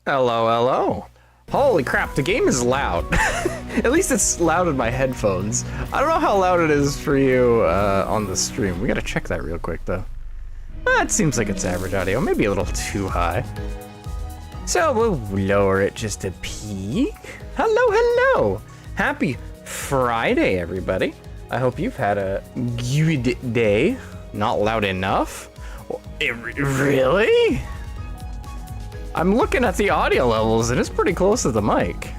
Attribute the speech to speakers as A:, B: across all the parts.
A: Hello, hello. Holy crap, the game is loud. At least it's loud in my headphones. I don't know how loud it is for you on the stream. We gotta check that real quick though. It seems like it's average audio, maybe a little too high. So we'll lower it just a peek. Hello, hello. Happy Friday, everybody. I hope you've had a good day. Not loud enough? Really? I'm looking at the audio levels and it's pretty close to the mic.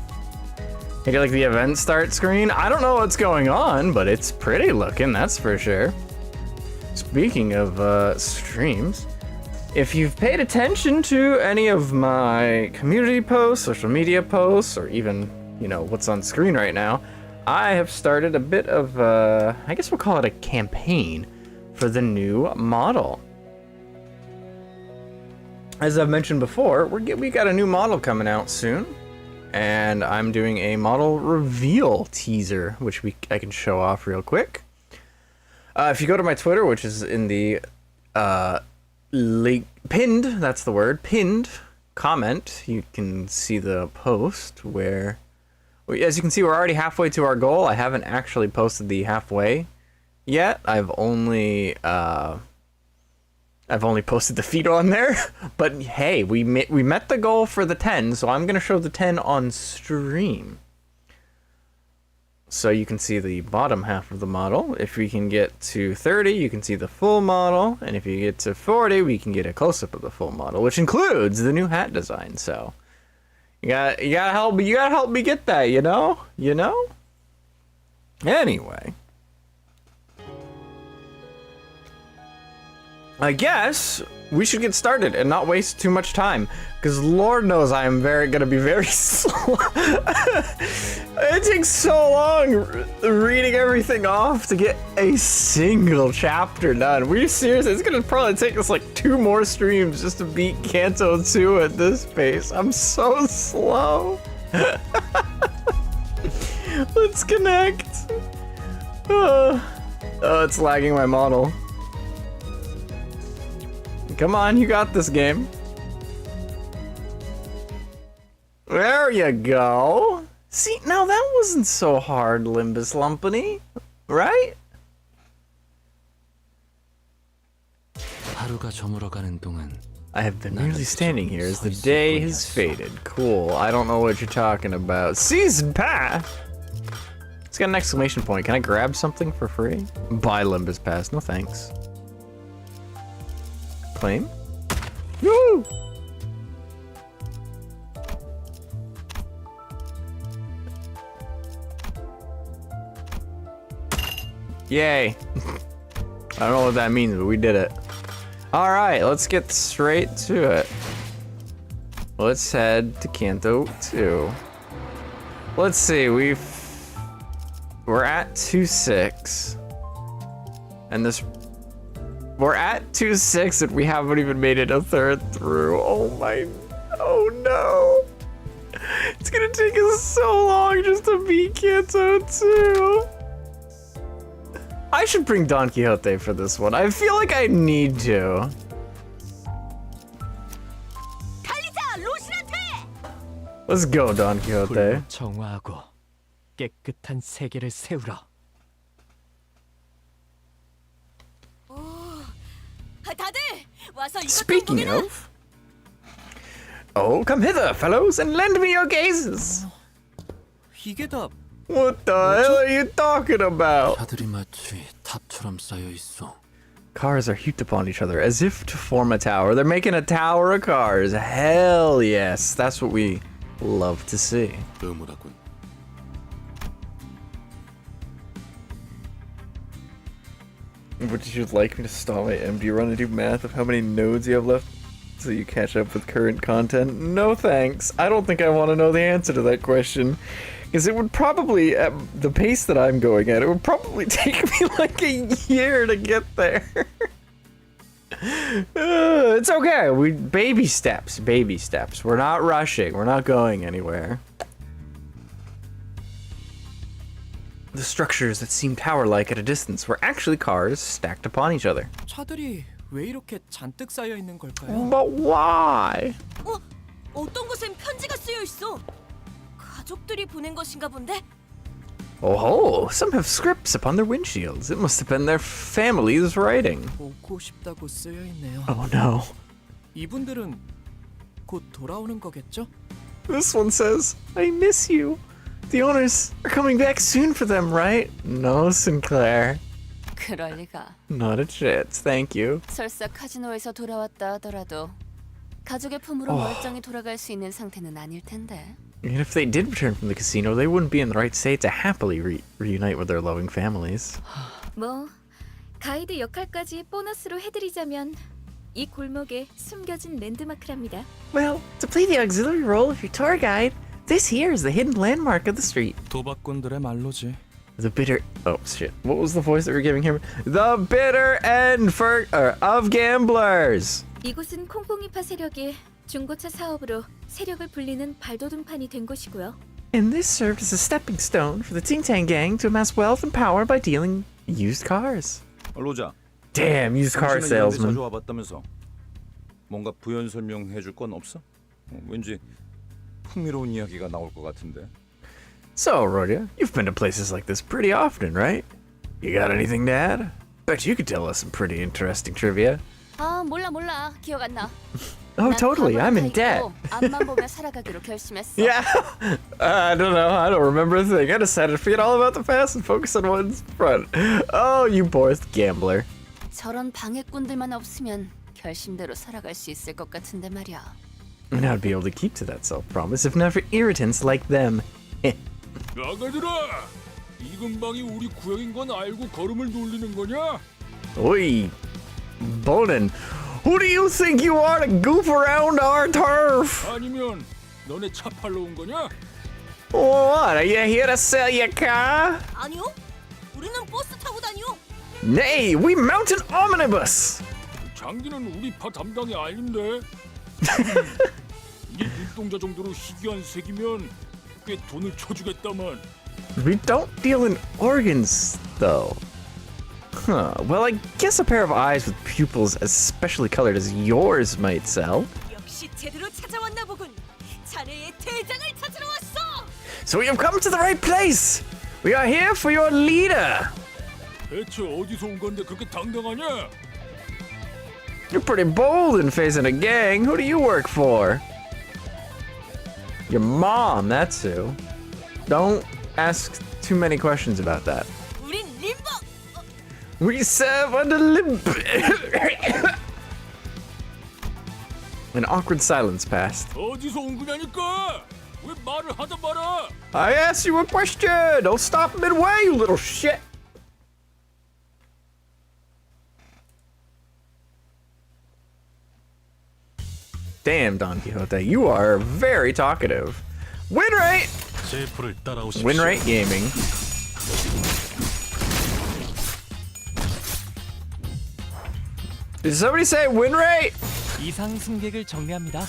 A: You get like the event start screen. I don't know what's going on, but it's pretty looking, that's for sure. Speaking of streams, if you've paid attention to any of my community posts, social media posts, or even, you know, what's on screen right now, I have started a bit of, I guess we'll call it a campaign for the new model. As I've mentioned before, we got a new model coming out soon, and I'm doing a model reveal teaser, which I can show off real quick. If you go to my Twitter, which is in the link, pinned, that's the word, pinned comment, you can see the post where, as you can see, we're already halfway to our goal. I haven't actually posted the halfway yet. I've only posted the feet on there, but hey, we met the goal for the 10, so I'm gonna show the 10 on stream. So you can see the bottom half of the model. If we can get to 30, you can see the full model, and if you get to 40, we can get a close-up of the full model, which includes the new hat design. So you gotta help me get that, you know? Anyway, I guess we should get started and not waste too much time, because Lord knows I am gonna be very slow. It takes so long reading everything off to get a single chapter done. We're serious? It's gonna probably take us like 2 more streams just to beat Canto 2 at this pace. I'm so slow. Let's connect. Oh, it's lagging my model. Come on, you got this game. There you go. See, now that wasn't so hard, Limbus Lumpany, right? I have been merely standing here as the day has faded. Cool, I don't know what you're talking about. Season Pass! It's got an exclamation point. Can I grab something for free? Buy Limbus Pass, no thanks. Claim? Woo! Yay! I don't know what that means, but we did it. All right, let's get straight to it. Let's head to Canto 2. Let's see, we're at 2-6, and we're at 2-6 and we haven't even made it a third through. Oh no. It's gonna take us so long just to beat Canto 2. I should bring Don Quixote for this one. I feel like I need to. Let's go, Don Quixote. Speaking of, oh, come hither, fellows, and lend me your gazes. What the hell are you talking about? Cars are heaped upon each other as if to form a tower. They're making a tower of cars. Hell yes, that's what we love to see. Would you like me to stall my empty run and do math of how many nodes you have left so you catch up with current content? No thanks. I don't think I want to know the answer to that question. Because it would probably, at the pace that I'm going at, it would probably take me like a year to get there. It's okay. Baby steps. We're not rushing. We're not going anywhere. The structures that seem tower-like at a distance were actually cars stacked upon each other.
B: 차들이 왜 이렇게 잔뜩 쌓여 있는 걸까요?
A: But why?
B: 어떤 곳엔 편지가 쓰여 있어. 가족들이 보낸 것인가 본데?
A: Oh, some have scripts upon their windshields. It must have been their families writing.
C: 보고 싶다고 쓰여 있네요.
A: Oh no.
C: 이분들은 곧 돌아오는 거겠죠?
A: This one says, I miss you. The owners are coming back soon for them, right? No, Sinclair.
D: 그럴 리가.
A: Not a chance, thank you.
D: 설사 카지노에서 돌아왔다 하더라도 가족의 품으로 멀쩡히 돌아갈 수 있는 상태는 아닐 텐데.
A: And if they did return from the casino, they wouldn't be in the right state to happily reunite with their loving families.
E: 뭐 가이드 역할까지 보너스로 해드리자면 이 골목에 숨겨진 랜드마크랍니다.
A: Well, to play the auxiliary role of your tour guide, this here is the hidden landmark of the street.
C: 도박꾼들의 말로지.
A: The bitter... Oh, shit. What was the voice that we were giving him? The bitter end of gamblers!
E: 이곳은 콩콩이파 세력의 중고차 사업으로 세력을 불리는 발돋움판이 된 곳이고요.
A: And this served as a stepping stone for the Ting-Tang gang to amass wealth and power by dealing used cars.
F: 로자.
A: Damn, used car
F: 당신은
A: salesman.
F: 자주 와봤다면서. 뭔가 부연 설명해줄 건 없어? 왠지 흥미로운 이야기가 나올 것 같은데.
A: So, Rodia, you've been to places like this pretty often, right? You got anything to add? Bet you could tell us some pretty interesting trivia.
D: 아 몰라 기억 안 나.
A: Oh,
D: 난
A: totally. I'm in
D: 가방을 다
A: debt.
D: 입고 앞만 보며 살아가기로 결심했어.
A: Yeah. I don't know. I don't remember a thing. I decided to forget all about the past and focus on what's front. Oh, you poor gambler.
D: 저런 방해꾼들만 없으면 결심대로 살아갈 수 있을 것 같은데 말이야.
A: And I'd be able to keep to that self-promise if not for irritants like them.
G: 나가들아! 이 근방이 우리 구역인 건 알고 걸음을 돌리는 거냐?
A: Oi, Bonin, who do you think you are to goof around our turf?
G: 아니면 너네 차 팔러 온 거냐?
A: What, are you here to sell your car?
B: 아니요. 우리는 버스 타고 다녀.
A: Nay, we mount an omnibus.
G: 장기는 우리 파 담당이 아닌데. 이 눈동자 정도로 희귀한 색이면 꽤 돈을 쳐주겠다만.
A: We don't deal in organs, though. Huh, well, I guess a pair of eyes with pupils as specially colored as yours might sell.
B: 역시 제대로 찾아왔나 보군. 자네의 대장을 찾으러 왔어.
A: So we have come to the right place. We are here for your leader.
G: 대체 어디서 온 건데 그렇게 당당하냐?
A: You're pretty bold in facing a gang. Who do you work for? Your mom, that's who. Don't ask too many questions about that.
B: 우린 림버.
A: We serve under Limbus. An awkward silence passed.
G: 어디서 온 거냐니까? 왜 말을 하다 말아?
A: I asked you a question. Don't stop midway, you little shit. Damn, Don Quixote, you are very talkative. Win rate! Win rate gaming. Did somebody say win rate?
C: 이상 승객을 정리합니다.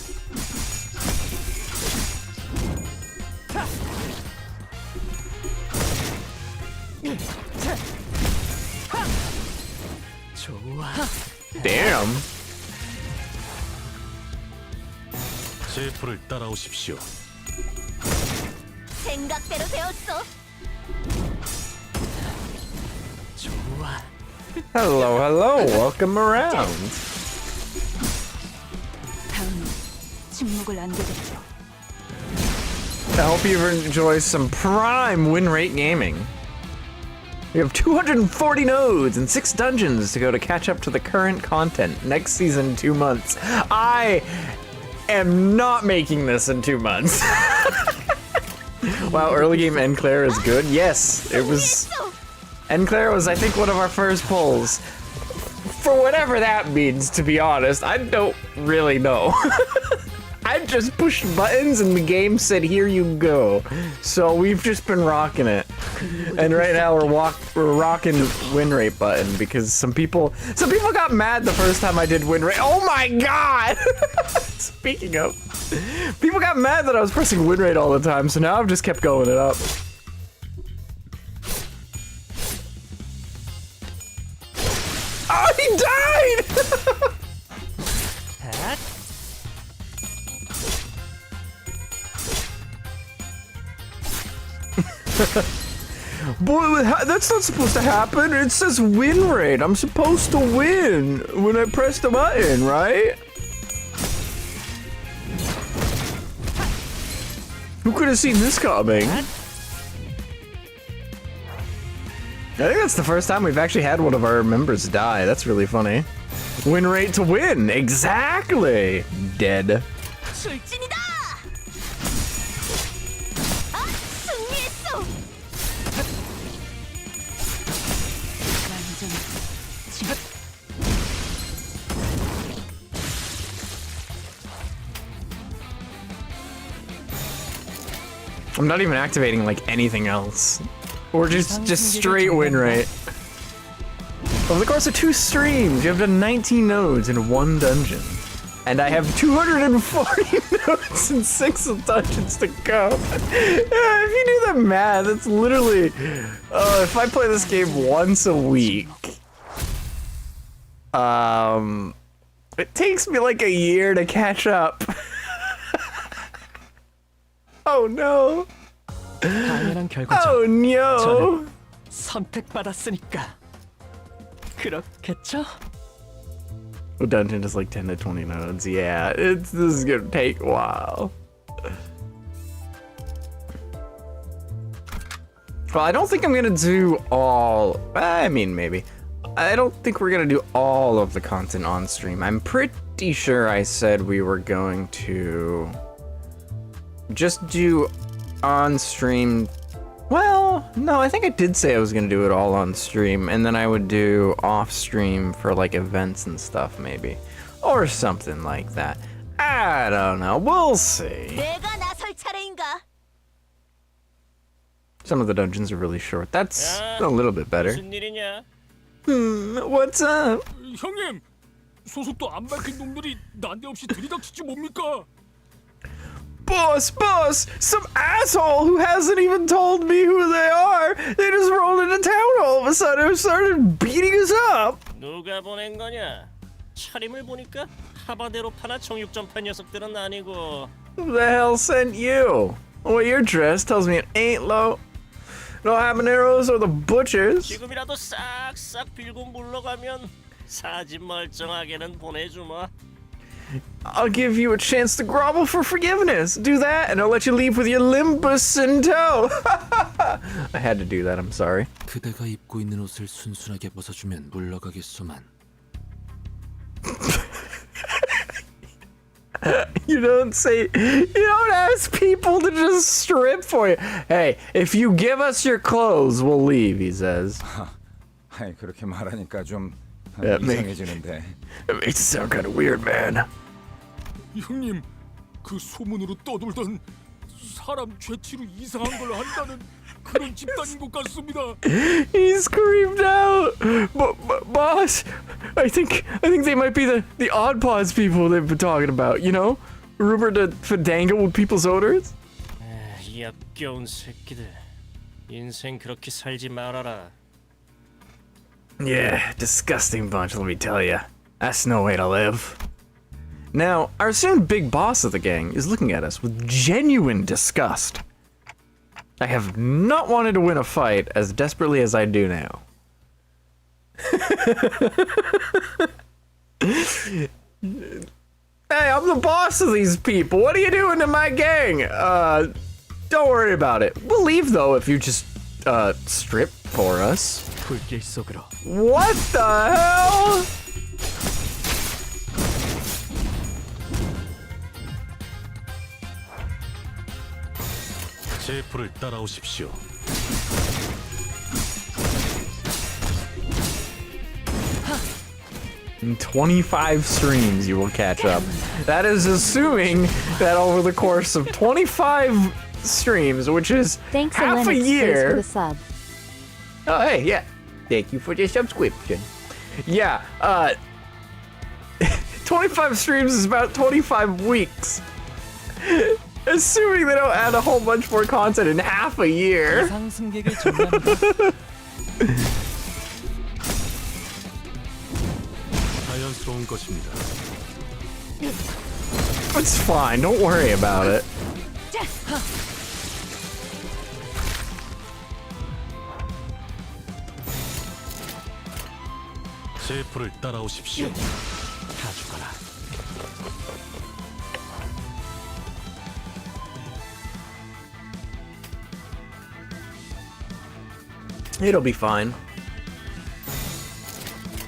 C: 좋아.
A: Damn.
H: 셰프를 따라오십시오.
B: 생각대로 되었어.
C: 좋아.
A: Hello, hello. Welcome around.
E: 다음은 침묵을 안겨줬죠.
A: I hope you enjoy some prime win rate gaming. We have 240 nodes and 6 dungeons to go to catch up to the current content. Next season in 2 months. I am not making this in 2 months. Wow, early game Enclair is good. Yes, it was. Enclair was, I think, one of our first polls. For whatever that means, to be honest, I don't really know. I just pushed buttons and the game said, here you go. So we've just been rocking it. And right now we're rocking win rate button because some people got mad the first time I did win rate. Oh my god! Speaking of, people got mad that I was pressing win rate all the time, so now I've just kept going it up. Oh, he died! Boy, that's not supposed to happen. It says win rate. I'm supposed to win when I press the button, right? Who could have seen this coming? I think that's the first time we've actually had one of our members die. That's really funny. Win rate to win. Exactly. Dead.
B: 출진이다. 아, 승리했어. 완전 지금
A: I'm not even activating like anything else. Or just straight win rate. Over the course of 2 streams, you have done 19 nodes in 1 dungeon. And I have 240 nodes and 6 dungeons to go. If you do the math, it's literally... if I play this game once a week... it takes me like a year to catch up. Oh no.
C: 당연한 결과죠.
A: Oh no.
C: 선택받았으니까 그렇겠죠?
A: The dungeon is like 10 to 20 nodes. Yeah, this is gonna take a while. Well, I don't think I'm gonna do all. I mean, maybe. I don't think we're gonna do all of the content on stream. I'm pretty sure I said we were going to just do on stream. Well, no, I think I did say I was gonna do it all on stream, and then I would do off stream for like events and stuff, maybe, or something like that. I don't know. We'll see.
B: 내가 나설 차례인가?
A: Some of the dungeons are really short. That's a little bit better.
G: 무슨 일이냐?
A: What's up?
G: 형님, 소속도 안 밝힌 놈들이 난데없이 들이닥치지 뭡니까?
A: Boss, some asshole who hasn't even told me who they are. They just rolled into town all of a sudden and started beating us up.
H: 누가 보낸 거냐? 차림을 보니까 하바대로 파나 정육점파 녀석들은 아니고.
A: Who the hell sent you? The way you're dressed tells me it ain't low. No habaneros or the butchers.
H: 지금이라도 싹싹 빌고 물러가면 사진 멀쩡하게는 보내주마.
A: I'll give you a chance to grovel for forgiveness. Do that, and I'll let you leave with your Limbus in tow. I had to do that. I'm sorry.
C: 그대가 입고 있는 옷을 순순하게 벗어주면 물러가겠소만.
A: You don't ask people to just strip for you. Hey, if you give us your clothes, we'll leave, he says.
F: 아이, 그렇게 말하니까 좀
A: Yeah,
F: 이상해지는데.
A: It makes it sound kind of weird, man.
G: 형님, 그 소문으로 떠돌던 사람 죄치로 이상한 걸 한다는 그런 집단인 것 같습니다.
A: He screamed out. Boss, I think they might be the Odd Paws people they've been talking about, you know? Rumored to dangle with people's odors?
H: 역겨운 새끼들. 인생 그렇게 살지 말아라.
A: Yeah, disgusting bunch, let me tell you. That's no way to live. Now, our soon big boss of the gang is looking at us with genuine disgust. I have not wanted to win a fight as desperately as I do now. Hey, I'm the boss of these people. What are you doing to my gang? Don't worry about it. We'll leave though if you just, strip for us.
C: 불길 속으로.
A: What the hell?
I: 제 불을 따라오십시오.
A: In 25 streams, you will catch up. That is assuming that over the course of 25 streams, which is half a year. Oh, hey, yeah. Thank you for the subscription. Yeah, 25 streams is about 25 weeks. Assuming they don't add a whole bunch more content in half a year.
C: 이상 승객을 정리합니다.
I: 자연스러운 것입니다.
A: It's fine, don't worry about it.
I: 제 불을 따라오십시오.
C: 다 죽어라.
A: It'll be fine.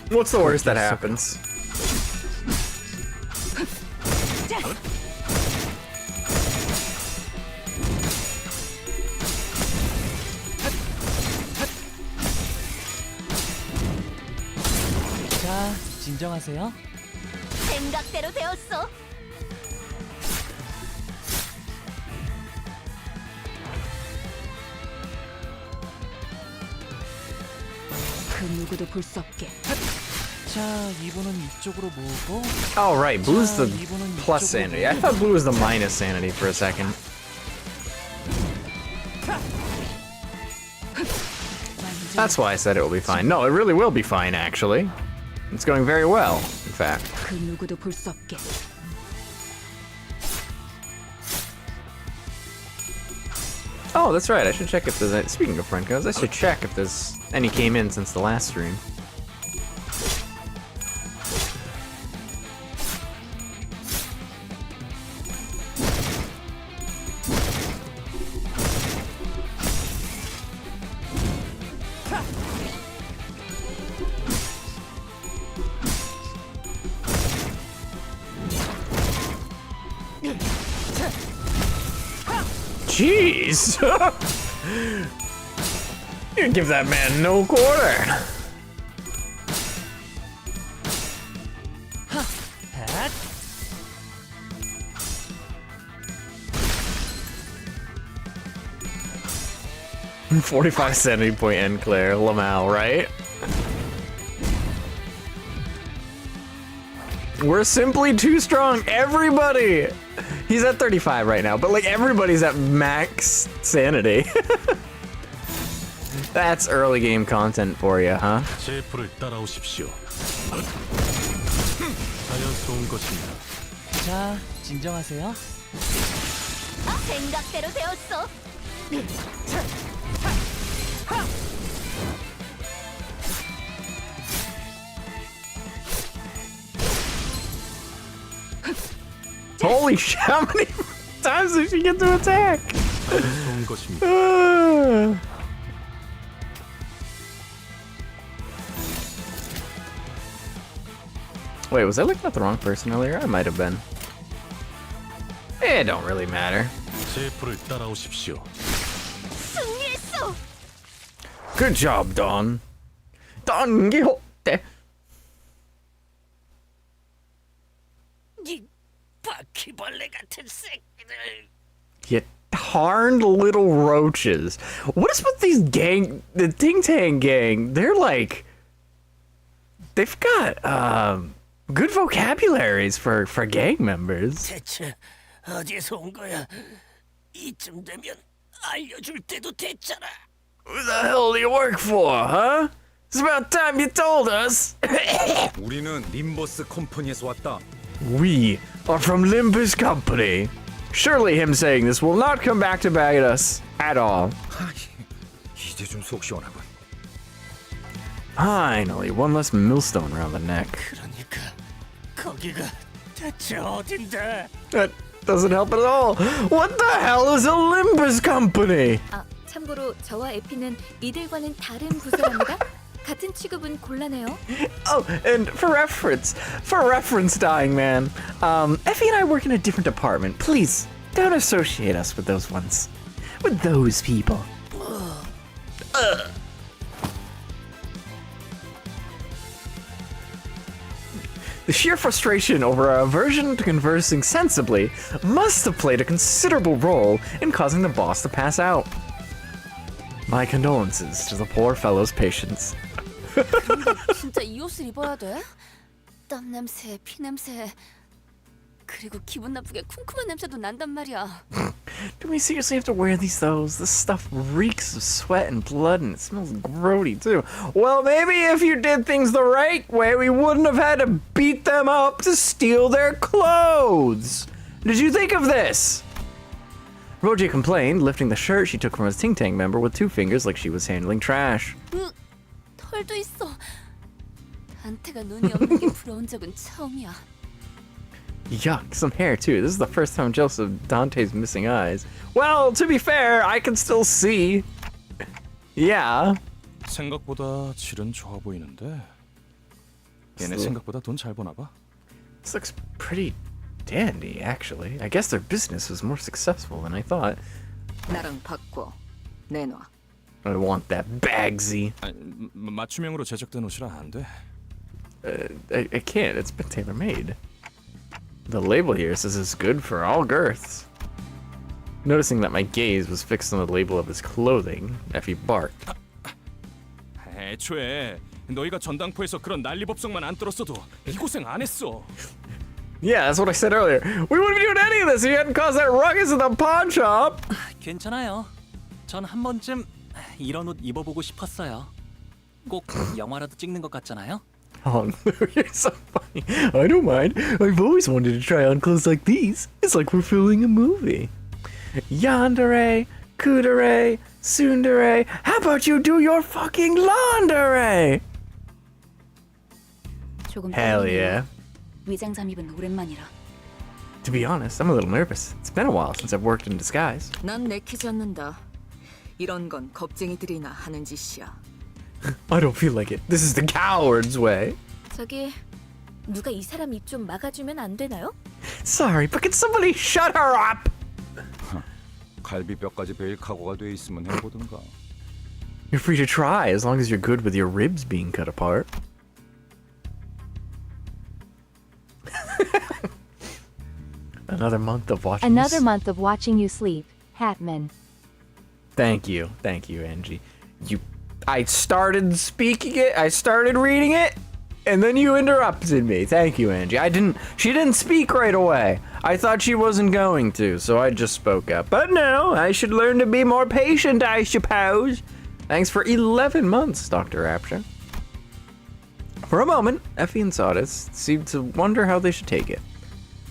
A: What's the worst that happens?
C: 자, 진정하세요.
B: 생각대로 되었어.
D: 그 누구도 볼 수 없게.
C: 자, 이분은 이쪽으로 모으고.
A: Oh, right. Blue's the
C: 이분은
A: plus
C: 이쪽으로
A: sanity. I thought blue was the minus sanity for a second. That's why I said it will be fine. No, it really will be fine, actually. It's going very well, in fact.
D: 그 누구도 볼 수 없게.
A: Oh, that's right. I should check if there's any... Speaking of friend codes, I should check if there's any came in since the last stream. Jeez! You give that man no quarter.
C: 핫!
A: 45 sanity point end Claire Lamal, right? We're simply too strong. Everybody! He's at 35 right now, but like everybody's at max sanity. That's early game content for you, huh?
I: 제 불을 따라오십시오. 자연스러운 것입니다.
C: 자, 진정하세요.
B: 생각대로 되었어.
A: Holy shit, how many times did she get to attack?
I: 자연스러운 것입니다.
A: Wait, was I looking at the wrong person earlier? I might have been. It don't really matter.
I: 제 불을 따라오십시오.
B: 승리했어.
A: Good job, Don. Don Quixote.
H: 이 바퀴벌레 같은 새끼들.
A: You darned little roaches. What is with these gang, the Ting Tang gang? They're like, they've got good vocabularies for gang members.
H: 대체 어디서 온 거야? 이쯤 되면 알려줄 때도 됐잖아.
A: Who the hell do you work for, huh? It's about time you told us.
F: 우리는 림버스 컴퍼니에서 왔다.
A: We are from Limbus Company. Surely him saying this will not come back to bite us at all.
F: 이제 좀 속 시원하군.
A: Finally, one less millstone around the neck.
H: 그러니까 거기가 대체 어딘데?
A: That doesn't help at all. What the hell is a Limbus Company?
E: 아, 참고로 저와 에피는 이들과는 다른 부서랍니다. 같은 취급은 곤란해요.
A: Oh, and for reference, dying man. Effie and I work in a different department. Please don't associate us with those ones, with those people. The sheer frustration over our aversion to conversing sensibly must have played a considerable role in causing the boss to pass out. My condolences to the poor fellow's patience.
D: 근데 진짜 이 옷을 입어야 돼? 땀 냄새, 피 냄새, 그리고 기분 나쁘게 쿰쿰한 냄새도 난단 말이야.
A: Do we seriously have to wear these though? This stuff reeks of sweat and blood and it smells grody too. Well, maybe if you did things the right way, we wouldn't have had to beat them up to steal their clothes. Did you think of this? Roji complained, lifting the shirt she took from a Ting Tang member with two fingers like she was handling trash.
D: 털도 있어. 안태가 눈이 없는 게 부러운 적은 처음이야.
A: Yuck, some hair too. This is the first time jealous of Dante's missing eyes. Well, to be fair, I can still see. Yeah.
F: 생각보다 질은 좋아 보이는데. 얘네 생각보다 돈 잘 버나 봐.
A: This looks pretty dandy, actually. I guess their business was more successful than I thought.
B: 나랑 바꿔. 내놔.
A: I want that Bagsy.
F: 아니, 맞춤형으로 제작된 옷이라 안 돼.
A: I can't. It's been tailor-made. The label here says it's good for all girths. Noticing that my gaze was fixed on the label of his clothing, Effie barked.
F: 애초에 너희가 전당포에서 그런 난리법석만 안 떨었어도 이 고생 안 했어.
A: Yeah, that's what I said earlier. We wouldn't be doing any of this if you hadn't caused that ruckus in the pawn shop.
C: 괜찮아요. 전 한 번쯤 이런 옷 입어보고 싶었어요. 꼭 영화라도 찍는 것 같잖아요.
A: Oh no, you're so funny. I don't mind. I've always wanted to try on clothes like these. It's like we're filming a movie. Yandere, kudere, tsundere. How about you do your fucking laundry?
D: 조금
A: Hell
D: 떨리네요.
A: yeah.
D: 위장 잠입은 오랜만이라.
A: To be honest, I'm a little nervous. It's been a while since I've worked in disguise.
B: 난 내키지 않는다. 이런 건 겁쟁이들이나 하는 짓이야.
A: I don't feel like it. This is the coward's way.
E: 저기 누가 이 사람 입 좀 막아주면 안 되나요?
A: Sorry, but can somebody shut her up?
F: 갈비뼈까지 베일 각오가 돼 있으면 해보든가.
A: You're free to try as long as you're good with your ribs being cut apart. Another month of watching.
J: Another month of watching you sleep, Hatman.
A: Thank you, Angie. I started speaking it, I started reading it, and then you interrupted me. Thank you, Angie. She didn't speak right away. I thought she wasn't going to, so I just spoke up. But no, I should learn to be more patient, I suppose. Thanks for 11 months, Dr. Rapture. For a moment, Effie and Sawdust seemed to wonder how they should take it.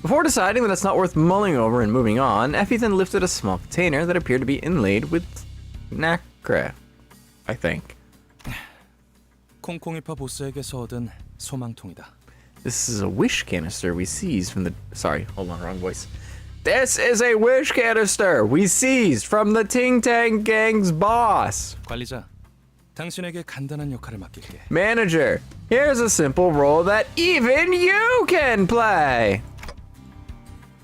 A: Before deciding that it's not worth mulling over and moving on, Effie then lifted a small container that appeared to be inlaid with nacre, I think.
F: 콩콩이파 보스에게서 얻은 소망통이다.
A: This is a wish canister we seized from the... Sorry, hold on, wrong voice. This is a wish canister we seized from the Ting Tang Gang's boss.
F: 관리자, 당신에게 간단한 역할을 맡길게.
A: Manager, here's a simple role that even you can play.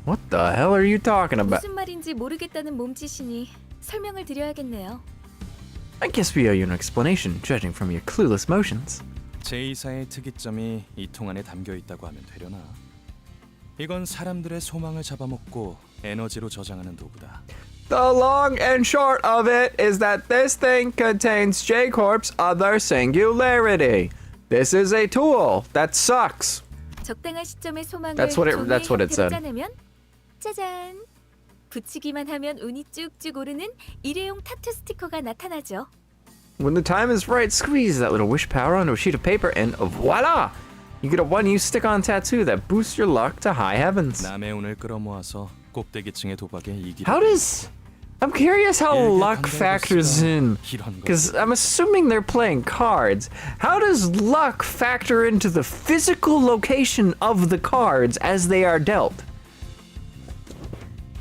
A: What the hell are you talking about?
E: 무슨 말인지 모르겠다는 몸짓이니 설명을 드려야겠네요.
A: I guess we owe you an explanation, judging from your clueless motions.
F: 제2사의 특이점이 이 통 안에 담겨 있다고 하면 되려나? 이건 사람들의 소망을 잡아먹고 에너지로 저장하는 도구다.
A: The long and short of it is that this thing contains J-Corp's other singularity. This is a tool that sucks.
E: 적당한 시점에 소망을
A: That's what it said.
E: 짜내면 짜잔! 붙이기만 하면 운이 쭉쭉 오르는 일회용 타투 스티커가 나타나죠.
A: When the time is right, squeeze that little wish power onto a sheet of paper and voila! You get a one-use stick-on tattoo that boosts your luck to high heavens.
F: 남의 운을 끌어모아서 꼭대기층의 도박에 이기려.
A: How does... I'm curious how luck factors in, because I'm assuming they're playing cards. How does luck factor into the physical location of the cards as they are dealt?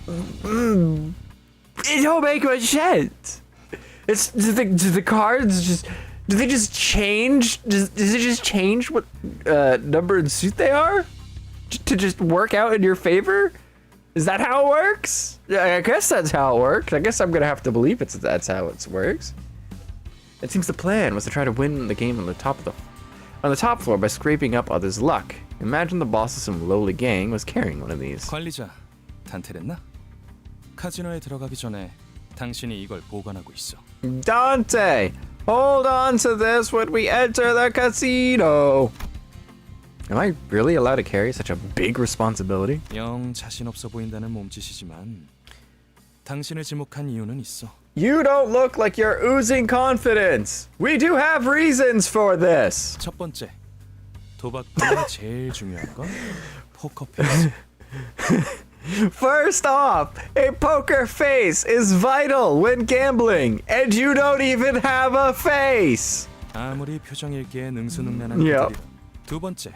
A: It don't make much sense. Do the cards just... Do they just change? Does it just change what number and suit they are? To just work out in your favor? Is that how it works? Yeah, I guess that's how it works. I guess I'm gonna have to believe that's how it works. It seems the plan was to try to win the game on the top floor by scraping up others' luck. Imagine the boss of some lowly gang was carrying one of these.
F: 관리자, 단테랬나? 카지노에 들어가기 전에 당신이 이걸 보관하고 있어.
A: Dante, hold on to this when we enter the casino. Am I really allowed to carry such a big responsibility?
F: 영 자신 없어 보인다는 몸짓이지만 당신을 지목한 이유는 있어.
A: You don't look like you're oozing confidence. We do have reasons for this.
F: 첫 번째, 도박꾼의 제일 중요한 건 포커페이스.
A: First off, a poker face is vital when gambling, and you don't even have a face.
F: 아무리 표정 읽기에 능수능란한
A: Yep.
F: 그들이라 두 번째,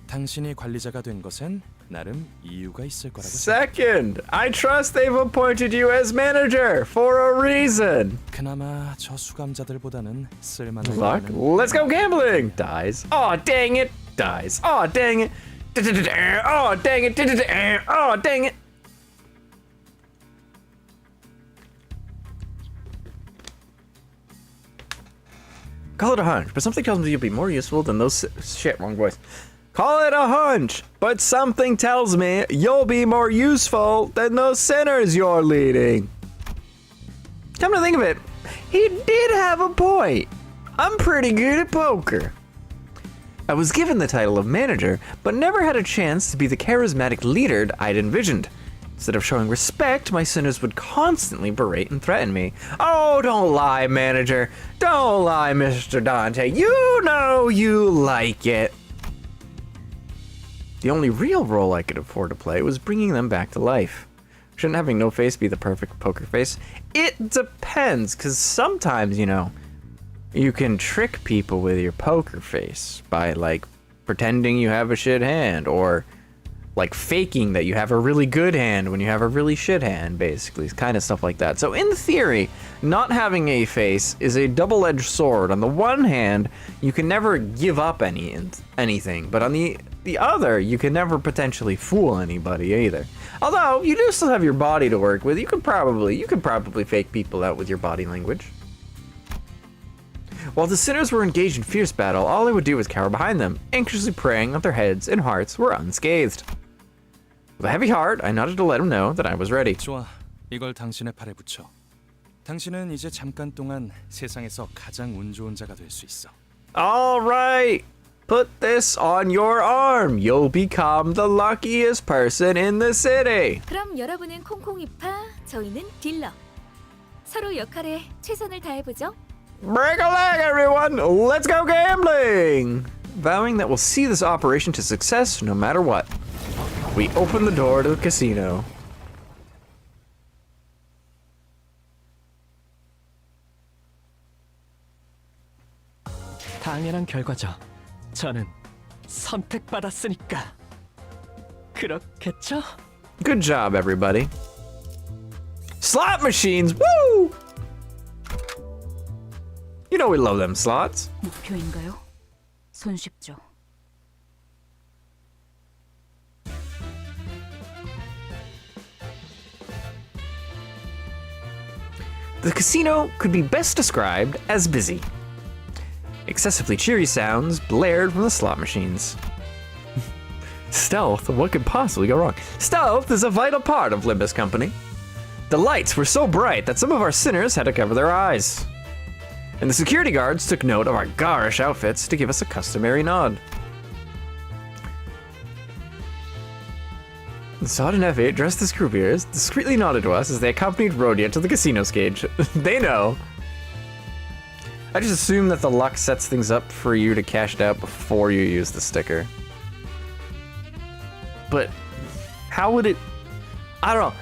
F: 당신이 관리자가 된 것엔 나름 이유가 있을 거라고
A: Second, I trust they've appointed you as manager for a reason.
F: 그나마 저 수감자들보다는 쓸만한
A: Luck.
F: 거는
A: Let's go gambling. Dies. Oh, dang it. Dies. Oh, dang it. Oh, dang it. Oh, dang it. Call it a hunch, but something tells me you'll be more useful than those shit, wrong voice. Call it a hunch, but something tells me you'll be more useful than those sinners you're leading. Come to think of it, he did have a point. I'm pretty good at poker. I was given the title of manager, but never had a chance to be the charismatic leader I'd envisioned. Instead of showing respect, my sinners would constantly berate and threaten me. Oh, don't lie, manager. Don't lie, Mr. Dante. You know you like it. The only real role I could afford to play was bringing them back to life. Shouldn't having no face be the perfect poker face? It depends, because sometimes, you know, you can trick people with your poker face by, like, pretending you have a shit hand, or like faking that you have a really good hand when you have a really shit hand, basically. Kind of stuff like that. So in theory, not having a face is a double-edged sword. On the one hand, you can never give up anything, but on the other, you can never potentially fool anybody either. Although, you do still have your body to work with. You could probably fake people out with your body language. While the sinners were engaged in fierce battle, all I would do was cower behind them, anxiously praying that their heads and hearts were unscathed. With a heavy heart, I nodded to let him know that I was ready.
F: 좋아, 이걸 당신의 팔에 붙여. 당신은 이제 잠깐 동안 세상에서 가장 운 좋은 자가 될 수 있어.
A: All right, put this on your arm. You'll become the luckiest person in the city.
E: 그럼 여러분은 콩콩이파, 저희는 딜러. 서로 역할에 최선을 다해보죠.
A: Break a leg, everyone. Let's go gambling. Vowing that we'll see this operation to success no matter what. We open the door to the casino.
C: 당연한 결과죠. 저는 선택받았으니까. 그렇겠죠?
A: Good job, everybody. Slot machines, woo! You know we love them slots.
D: 목표인가요? 손쉽죠.
A: The casino could be best described as busy. Excessively cheery sounds blared from the slot machines. Stealth? What could possibly go wrong? Stealth is a vital part of Limbus Company. The lights were so bright that some of our sinners had to cover their eyes. And the security guards took note of our garish outfits to give us a customary nod. The Sod and F8, dressed as croupiers, discreetly nodded to us as they accompanied Rhodia to the casino stage. They know. I just assume that the luck sets things up for you to cash it out before you use the sticker. But how would it? I don't know.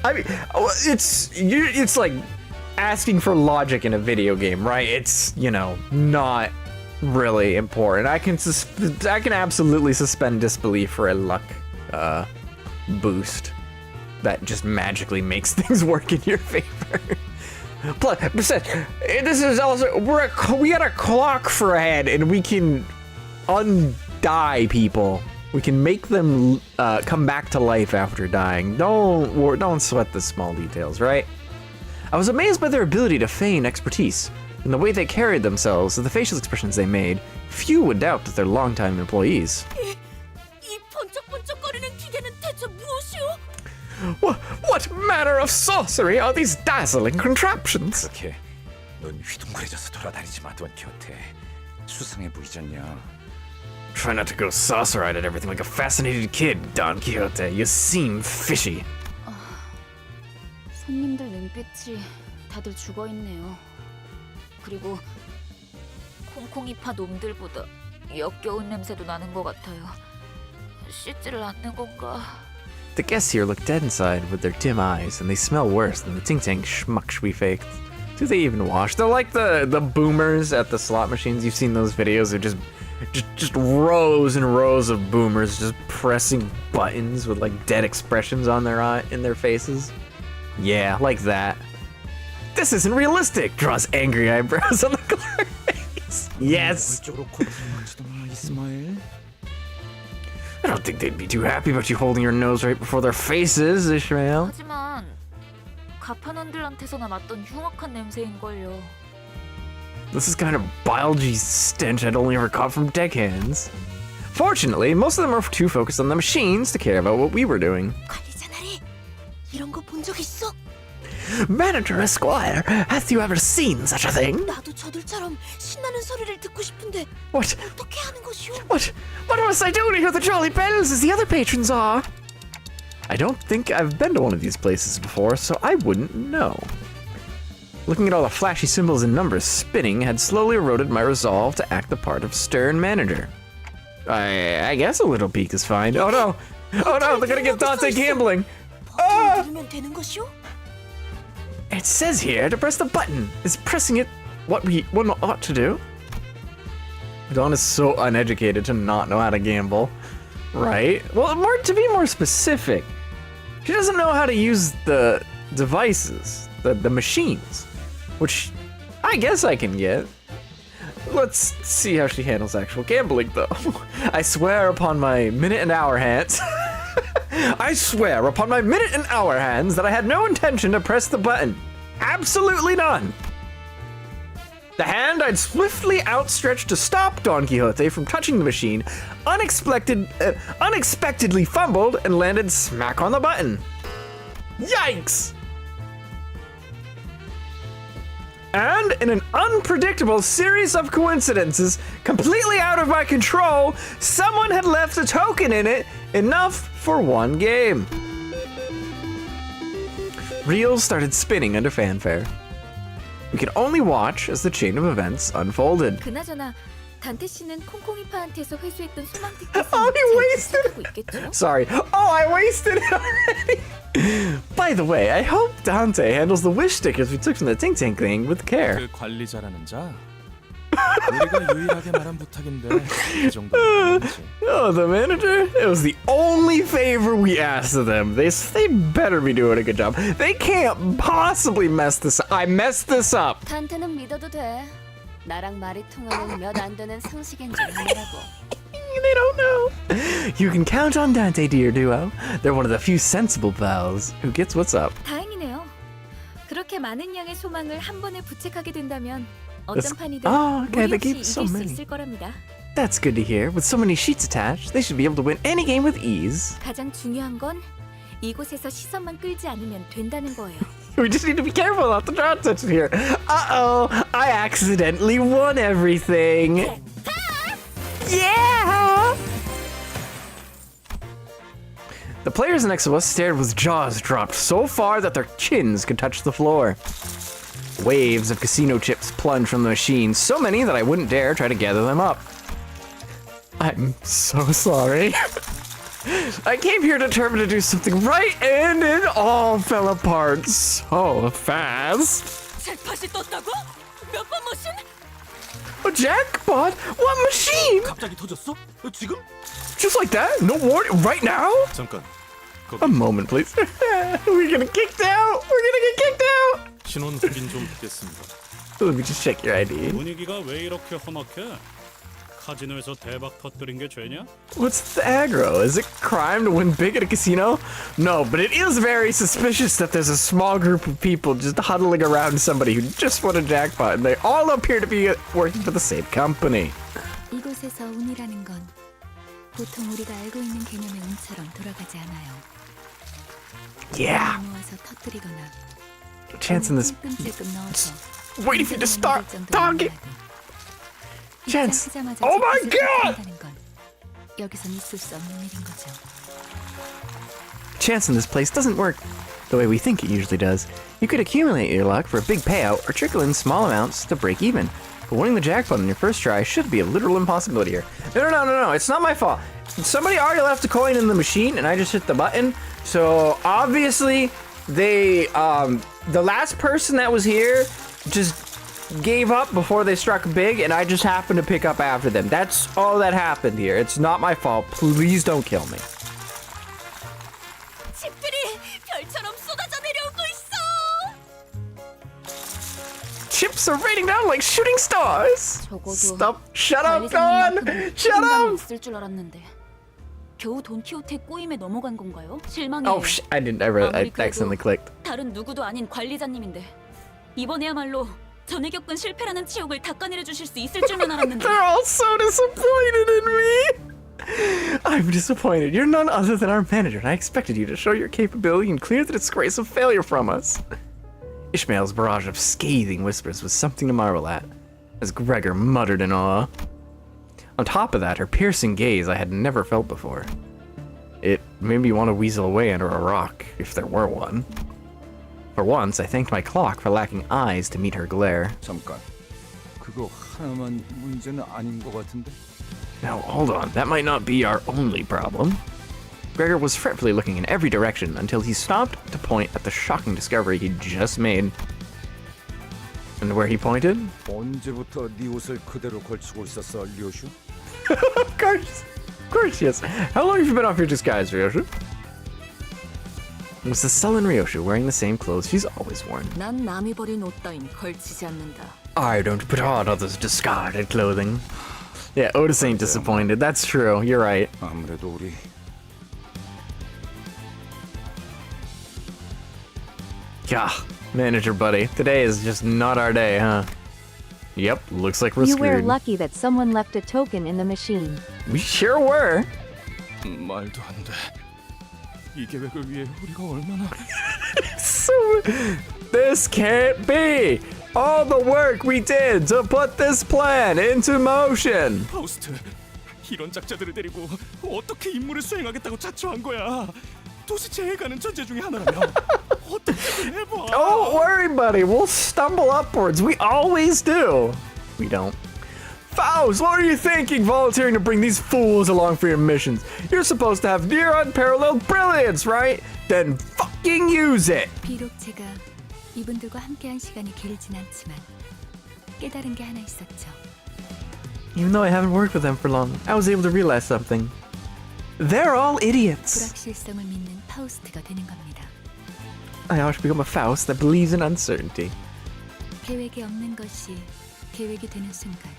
A: I mean, it's like asking for logic in a video game, right? It's, you know, not really important. I can absolutely suspend disbelief for a luck boost that just magically makes things work in your favor. Plus, this is also we got a clock for a head, and we can undie people. We can make them come back to life after dying. Don't sweat the small details, right? I was amazed by their ability to feign expertise and the way they carried themselves and the facial expressions they made. Few would doubt that they're longtime employees.
B: 이 번쩍번쩍거리는 기계는 대체 무엇이오?
A: What manner of sorcery are these dazzling contraptions?
K: 그렇게 넌 휘둥그레져서 돌아다니지 마, 돈 키호테. 수상해 보이지 않냐?
A: Try not to go saucer-eyed at everything like a fascinated kid, Don Quixote. You seem fishy.
D: 손님들 눈빛이 다들 죽어 있네요. 그리고 콩콩이파 놈들보다 역겨운 냄새도 나는 것 같아요. 씻지를 않는 건가?
A: The guests here look dead inside with their dim eyes, and they smell worse than the ting-tang schmucks we faked. Do they even wash? They're like the boomers at the slot machines. You've seen those videos of just Just rows and rows of boomers just pressing buttons with like dead expressions on in their faces. Yeah, like that. This isn't realistic. Draws angry eyebrows on the clerk's face. Yes. I don't think they'd be too happy about you holding your nose right before their faces, Ishmael.
E: 하지만 가판원들한테서나 맡던 흉악한 냄새인걸요.
A: This is kind of bilgy stench I'd only ever caught from deckhands. Fortunately, most of them were too focused on the machines to care about what we were doing.
B: 관리자 나리, 이런 거 본 적 있어?
A: Manager Esquire, hath you ever seen such a thing?
B: 나도 저들처럼 신나는 소리를 듣고 싶은데
A: What?
B: 어떻게 하는 것이오?
A: What must I do to hear the jolly bells as the other patrons are? I don't think I've been to one of these places before, so I wouldn't know. Looking at all the flashy symbols and numbers spinning had slowly eroded my resolve to act the part of stern manager. I guess a little peek is fine. Oh no! Oh no, they're gonna get Dante gambling! Ah!
B: 누르면 되는 것이오?
A: It says here to press the button. Is pressing it what one ought to do? Dawn is so uneducated to not know how to gamble. Right? Well, to be more specific, she doesn't know how to use the devices, the machines, which I guess I can get. Let's see how she handles actual gambling, though. I swear upon my minute and hour hands. I swear upon my minute and hour hands that I had no intention to press the button. Absolutely none. The hand I'd swiftly outstretched to stop Don Quixote from touching the machine unexpectedly fumbled and landed smack on the button. Yikes! And in an unpredictable series of coincidences, completely out of my control, someone had left a token in it, enough for one game. Reels started spinning under fanfare. We could only watch as the chain of events unfolded.
E: 그나저나 단테 씨는 콩콩이파한테서 회수했던 소망 티켓을
A: Oh, he
E: 잘
A: wasted
E: 하고 있겠죠?
A: Sorry. Oh, I wasted it already. By the way, I hope Dante handles the wish stickers we took from the Tink Tank thing with care.
F: 그 관리자라는 자? 우리가 유일하게 말한 부탁인데 이 정도는 아니지.
A: Oh, the manager? It was the only favor we asked of them. They better be doing a good job. They can't possibly mess this up. I messed this up.
D: 단테는 믿어도 돼. 나랑 말이 통하는 몇 안 되는 상식인 줄 알라고.
A: They don't know. You can count on Dante, dear duo. They're one of the few sensible pals who gets what's up.
E: 다행이네요. 그렇게 많은 양의 소망을 한 번에 부책하게 된다면 어떤
A: This-
E: 판이든
A: Oh, okay, they
E: 무리
A: gave
E: 없이
A: so
E: 이길 수
A: many.
E: 있을 거랍니다.
A: That's good to hear. With so many sheets attached, they should be able to win any game with ease.
E: 가장 중요한 건 이곳에서 시선만 끌지 않으면 된다는 거예요.
A: We just need to be careful not to draw attention here. Uh-oh, I accidentally won everything. Yeah! The players next to us stared with jaws dropped so far that their chins could touch the floor. Waves of casino chips plunged from the machine, so many that I wouldn't dare try to gather them up. I'm so sorry. I came here determined to do something right, and it all fell apart so fast.
B: 잭팟이 떴다고? 몇 번 머신?
A: A jackpot? What machine?
C: 갑자기 터졌어? 지금?
A: Just like that? No warning? Right now?
I: 잠깐.
A: A moment, please. We're gonna get kicked out. We're gonna get kicked out.
I: 신원 확인 좀 받겠습니다.
A: Let me just check your ID.
G: 분위기가 왜 이렇게 험악해? 카지노에서 대박 터뜨린 게 죄냐?
A: What's the aggro? Is it crime to win big at a casino? No, but it is very suspicious that there's a small group of people just huddling around somebody who just won a jackpot, and they all appear to be working for the same company.
E: 이곳에서 운이라는 건 보통 우리가 알고 있는 개념의 운처럼 돌아가지 않아요.
A: Yeah.
E: 모아서 터뜨리거나
A: Chance in this.
E: 끔찍끔 넣어서
A: Waiting for you to start talking. Chance.
E: 시작하자마자
A: Oh my
E: 잭팟을
A: God!
E: 터뜨린다는 건 여기선 있을 수 없는 일인 거죠.
A: Chance in this place doesn't work the way we think it usually does. You could accumulate your luck for a big payout or trickle in small amounts to break even. But winning the jackpot on your first try should be a literal impossibility here. No, it's not my fault. Somebody already left a coin in the machine and I just hit the button. So obviously they, the last person that was here just gave up before they struck big, and I just happened to pick up after them. That's all that happened here. It's not my fault. Please don't kill me.
B: 칩들이 별처럼 쏟아져 내려오고 있어.
A: Chips are raining down like shooting stars.
D: 적어도
A: Stop. Shut up, Dawn. Shut up.
D: 있을 줄 알았는데 겨우 돈키호테 꼬임에 넘어간 건가요? 실망이에요.
A: Oh, I accidentally clicked.
D: 다른 누구도 아닌 관리자님인데 이번에야말로 전에 겪은 실패라는 치욕을 닦아내려 주실 수 있을 줄만 알았는데.
A: They're all so disappointed in me. I'm disappointed. You're none other than our manager, and I expected you to show your capability and clear the disgrace of failure from us. Ishmael's barrage of scathing whispers was something to marvel at, as Gregor muttered in awe. On top of that, her piercing gaze I had never felt before. It made me want to weasel away under a rock, if there were one. For once, I thanked my clock for lacking eyes to meet her glare.
G: 잠깐. 그거 하나만 문제는 아닌 것 같은데.
A: Now, hold on, that might not be our only problem. Gregor was fretfully looking in every direction until he stopped to point at the shocking discovery he'd just made. And where he pointed?
G: 언제부터 네 옷을 그대로 걸치고 있었어, 류슈?
A: Of course, yes. How long have you been off your disguise, Ryoshu? It was the sullen Ryoshu wearing the same clothes she's always worn.
D: 난 남이 버린 옷 따윈 걸치지 않는다.
A: I don't put on others' discarded clothing. Yeah, Otis ain't disappointed. That's true. You're right.
G: 아무래도 우리
A: Gah, manager buddy. Today is just not our day, huh? Yep, looks like we're
J: You were
A: screwed.
J: lucky that someone left a token in the machine.
A: We sure were.
G: 말도 안 돼. 이 계획을 위해 우리가 얼마나
A: So, this can't be. All the work we did to put this plan into motion.
F: 파우스트, 이런 작자들을 데리고 어떻게 임무를 수행하겠다고 자초한 거야? 도시체 해가는 천재 중에 하나라며 어떻게든 해봐.
A: Don't worry, buddy. We'll stumble upwards. We always do. We don't. Faust, what are you thinking volunteering to bring these fools along for your missions? You're supposed to have near unparalleled brilliance, right? Then fucking use it.
E: 비록 제가 이분들과 함께한 시간이 길진 않지만 깨달은 게 하나 있었죠.
A: Even though I haven't worked with them for long, I was able to realize something. They're all idiots.
E: 불확실성을 믿는 파우스트가 되는 겁니다.
A: I ought to become a Faust that believes in uncertainty.
E: 계획이 없는 것이 계획이 되는 순간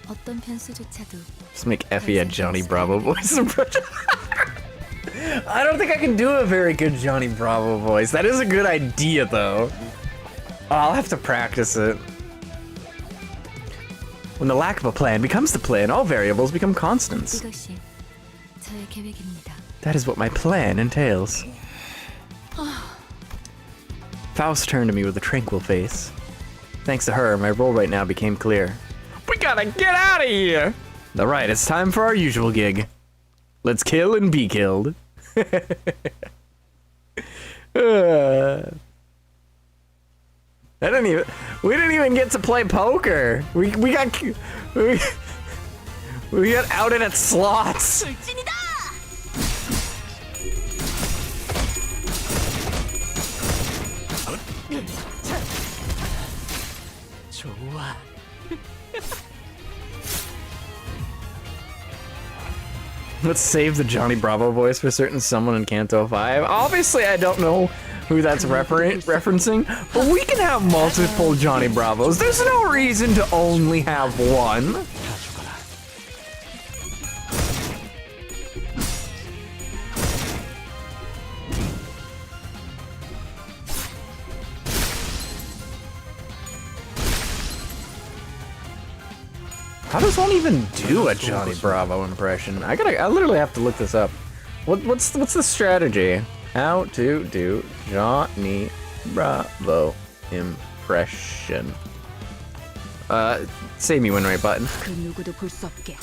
E: 어떤 변수조차도
A: Just make Effie a Johnny Bravo voice impression. I don't think I can do a very good Johnny Bravo voice. That is a good idea, though. I'll have to practice it. When the lack of a plan becomes the plan, all variables become constants.
E: 이것이 저의 계획입니다.
A: That is what my plan entails. Faust turned to me with a tranquil face. Thanks to her, my role right now became clear. We gotta get out of here! Alright, it's time for our usual gig. Let's kill and be killed. We didn't even get to play poker. We got outed at slots.
B: 돌진이다!
C: 좋아.
A: Let's save the Johnny Bravo voice for certain someone in Canto 5. Obviously, I don't know who that's referencing, but we can have multiple Johnny Bravos. There's no reason to only have one. How does one even do a Johnny Bravo impression? I literally have to look this up. What's the strategy? How to do Johnny Bravo impression? Save me one right button.
D: 그 누구도 볼 수 없게.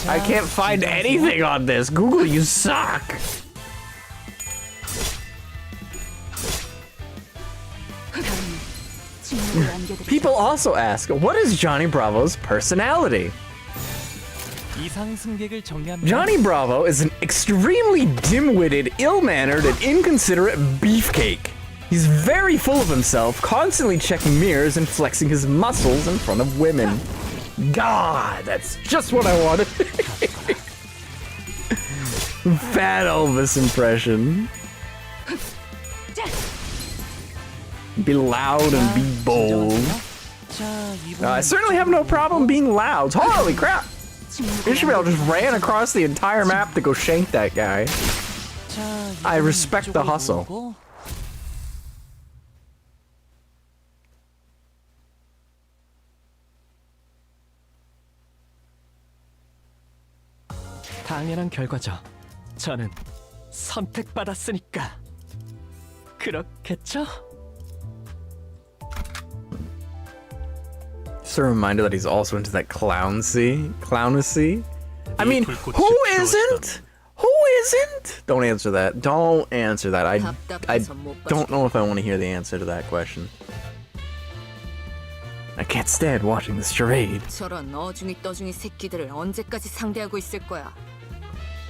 A: I can't find anything on this. Google, you suck. People also ask, what is Johnny Bravo's personality?
C: 이상 승객을 정리합니다.
A: Johnny Bravo is an extremely dim-witted, ill-mannered, and inconsiderate beefcake. He's very full of himself, constantly checking mirrors and flexing his muscles in front of women. God, that's just what I wanted. Fat Elvis impression. Be loud and be bold. I certainly have no problem being loud. Holy crap! Ishmael just ran across the entire map to go shank that guy. I respect the hustle.
C: 당연한 결과죠. 저는 선택받았으니까. 그렇겠죠?
A: Just a reminder that he's also into that clownacy. I mean, who isn't? Who isn't? Don't answer that. Don't answer that. I don't know if I want to hear the answer to that question. I can't stand watching this charade.
D: 저런 어중이 떠중이 새끼들을 언제까지 상대하고 있을 거야?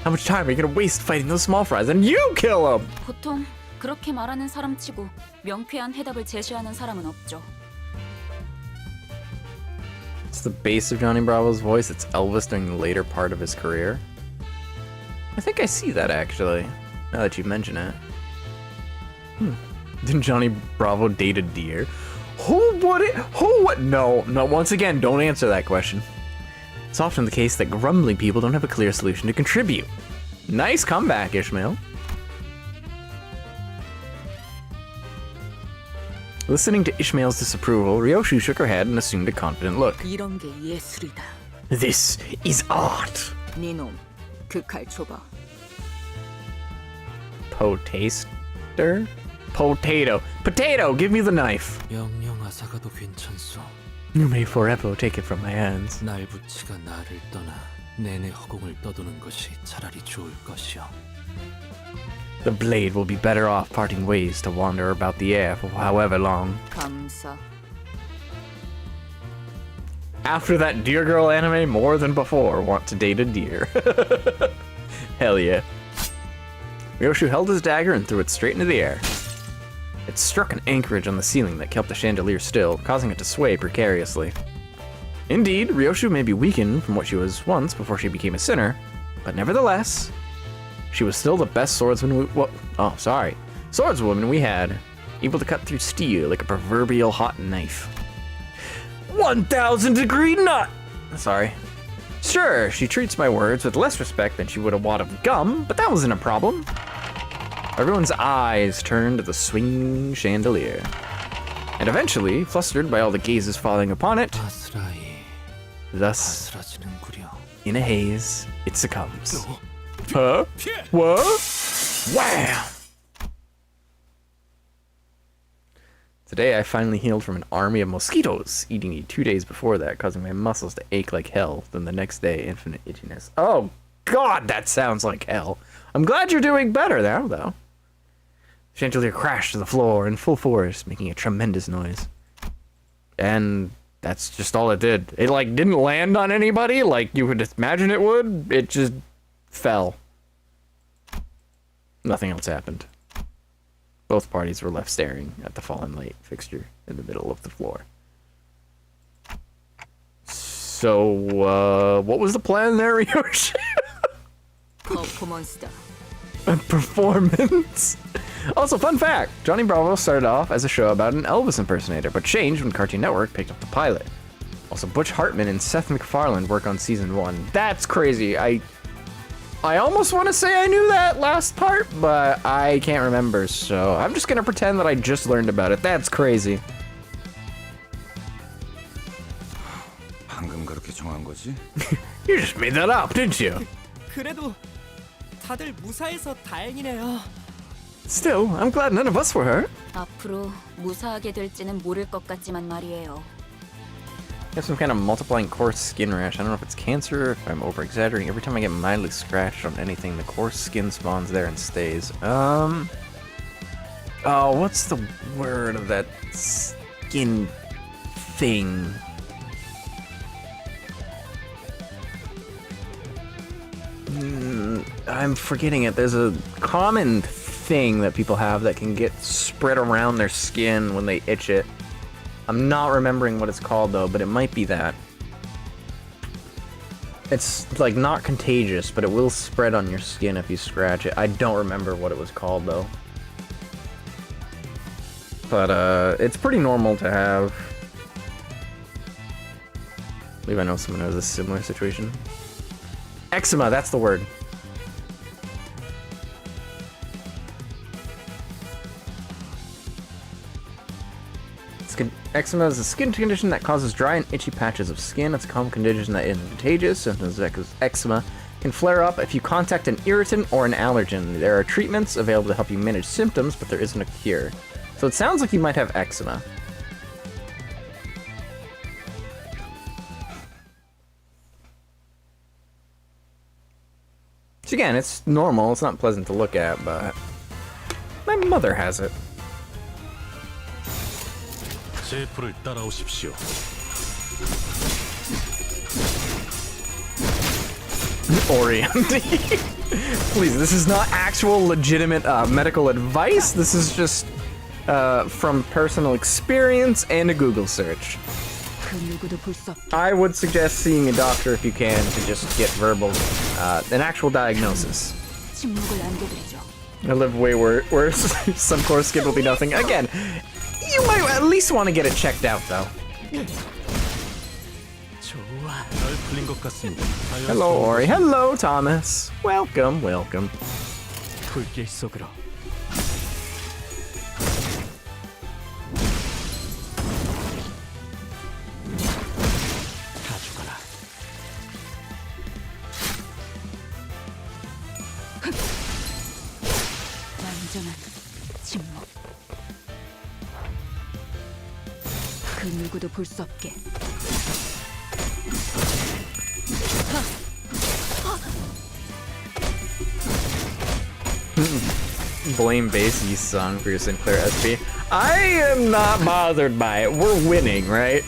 A: How much time are you gonna waste fighting those small fries? And you kill them!
D: 보통 그렇게 말하는 사람치고 명쾌한 해답을 제시하는 사람은 없죠.
A: It's the base of Johnny Bravo's voice. It's Elvis during the later part of his career. I think I see that actually, now that you mention it. Didn't Johnny Bravo date a deer? Who would it? Who would? No, once again, don't answer that question. It's often the case that grumbling people don't have a clear solution to contribute. Nice comeback, Ishmael. Listening to Ishmael's disapproval, Ryoshu shook her head and assumed a confident look.
D: 이런 게 예술이다.
A: This is art.
D: 네놈, 그 칼 줘봐.
A: Potaster? Potato. Potato, give me the knife.
I: 영영 아사가도 괜찮소.
A: You may forever take it from my hands.
I: 날부치가 나를 떠나 내내 허공을 떠도는 것이 차라리 좋을 것이오.
A: The blade will be better off parting ways to wander about the air for however long.
D: 감사.
A: After that Deer Girl anime, more than before, want to date a deer. Hell yeah. Ryoshu held his dagger and threw it straight into the air. It struck an anchorage on the ceiling that kept the chandelier still, causing it to sway precariously. Indeed, Ryoshu may be weakened from what she was once before she became a sinner, but nevertheless, she was still the best swordswoman we had, able to cut through steel like a proverbial hot knife. 1,000 degree nut! Sorry. Sure, she treats my words with less respect than she would a wad of gum, but that wasn't a problem. Everyone's eyes turned to the swinging chandelier. And eventually, flustered by all the gazes falling upon it, thus, in a haze, it succumbs. Huh? What? Wow! Today I finally healed from an army of mosquitoes eating me 2 days before that, causing my muscles to ache like hell. Then the next day, infinite itchiness. Oh God, that sounds like hell. I'm glad you're doing better now, though. The chandelier crashed to the floor in full force, making a tremendous noise. And that's just all it did. It didn't land on anybody like you would imagine it would. It just fell. Nothing else happened. Both parties were left staring at the fallen light fixture in the middle of the floor. So, what was the plan there, Ryoshi? Performance. Also, fun fact, Johnny Bravo started off as a show about an Elvis impersonator, but changed when Cartoon Network picked up the pilot. Also, Butch Hartman and Seth MacFarlane work on season 1. That's crazy. I almost want to say I knew that last part, but I can't remember, so I'm just gonna pretend that I just learned about it. That's crazy.
K: 방금 그렇게 정한 거지?
A: You just made that up, didn't you?
C: 그래도 다들 무사해서 다행이네요.
A: Still, I'm glad none of us were hurt.
D: 앞으로 무사하게 될지는 모를 것 같지만 말이에요.
A: I have some kind of multiplying coarse skin rash. I don't know if it's cancer or if I'm over-exaggerating. Every time I get mildly scratched on anything, the coarse skin spawns there and stays. Oh, what's the word of that skin thing? I'm forgetting it. There's a common thing that people have that can get spread around their skin when they itch it. I'm not remembering what it's called though, but it might be that. It's like not contagious, but it will spread on your skin if you scratch it. I don't remember what it was called though. But it's pretty normal to have. I believe I know someone who has a similar situation. Eczema, that's the word. Eczema is a skin condition that causes dry and itchy patches of skin. It's a common condition that is contagious. Symptoms of eczema can flare up if you contact an irritant or an allergen. There are treatments available to help you manage symptoms, but there isn't a cure. So it sounds like you might have eczema. Which again, it's normal. It's not pleasant to look at, but my mother has it.
I: 셰프를 따라오십시오.
A: Orienting. Please, this is not actual legitimate medical advice. This is just from personal experience and a Google search. I would suggest seeing a doctor if you can to just get verbal, an actual diagnosis. I live way worse. Some core skin will be nothing. Again, you might at least want to get it checked out, though. Hello, Ori. Hello, Thomas. Welcome, welcome.
B: 그 누구도 볼 수 없게.
A: Blame Bass song for your Sinclair SP. I am not bothered by it. We're winning, right?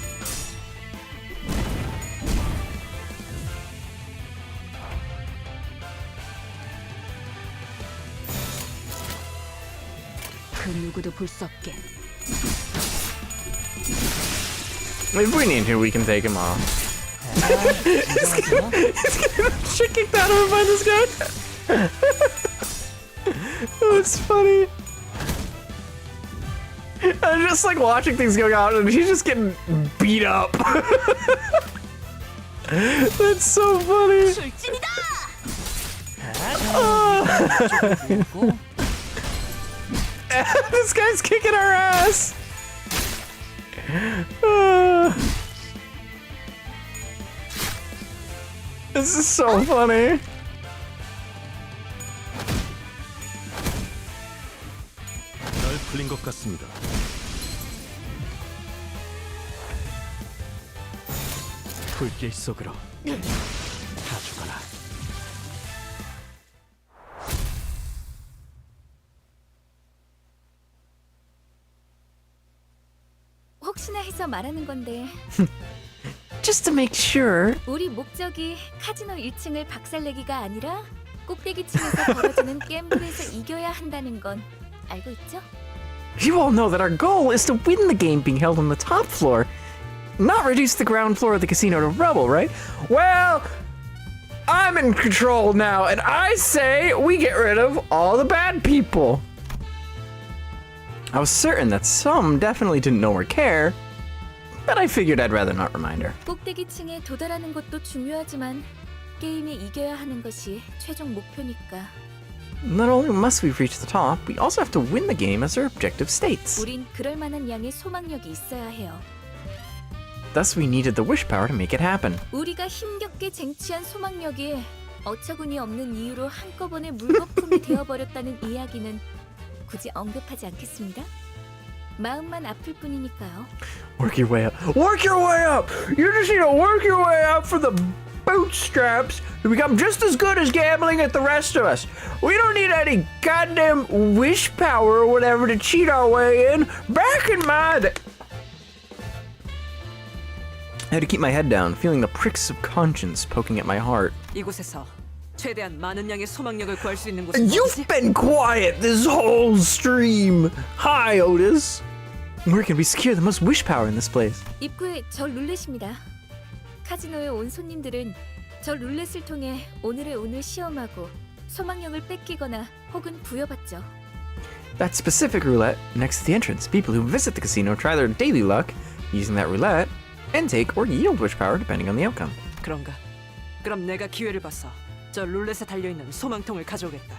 B: 그 누구도 볼 수 없게.
A: If we need to, we can take him off. He's getting shit kicked out of him by this guy. Oh, it's funny. I'm just like watching things going on and he's just getting beat up. That's so funny. Oh. This guy's kicking our ass. This is so funny.
I: 날 풀린 것 같습니다. 불길 속으로 다 죽어라.
E: 혹시나 해서 말하는 건데
A: Just to make sure.
E: 우리 목적이 카지노 1층을 박살내기가 아니라 꼭대기층에서 벌어지는 갬블에서 이겨야 한다는 건 알고 있죠?
A: You all know that our goal is to win the game being held on the top floor, not reduce the ground floor of the casino to rubble, right? Well, I'm in control now, and I say we get rid of all the bad people. I was certain that some definitely didn't know or care, but I figured I'd rather not remind her.
E: 꼭대기층에 도달하는 것도 중요하지만 게임에 이겨야 하는 것이 최종 목표니까.
A: Not only must we reach the top, we also have to win the game as our objective states.
E: 우린 그럴 만한 양의 소망력이 있어야 해요.
A: Thus, we needed the wish power to make it happen.
E: 우리가 힘겹게 쟁취한 소망력이 어처구니 없는 이유로 한꺼번에 물거품이 되어버렸다는 이야기는 굳이 언급하지 않겠습니다. 마음만 아플 뿐이니까요.
A: Work your way up. Work your way up! You just need to work your way up for the bootstraps to become just as good as gambling at the rest of us. We don't need any goddamn wish power or whatever to cheat our way in. Back in my I had to keep my head down, feeling the pricks of conscience poking at my heart.
B: 이곳에서 최대한 많은 양의 소망력을 구할 수 있는 곳은
A: You've been quiet this whole stream. Hi, Otis. Where can we secure the most wish power in this place?
E: 입구에 저 룰렛입니다. 카지노에 온 손님들은 저 룰렛을 통해 오늘의 운을 시험하고 소망력을 뺏기거나 혹은 부여받죠.
A: That specific roulette next to the entrance. People who visit the casino try their daily luck using that roulette and take or yield wish power depending on the outcome.
B: 그런가? 그럼 내가 기회를 봐서 저 룰렛에 달려있는 소망통을 가져오겠다.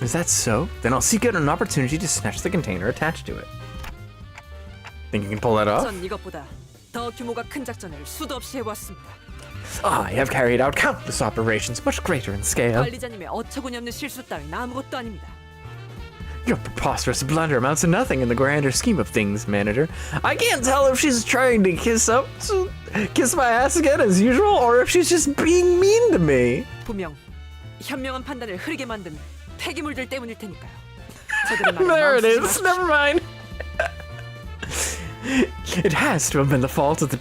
A: Is that so? Then I'll seek out an opportunity to snatch the container attached to it. Think you can pull that off?
B: 전 이것보다 더 규모가 큰 작전을 수도 없이 해보았습니다.
A: I have carried out countless operations much greater in scale.
B: 관리자님의 어처구니 없는 실수 따윈 아무것도 아닙니다.
A: Your preposterous blunder amounts to nothing in the grander scheme of things, manager. I can't tell if she's trying to kiss my ass again as usual, or if she's just being mean to me.
B: 분명 현명한 판단을 흐리게 만든 폐기물들 때문일 테니까요. 저들의 말에
A: There it
B: 마음 쓰지
A: is.
B: 마십시오.
A: Never mind. It has to have been the fault of the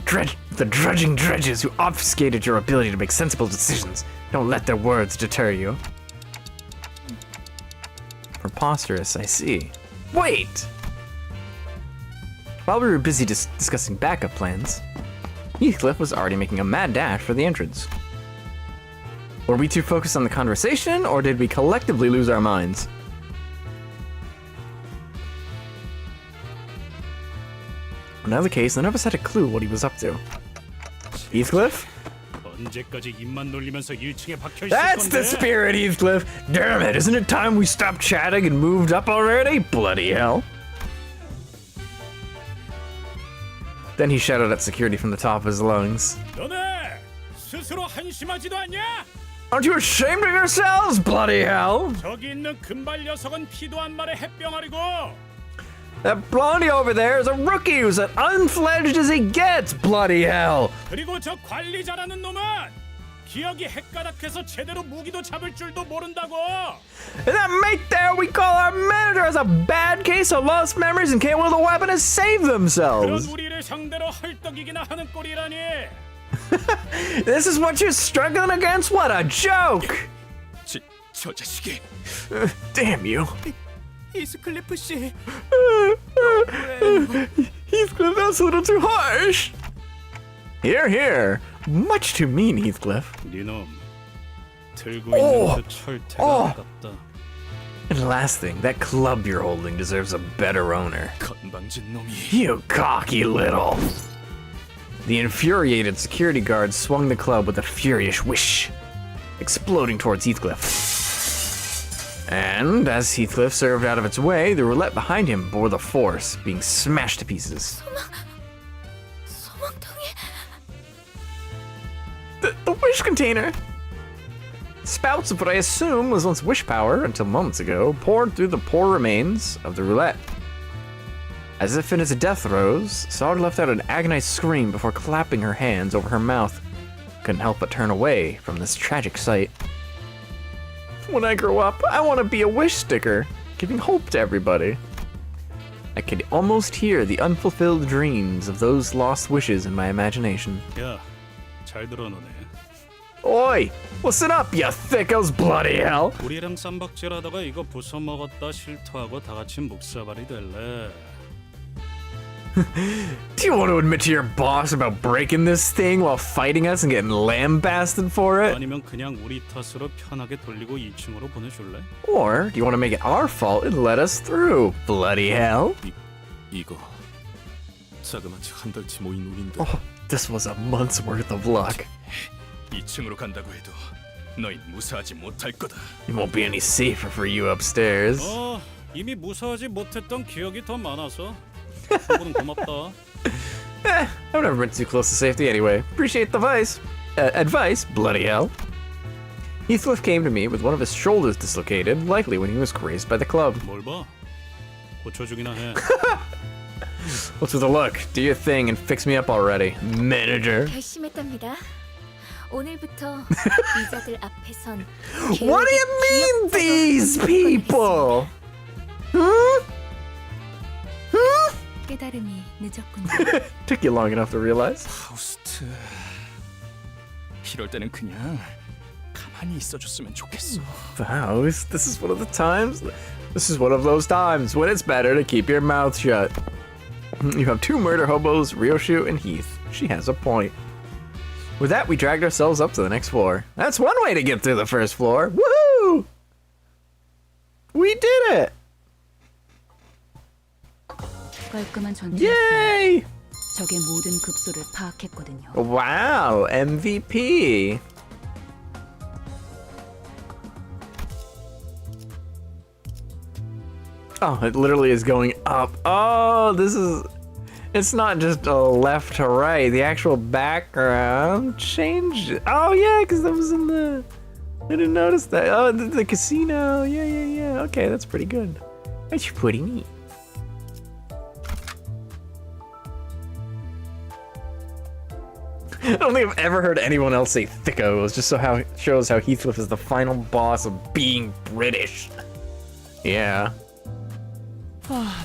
A: drudging dredges who obfuscated your ability to make sensible decisions. Don't let their words deter you. Preposterous, I see. Wait! While we were busy discussing backup plans, Heathcliff was already making a mad dash for the entrance. Were we too focused on the conversation, or did we collectively lose our minds? In either case, none of us had a clue what he was up to. Heathcliff?
G: 언제까지 입만 놀리면서 1층에 박혀 있을
A: That's the spirit, Heathcliff! Damn it, isn't it time we stopped chatting and moved up already? Bloody hell. Then he shouted at security from the top of his lungs.
G: 너네 스스로 한심하지도 않냐?
A: Aren't you ashamed of yourselves? Bloody hell!
G: 저기 있는 금발 녀석은 피도 안 말의 햇병아리고
A: That blondie over there is a rookie who's as unfledged as he gets! Bloody hell!
G: 그리고 저 관리자라는 놈은 기억이 헷가닥해서 제대로 무기도 잡을 줄도 모른다고.
A: And that mate there we call our manager has a bad case of lost memories and can't wield a weapon to save
G: 그런
A: themselves!
G: 우리를 상대로 헐떡이기나 하는 꼴이라니.
A: This is what you're struggling against? What a joke!
F: 저 자식이
A: Damn you.
C: 이스클리프 씨.
A: Heathcliff, that's a little too harsh. Here, here. Much too mean, Heathcliff.
G: 네놈 들고
A: 오!
G: 있는 그 철퇴가
A: 오!
G: 아깝다.
A: And last thing, that club you're holding deserves a better owner.
F: 건방진 놈이.
A: You cocky little. The infuriated security guard swung the club with a furious whish, exploding towards Heathcliff. And as Heathcliff served out of its way, the roulette behind him bore the force, being smashed to pieces.
E: 소망통이
A: The wish container! Spouts of what I assume was once wish power, until moments ago, poured through the poor remains of the roulette. As if in its death throes, Sard let out an agonized scream before clapping her hands over her mouth. Couldn't help but turn away from this tragic sight. When I grow up, I want to be a wish sticker, giving hope to everybody. I could almost hear the unfulfilled dreams of those lost wishes in my imagination.
G: 야, 잘 들어 너네.
A: Oi! Listen up, you thickos, bloody hell!
G: 우리랑 쌈박질하다가 이거 부숴 먹었다 실토하고 다 같이 묵사발이 될래.
A: Do you want to admit to your boss about breaking this thing while fighting us and getting lambasted for it?
G: 아니면 그냥 우리 탓으로 편하게 돌리고 2층으로 보내줄래?
A: Or do you want to make it our fault and let us through? Bloody hell!
F: 이거 자그마치 한 달치 모인 운인데
A: Oh, this was a month's worth of luck.
F: 2층으로 간다고 해도 너희 무사하지 못할 거다.
A: It won't be any safer for you upstairs.
G: 이미 무사하지 못했던 기억이 더 많아서 그거는 고맙다.
A: I've never been too close to safety anyway. Appreciate the advice, bloody hell. Heathcliff came to me with one of his shoulders dislocated, likely when he was crazed by the club.
G: 뭘 봐? 고쳐주기나 해.
A: What's with the look? Do your thing and fix me up already, manager.
E: 결심했답니다. 오늘부터 이자들 앞에선
A: What do you mean, these people? Hmm?
E: 깨달음이 늦었군요.
A: Took you long enough to realize.
F: 파우스트. 이럴 때는 그냥 가만히 있어줬으면 좋겠어.
A: Wow, this is one of the times. This is one of those times when it's better to keep your mouth shut. You have two murder hobos, Ryoshu and Heath. She has a point. With that, we dragged ourselves up to the next floor. That's one way to get through the first floor. Woohoo! We did it!
D: 깔끔한
A: Yay!
D: 적의 모든 급소를 파악했거든요.
A: Wow, MVP. Oh, it literally is going up. Oh, this is... It's not just a left to right. The actual background changed. Oh, yeah, because that was in the... I didn't notice that. Oh, the casino. Yeah. Okay, that's pretty good. That's pretty neat. I don't think I've ever heard anyone else say thicko. It's just shows how Heathcliff is the final boss of being British. Yeah.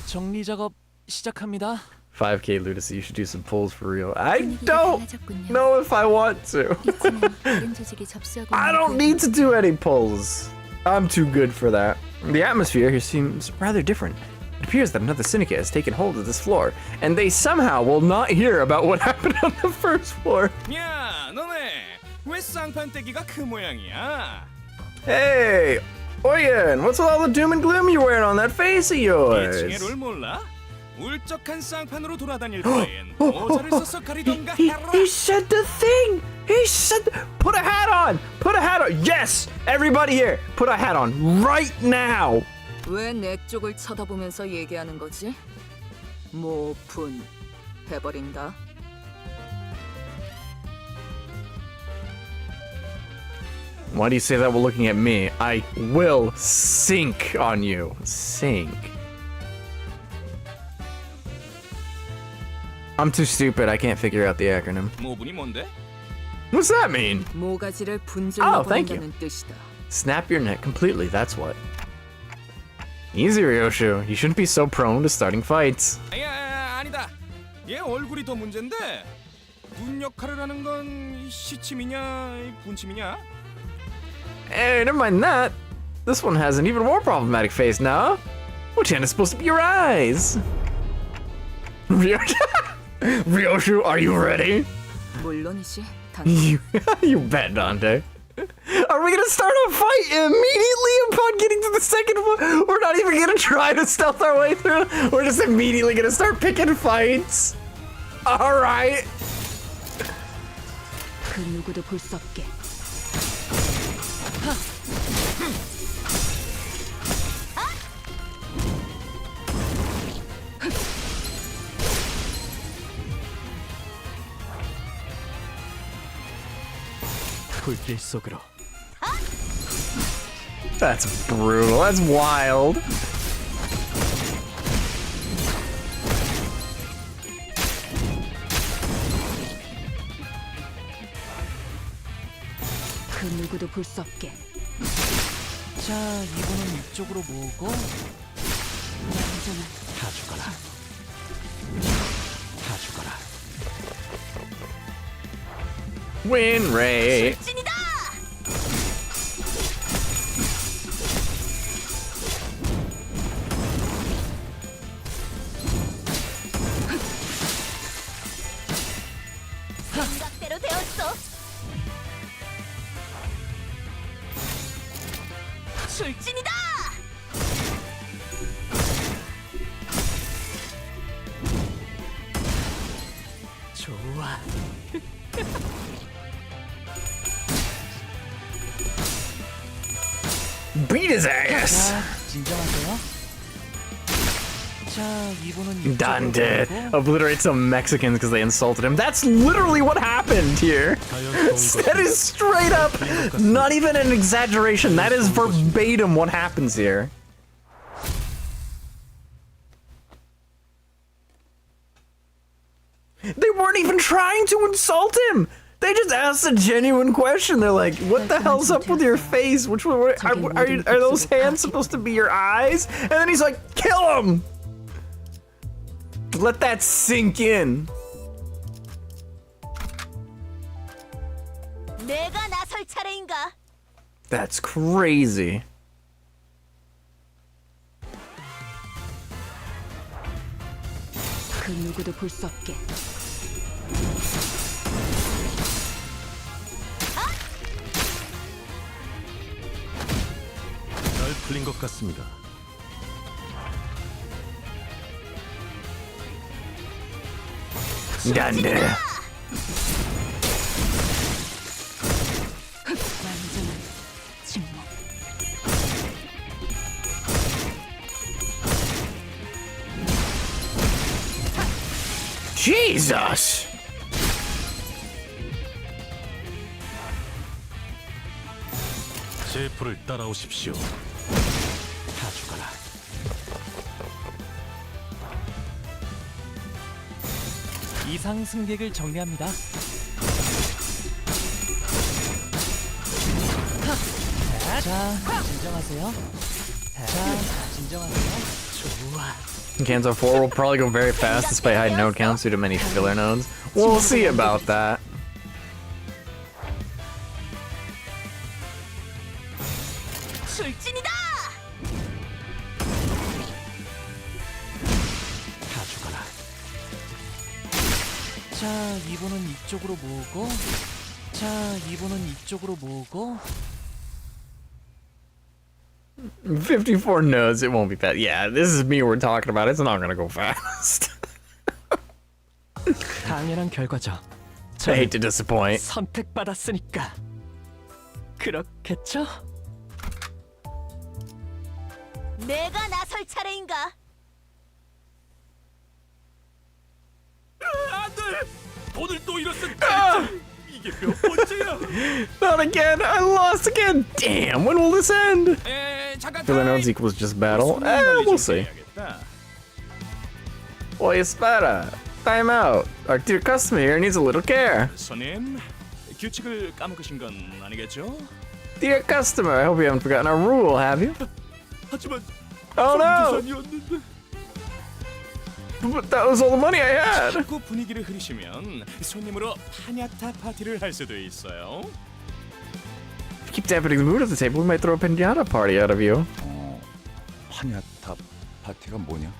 C: 정리 작업 시작합니다.
A: 5K Ludacy, you should do some pulls for real. I don't know if I want to. I don't need to do any pulls. I'm too good for that. The atmosphere here seems rather different. It appears that another syndicate has taken hold of this floor, and they somehow will not hear about what happened on the first floor.
F: 야, 너네 왜 쌍판떼기가 그 모양이야?
A: Hey, Oyen, what's with all the doom and gloom you're wearing on that face of yours?
F: 예칭의 롤 몰라? 울적한 쌍판으로 돌아다닐 거엔 모자를 써서 가리던가 해라.
A: He said the thing! He said, put a hat on! Put a hat on! Yes! Everybody here, put a hat on right now!
B: 왜 내 쪽을 쳐다보면서 얘기하는 거지? 뭐 분 해버린다.
A: Why do you say that while looking at me? I will sink on you. Sink. I'm too stupid. I can't figure out the acronym.
F: 모분이 뭔데?
A: What's that mean?
B: 모가지를 분질러
A: thank you.
B: 버린다는 뜻이다.
A: Snap your neck completely, that's what. Easy, Ryoshu. You shouldn't be so prone to starting fights.
F: 야, 아니다. 얘 얼굴이 더 문제인데. 눈 역할을 하는 건 시침이냐, 분침이냐?
A: Hey, never mind that. This one has an even more problematic face now. Which end is supposed to be your eyes? Ryoshu, are you ready?
B: 물론이지.
A: You bet, Dante. Are we gonna start a fight immediately upon getting to the second one? We're not even gonna try to stealth our way through. We're just immediately gonna start picking fights. All right.
D: 그 누구도 볼 수 없게.
C: 불길 속으로.
A: That's brutal. That's wild.
D: 그 누구도 볼 수 없게.
C: 자, 이번은 이쪽으로 모으고 다 죽어라. 다 죽어라.
A: Win rate.
D: 생각대로 되었어. 출진이다.
C: 좋아.
A: Beat his ass.
C: 자, 진정하세요. 자, 이번은
A: Dante obliterates some Mexicans because they insulted him. That's literally what happened here. That is straight up, not even an exaggeration. That is verbatim what happens here. They weren't even trying to insult him. They just asked a genuine question. They're like, "What the hell's up with your face? Which one are those hands supposed to be your eyes?" And then he's like, "Kill him." Let that sink in.
D: 내가 나설 차례인가?
A: That's crazy.
B: 그 누구도 볼 수 없게.
F: 잘 풀린 것 같습니다.
A: 안 돼.
B: 완전한 침묵.
A: Jesus!
F: 제 불을 따라오십시오. 다 죽어라.
C: 이상 승객을 정리합니다. 자, 진정하세요. 자, 진정하세요.
A: Canto 4 will probably go very fast despite high node counts due to many filler nodes. We'll see about that.
D: 출진이다.
C: 다 죽어라. 자, 이분은 이쪽으로 모으고, 자, 이분은 이쪽으로 모으고.
A: 54 nodes, it won't be fast. Yeah, this is me we're talking about. It's not gonna go fast.
C: 당연한 결과죠.
A: I hate to disappoint.
C: 선택받았으니까 그렇겠죠?
D: 내가 나설 차례인가?
G: 오늘 또 이랬어. 이게 몇 번째야?
A: Not again! I lost again! Damn, when will this end?
G: 잠깐.
A: Filler nodes equals just battle? We'll see. Oye, espera. Time out. Our dear customer here needs a little care.
F: 손님, 규칙을 까먹으신 건 아니겠죠?
A: Dear customer, I hope you haven't forgotten our rule, have you?
G: 하지만
A: Oh no!
G: 선주산이었는데.
A: But that was all the money I had!
F: 자꾸 분위기를 흐리시면 손님으로 파냐타 파티를 할 수도 있어요.
A: If you keep dampening the mood at the table, we might throw a pinata party out of you.
K: 파냐타 파티가 뭐냐?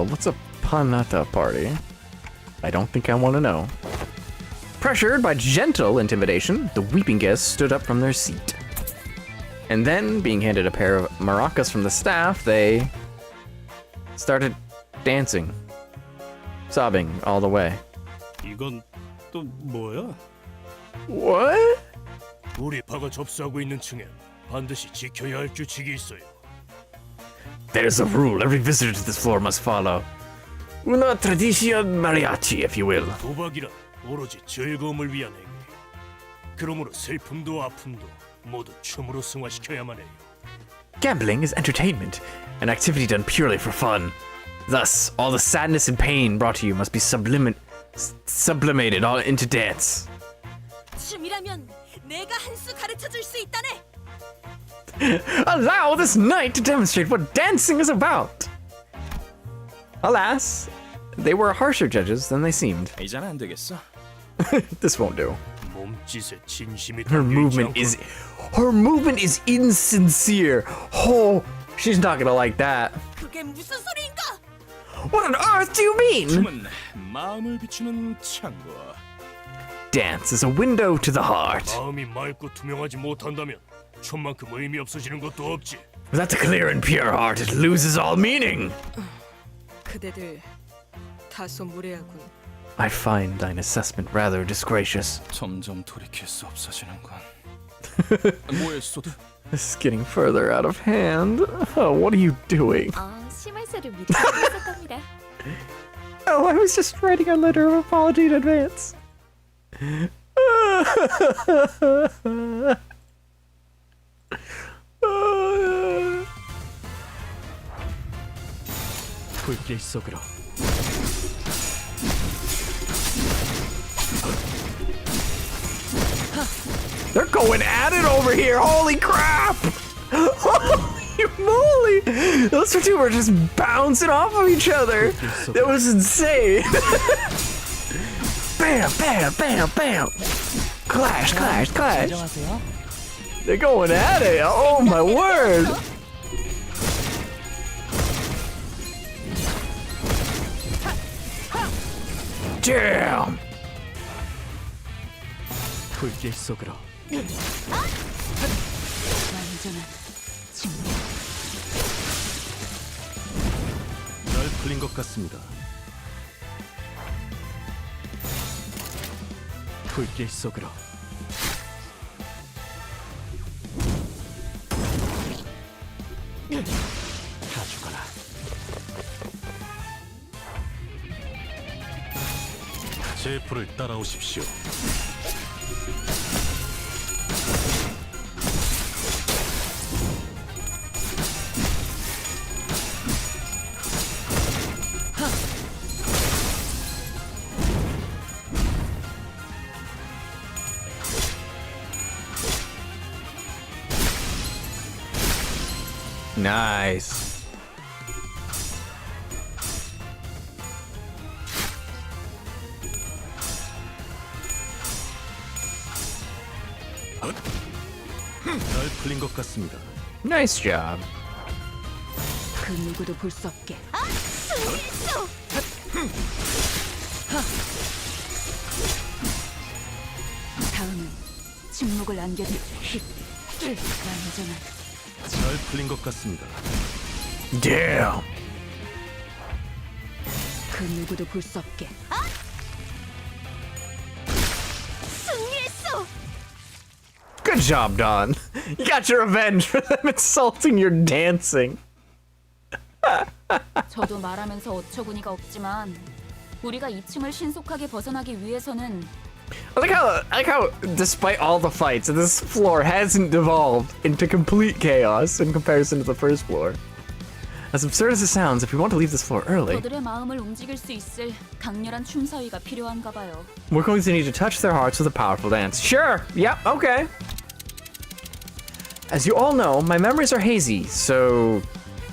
A: What's a panata party? I don't think I want to know. Pressured by gentle intimidation, the weeping guests stood up from their seat. And then, being handed a pair of maracas from the staff, they started dancing, sobbing all the way.
G: 이건 또 뭐야?
A: What?
G: 우리 파가 접수하고 있는 층엔 반드시 지켜야 할 규칙이 있어요.
A: There's a rule every visitor to this floor must follow. Una tradición mariachi, if you will.
G: 도박이란 오로지 즐거움을 위한 행위. 그러므로 슬픔도 아픔도 모두 춤으로 승화시켜야만 해요.
A: Gambling is entertainment, an activity done purely for fun. Thus, all the sadness and pain brought to you must be sublimated all into dance.
D: 춤이라면 내가 한 수 가르쳐 줄 수 있다네.
A: Allow this night to demonstrate what dancing is about. Alas, they were harsher judges than they seemed.
F: 이제는 안 되겠어.
A: This won't do.
G: 몸짓에 진심이
A: Her
G: 담겨 있지
A: her
G: 않고
A: movement is insincere. Oh, she's not gonna like that.
D: 그게 무슨 소리인가?
A: What on earth do you mean?
F: 춤은 마음을 비추는 창고.
A: Dance is a window to the heart.
G: 마음이 맑고 투명하지 못한다면 춤만큼 의미 없어지는 것도 없지.
A: Without a clear and pure heart, it loses all meaning.
B: 그대들 다소 무례하군.
A: I find thine assessment rather disgracious.
F: 점점 돌이킬 수 없어지는군. 뭐에 쏟아?
A: This is getting further out of hand. Oh, what are you doing?
E: 심할서를 미리 하고 있을 겁니다.
A: Oh, I was just writing a letter of apology in advance.
C: 불길 속으로.
A: They're going at it over here. Holy crap! Holy moly! Those two were just bouncing off of each other. That was insane. Bam, bam, bam, bam. Clash, clash, clash.
C: 진정하세요.
A: They're going at it. Oh my word. Damn.
C: 불길 속으로.
D: 완전한
F: 잘 풀린 것 같습니다.
C: 불길 속으로. 다 죽어라.
F: 제 불을 따라오십시오.
A: Nice.
F: 잘 풀린 것 같습니다.
A: Nice job.
B: 그 누구도 볼 수 없게. 다음은 침묵을 안겨줄 완전한
F: 잘 풀린 것 같습니다.
A: Damn.
B: 그 누구도 볼 수 없게.
A: Good job, Don. You got your revenge for them insulting your dancing.
D: 저도 말하면서 어처구니가 없지만 우리가 2층을 신속하게 벗어나기 위해서는
A: I like how, despite all the fights, this floor hasn't devolved into complete chaos in comparison to the first floor. As absurd as it sounds, if we want to leave this floor early,
D: 저들의 마음을 움직일 수 있을 강렬한 춤사위가 필요한가 봐요.
A: we're going to need to touch their hearts with a powerful dance. Sure. Yep. Okay. As you all know, my memories are hazy, so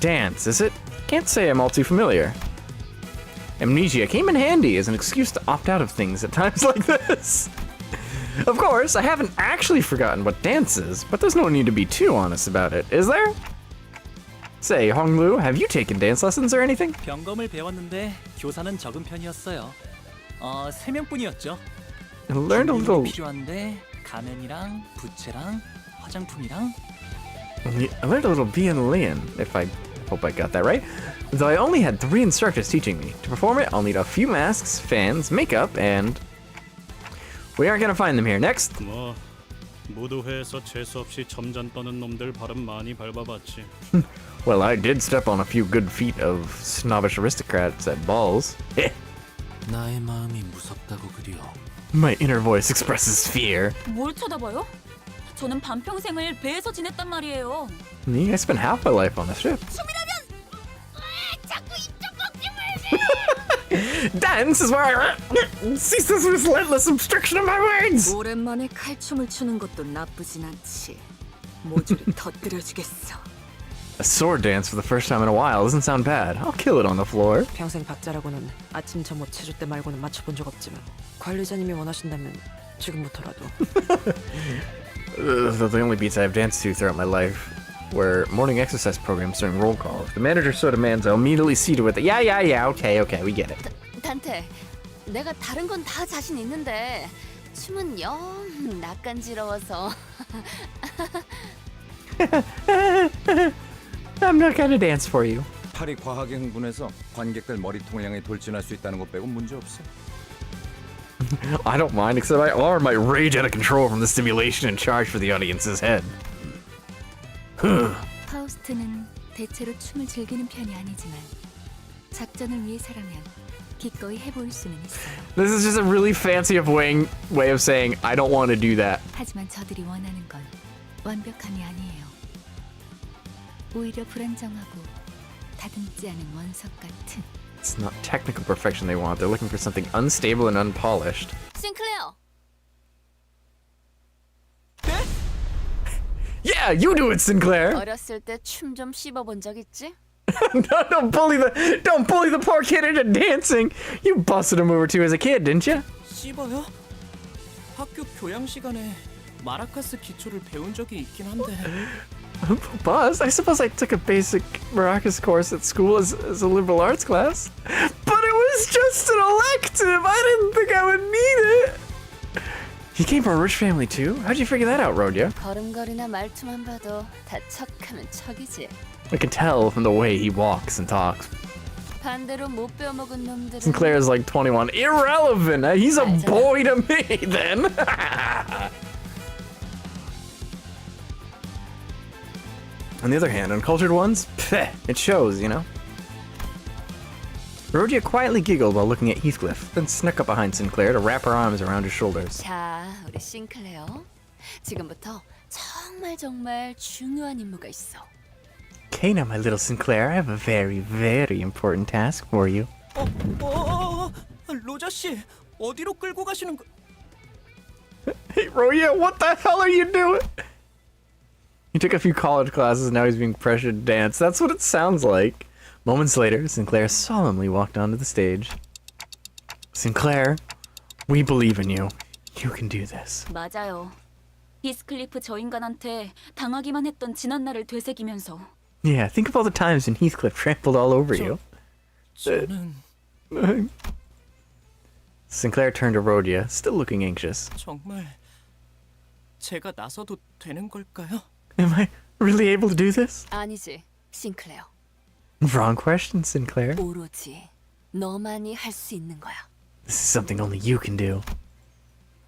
A: dance, is it? Can't say I'm all too familiar. Amnesia came in handy as an excuse to opt out of things at times like this. Of course, I haven't actually forgotten what dance is, but there's no need to be too honest about it, is there? Say, Honglu, have you taken dance lessons or anything?
C: 병검을 배웠는데 교사는 적은 편이었어요. 3명뿐이었죠.
A: I learned a
C: 준비물이
A: little.
C: 필요한데 가면이랑 부채랑 화장품이랑
A: I learned a little Bien Lian, if I hope I got that right. Though I only had 3 instructors teaching me. To perform it, I'll need a few masks, fans, makeup, and we aren't gonna find them here. Next.
G: 뭐 무도회에서 재수 없이 점잔 떠는 놈들 발음 많이 밟아봤지.
A: Well, I did step on a few good feet of snobbish aristocrats at balls.
I: 나의 마음이 무섭다고 그려.
A: My inner voice expresses fear.
D: 뭘 쳐다봐요? 저는 반평생을 배에서 지냈단 말이에요.
A: I spent half my life on the ship. Dance is where I cease this relentless obstruction of my words.
B: 오랜만에 칼춤을 추는 것도 나쁘진 않지. 모조리 터뜨려주겠어.
A: A sword dance for the first time in a while doesn't sound bad. I'll kill it on the floor.
B: 평생 박자라고는 아침 점호 체조 때 말고는 맞춰본 적 없지만 관리자님이 원하신다면 지금부터라도.
A: The only beats I've danced to throughout my life were morning exercise programs during roll call. If the manager so demands, I'll immediately see to it that yeah, okay, we get it.
D: 단테, 내가 다른 건 다 자신 있는데 춤은 영 낯간지러워서.
A: I'm not gonna dance for you.
K: 팔이 과하게 흥분해서 관객들 머리통을 향해 돌진할 수 있다는 것 빼고 문제 없어.
A: I don't mind, except my arm might rage out of control from the stimulation and charge for the audience's head.
E: 파우스트는 대체로 춤을 즐기는 편이 아니지만 작전을 위해서라면 기꺼이 해보일 수는 있어요.
A: This is just a really fancy way of saying I don't want to do that.
E: 하지만 저들이 원하는 건 완벽함이 아니에요. 오히려 불안정하고 다듬지 않은 원석 같은.
A: It's not technical perfection they want. They're looking for something unstable and unpolished.
D: 싱클레어,
A: Yeah, you do it, Sinclair.
D: 어렸을 때 춤 좀 씹어본 적 있지?
A: No, don't bully the poor kid into dancing. You busted a move or two as a kid, didn't you?
C: 씹어요? 학교 교양 시간에 마라카스 기초를 배운 적이 있긴 한데.
A: Boss, I suppose I took a basic maracas course at school as a liberal arts class. But it was just an elective! I didn't think I would need it! He came from a rich family too? How'd you figure that out, Rodya?
D: 걸음걸이나 말투만 봐도 다 척하면 척이지.
A: I can tell from the way he walks and talks.
D: 반대로 못 배워먹은 놈들은
A: Sinclair's like 21. Irrelevant! He's a boy to me, then! On the other hand, uncultured ones? Pfeh, it shows, you know? Rodya quietly giggled while looking at Heathcliff, then snuck up behind Sinclair to wrap her arms around his shoulders.
D: 자, 우리 싱클레어. 지금부터 정말 중요한 임무가 있어.
A: Okay, now my little Sinclair, I have a very, very important task for you.
C: 로저 씨, 어디로 끌고 가시는 거?
A: Hey, Rodya, what the hell are you doing? He took a few college classes and now he's being pressured to dance. That's what it sounds like. Moments later, Sinclair solemnly walked onto the stage. Sinclair, we believe in you. You can do this.
D: 맞아요. 히스클리프 저 인간한테 당하기만 했던 지난 날을 되새기면서
A: Yeah, think of all the times when Heathcliff trampled all over you.
C: 저는
A: Sinclair turned to Rodya, still looking anxious.
C: 정말 제가 나서도 되는 걸까요?
A: Am I really able to do this?
D: 아니지, 싱클레어.
A: Wrong question, Sinclair.
D: 오로지 너만이 할 수 있는 거야.
A: This is something only you can do.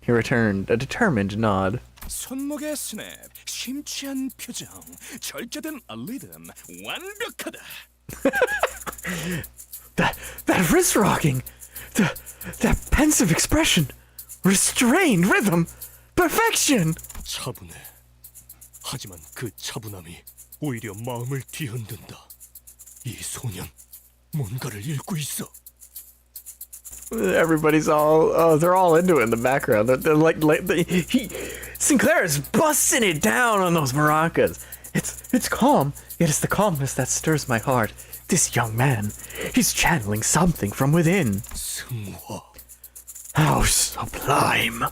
A: He returned a determined nod.
F: 손목의 스냅, 심취한 표정, 절제된 리듬, 완벽하다.
A: That wrist rocking, that pensive expression, restrained rhythm, perfection.
G: 차분해. 하지만 그 차분함이 오히려 마음을 뒤흔든다. 이 소년 뭔가를 읽고 있어.
A: Everybody's all, they're all into it in the background. They're like Sinclair is busting it down on those maracas. It's calm, yet it's the calmness that stirs my heart. This young man, he's channeling something from within.
G: 승화.
A: How sublime.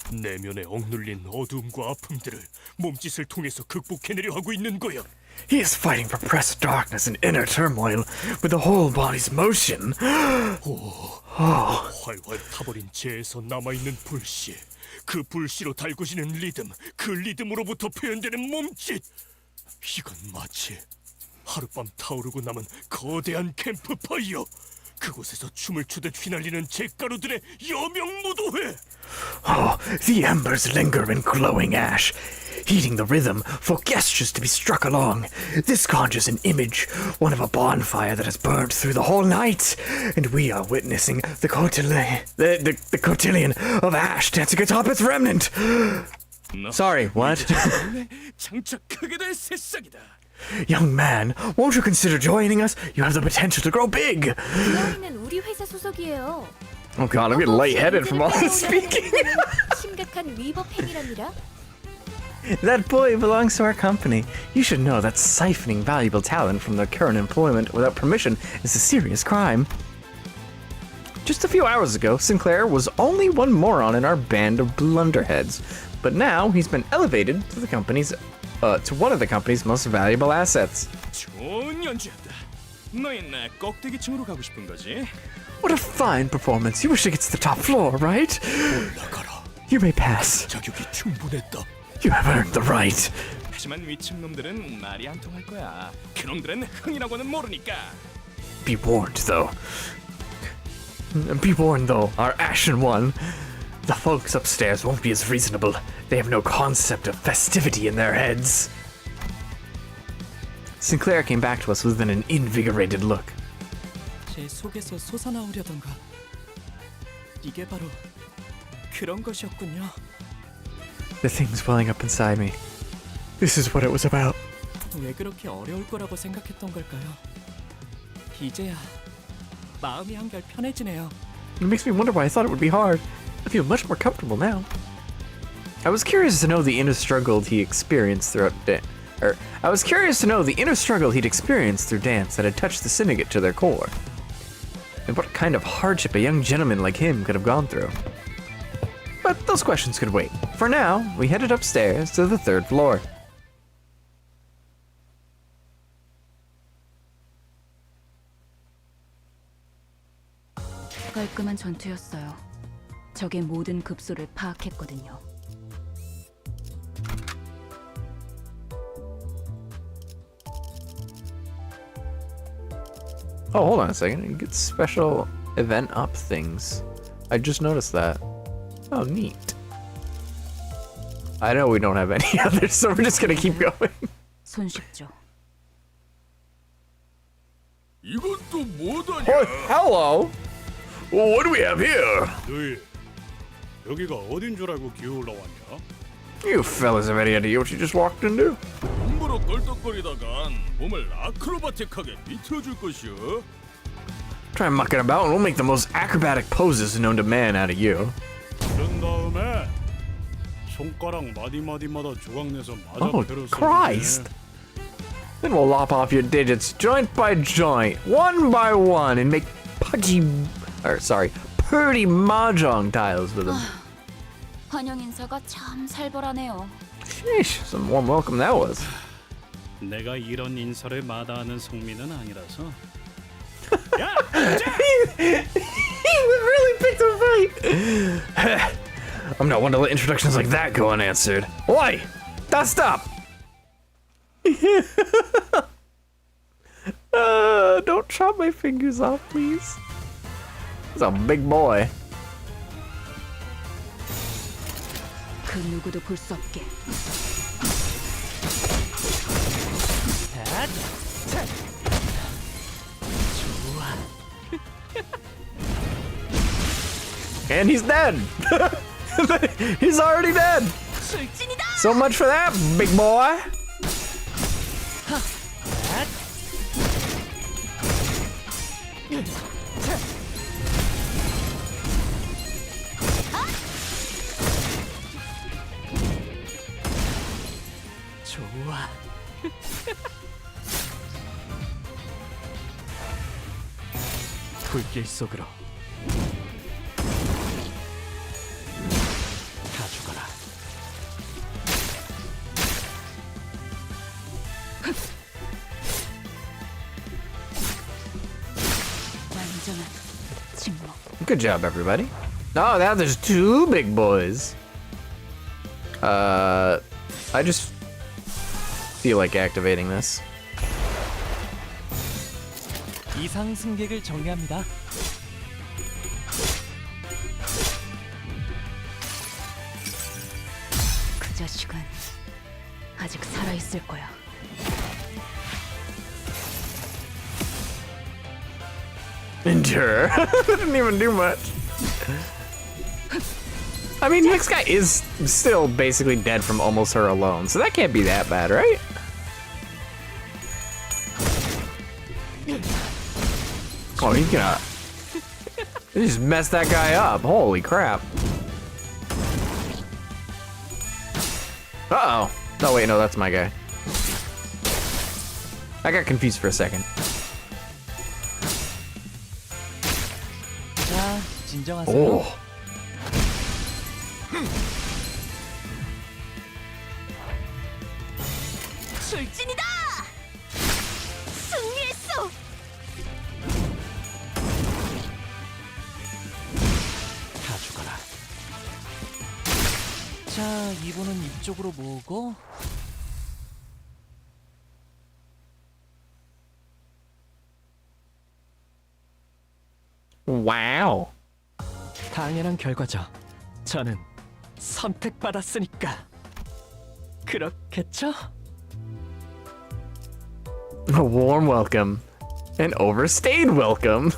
G: 내면에 억눌린 어둠과 아픔들을 몸짓을 통해서 극복해내려 하고 있는 거야.
A: He is fighting repressed darkness and inner turmoil with the whole body's motion.
G: 활활 타버린 재에서 남아있는 불씨, 그 불씨로 달궈지는 리듬, 그 리듬으로부터 표현되는 몸짓. 이건 마치 하룻밤 타오르고 남은 거대한 캠프파이어. 그곳에서 춤을 추듯 휘날리는 잿가루들의 여명무도회.
A: Oh, the embers linger in glowing ash, heating the rhythm for gestures to be struck along. This conjures an image, one of a bonfire that has burned through the whole night, and we are witnessing the cotillion of ash dancing atop its remnant. Sorry, what?
G: 장착하게 될 새싹이다.
A: Young man, won't you consider joining us? You have the potential to grow big.
E: 그 아이는 우리 회사 소속이에요.
A: Oh god, I'm getting lightheaded from all this speaking.
E: 심각한 위법 행위랍니다.
A: That boy belongs to our company. You should know that siphoning valuable talent from their current employment without permission is a serious crime. Just a few hours ago, Sinclair was only one moron in our band of blunderheads, but now he's been elevated to the company's to one of the company's most valuable assets.
F: 좋은 연주였다. 너희는 꼭대기층으로 가고 싶은 거지?
A: What a fine performance. You wish to get to the top floor, right?
G: 올라가라.
A: You may pass.
G: 자격이 충분했다.
A: You have earned the right.
F: 하지만 위층 놈들은 말이 안 통할 거야. 그놈들은 흥이라고는 모르니까.
A: Be warned, though. Be warned, though, our Ashen One. The folks upstairs won't be as reasonable. They have no concept of festivity in their heads. Sinclair came back to us with an invigorated look.
C: 제 속에서 솟아나오려던가. 이게 바로 그런 것이었군요.
A: The things welling up inside me. This is what it was about.
C: 왜 그렇게 어려울 거라고 생각했던 걸까요? 이제야 마음이 한결 편해지네요.
A: It makes me wonder why I thought it would be hard. I feel much more comfortable now. I was curious to know the inner struggle he experienced throughout I was curious to know the inner struggle he'd experienced through dance that had touched the syndicate to their core. And what kind of hardship a young gentleman like him could have gone through. but those questions could wait. For now, we headed upstairs to the 3rd floor.
E: 깔끔한 전투였어요. 적의 모든 급소를 파악했거든요.
A: Oh, hold on a second. You get special event up things. I just noticed that. Oh, neat. I know we don't have any others, so we're just gonna keep going.
E: 손쉽죠.
G: 이건 또 뭐더냐?
A: Oh, hello! Well, what do we have here?
G: 너희 여기가 어딘 줄 알고 기어 올라왔냐?
A: You fellas have any idea what you just walked into?
G: 함부로 껄떡거리다간 몸을 아크로바틱하게 비틀어줄 것이오.
A: Try mucking about and we'll make the most acrobatic poses known to man out of you.
G: 그런 다음에 손가락 마디마디마다 조각내서 맞아
A: Oh, Christ! Then we'll lop off your digits joint by joint, one by one, and make purty mahjong tiles with them.
D: 환영 인사가 참 살벌하네요.
A: Sheesh, some warm welcome that was.
G: 내가 이런 인사를 마다하는 성민은 아니라서.
A: He really picked a fight. I'm not one to let introductions like that go unanswered. Oi! Dust up! Don't chop my fingers off, please. He's a big boy.
E: 그 누구도 볼 수 없게.
A: And he's dead. He's already dead. So much for that, big boy.
C: 좋아. 불길 속으로 가져가라.
E: 완전한 침묵.
A: Good job, everybody. Oh, now there's 2 big boys. I just feel like activating this.
C: 이상 승객을 정리합니다.
E: 그 자식은 아직 살아 있을 거야.
A: Endure. Didn't even do much. I mean, this guy is still basically dead from almost her alone, so that can't be that bad, right? Oh, he's gonna... He just messed that guy up. Holy crap. Uh-oh. No, wait, no, that's my guy. I got confused for a second.
C: 자, 진정하세요.
A: Oh.
D: 출진이다! 승리했어!
C: 가져가라. 자, 이분은 이쪽으로 모으고
A: Wow.
C: 당연한 결과죠. 저는 선택받았으니까. 그렇겠죠?
A: A warm welcome. An overstayed welcome.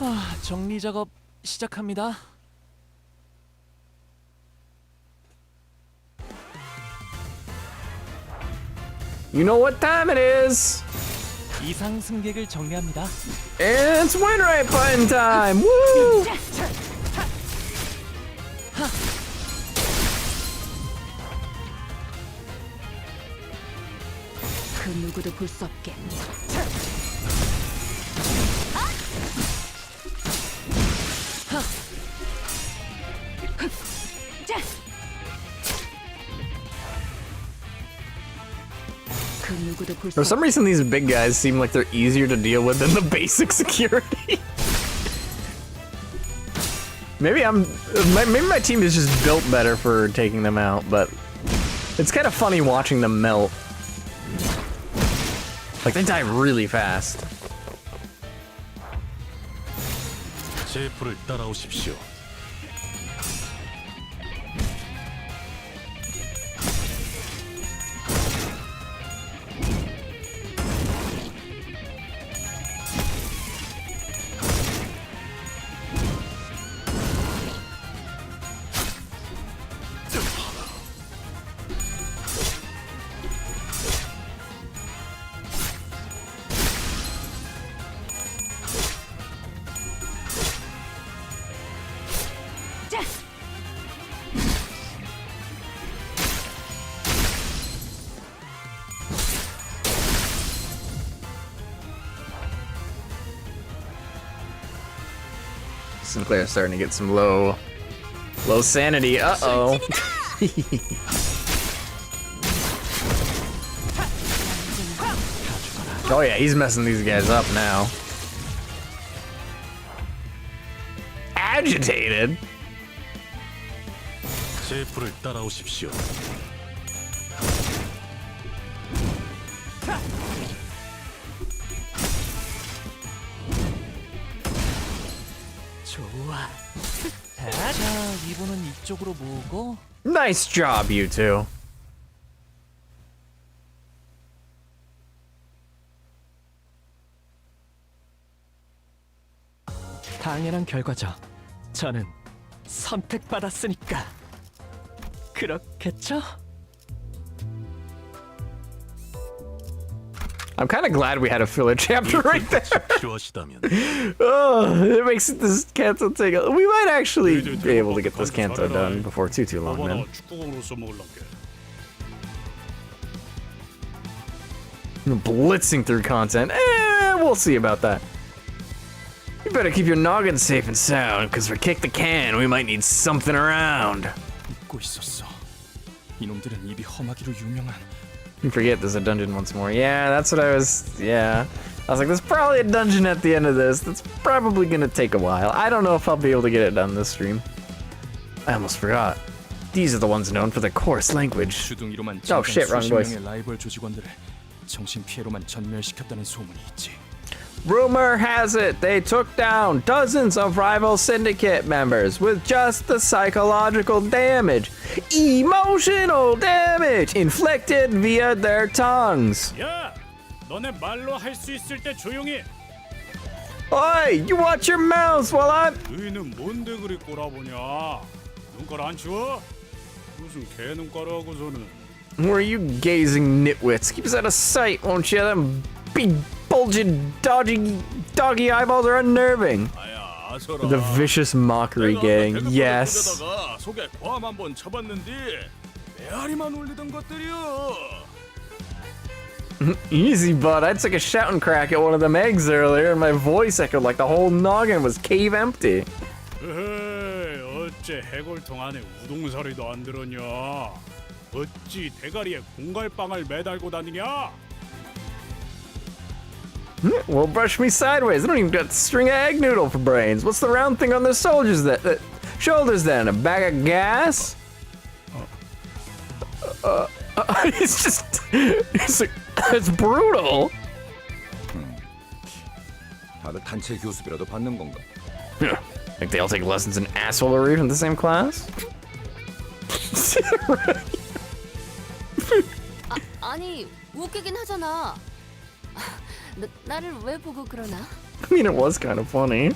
C: 아, 정리 작업 시작합니다.
A: You know what time it is.
C: 이상 승객을 정리합니다.
A: It's win right button time. Woo!
E: 그 누구도 볼 수 없게.
B: 누구도 볼
A: For
B: 수
A: some reason, these big guys seem like they're easier to deal with than the basic security. Maybe my team is just built better for taking them out, but it's kind of funny watching them melt. Like, they die really fast.
G: 제 불을 따라오십시오.
A: Sinclair's starting to get some low sanity. Uh-oh. Oh yeah, he's messing these guys up now. Agitated?
G: 제 불을 따라오십시오.
C: 좋아. 자, 이분은 이쪽으로 모으고.
A: Nice job, you two.
C: 당연한 결과죠. 저는 선택받았으니까. 그렇겠죠?
A: I'm kind of glad we had a filler chapter right there.
G: 필요하시다면
A: Oh, it makes this Canto take a... We might actually be able to get this Canto done before too long, man.
G: 축구공으로서 먹을란게.
A: Blitzing through content. We'll see about that. You better keep your noggin safe and sound, because for Kick the Can, we might need something around.
F: 잊고 있었어. 이놈들은 입이 험하기로 유명한.
A: You forget there's a dungeon once more. Yeah, that's what I was... Yeah. I was like, there's probably a dungeon at the end of this. That's probably gonna take a while. I don't know if I'll be able to get it done this stream. I almost forgot. These are the ones known for their coarse language.
F: 주둥이로만
A: Oh shit, wrong
F: 수십
A: voice.
F: 명의 라이벌 조직원들을 정신피해로만 전멸시켰다는 소문이 있지.
A: Rumor has it they took down dozens of rival syndicate members with just the psychological damage, emotional damage inflicted via their tongues.
G: 야, 너네 말로 할 수 있을 때 조용히.
A: Oi, you watch your mouths while I'm...
G: 너희는 뭔데 그리 꼬라보냐? 눈깔 안 치워? 무슨 개 눈깔하고서는.
A: Where are you gazing, nitwits? Keep us out of sight, won't you? Them big, bulging, doggy eyeballs are unnerving.
G: 아야, 아서라.
A: The vicious mockery gang, yes.
G: 속에 괌 한번 쳐봤는데 메아리만 울리던 것들이여.
A: Easy, bud. I took a shouting crack at one of them eggs earlier, and my voice echoed like the whole noggin was cave empty.
G: 에헤이, 어째 해골통 안에 우동사리도 안 들었냐? 어찌 대가리에 공갈빵을 매달고 다니냐?
A: Well, brush me sideways. They don't even got a string of egg noodle for brains. What's the round thing on their shoulders then? A bag of gas? It's just... It's brutal.
K: 다들 단체 교습이라도 받는 건가?
A: Think they all take lessons in assholery from the same class?
D: 아니 웃기긴 하잖아. 나를 왜 보고 그러나?
A: I mean, it was kind of funny.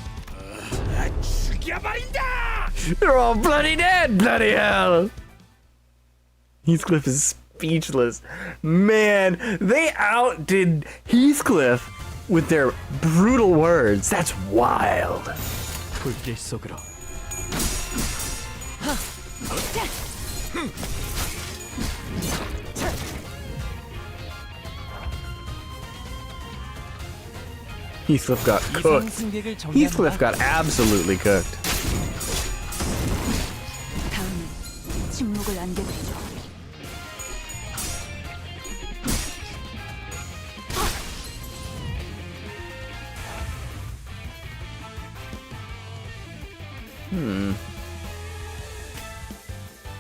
A: They're all bloody dead, bloody hell! Heathcliff is speechless. Man, they outdid Heathcliff with their brutal words. That's wild.
C: 불길 속으로.
A: Heathcliff got cooked. Heathcliff got absolutely cooked.
E: 다음은 침묵을 안겨드리죠.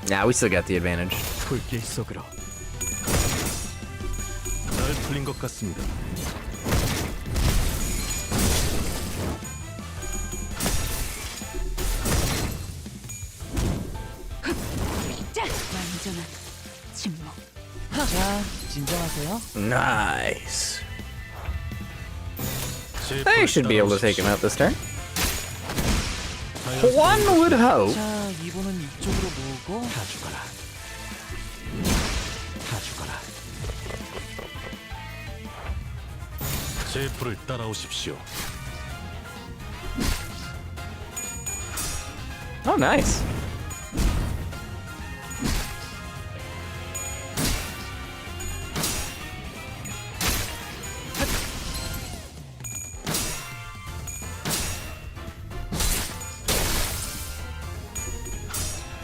A: Nah, we still got the advantage.
F: 불길 속으로. 잘 풀린 것 같습니다.
B: 완전한 침묵.
C: 자, 진정하세요.
A: Nice. They should be able to take him out this turn. One would hope.
C: 자, 이분은 이쪽으로 모으고.
I: 다 죽어라. 다 죽어라.
G: 제 불을 따라오십시오.
A: Oh, nice.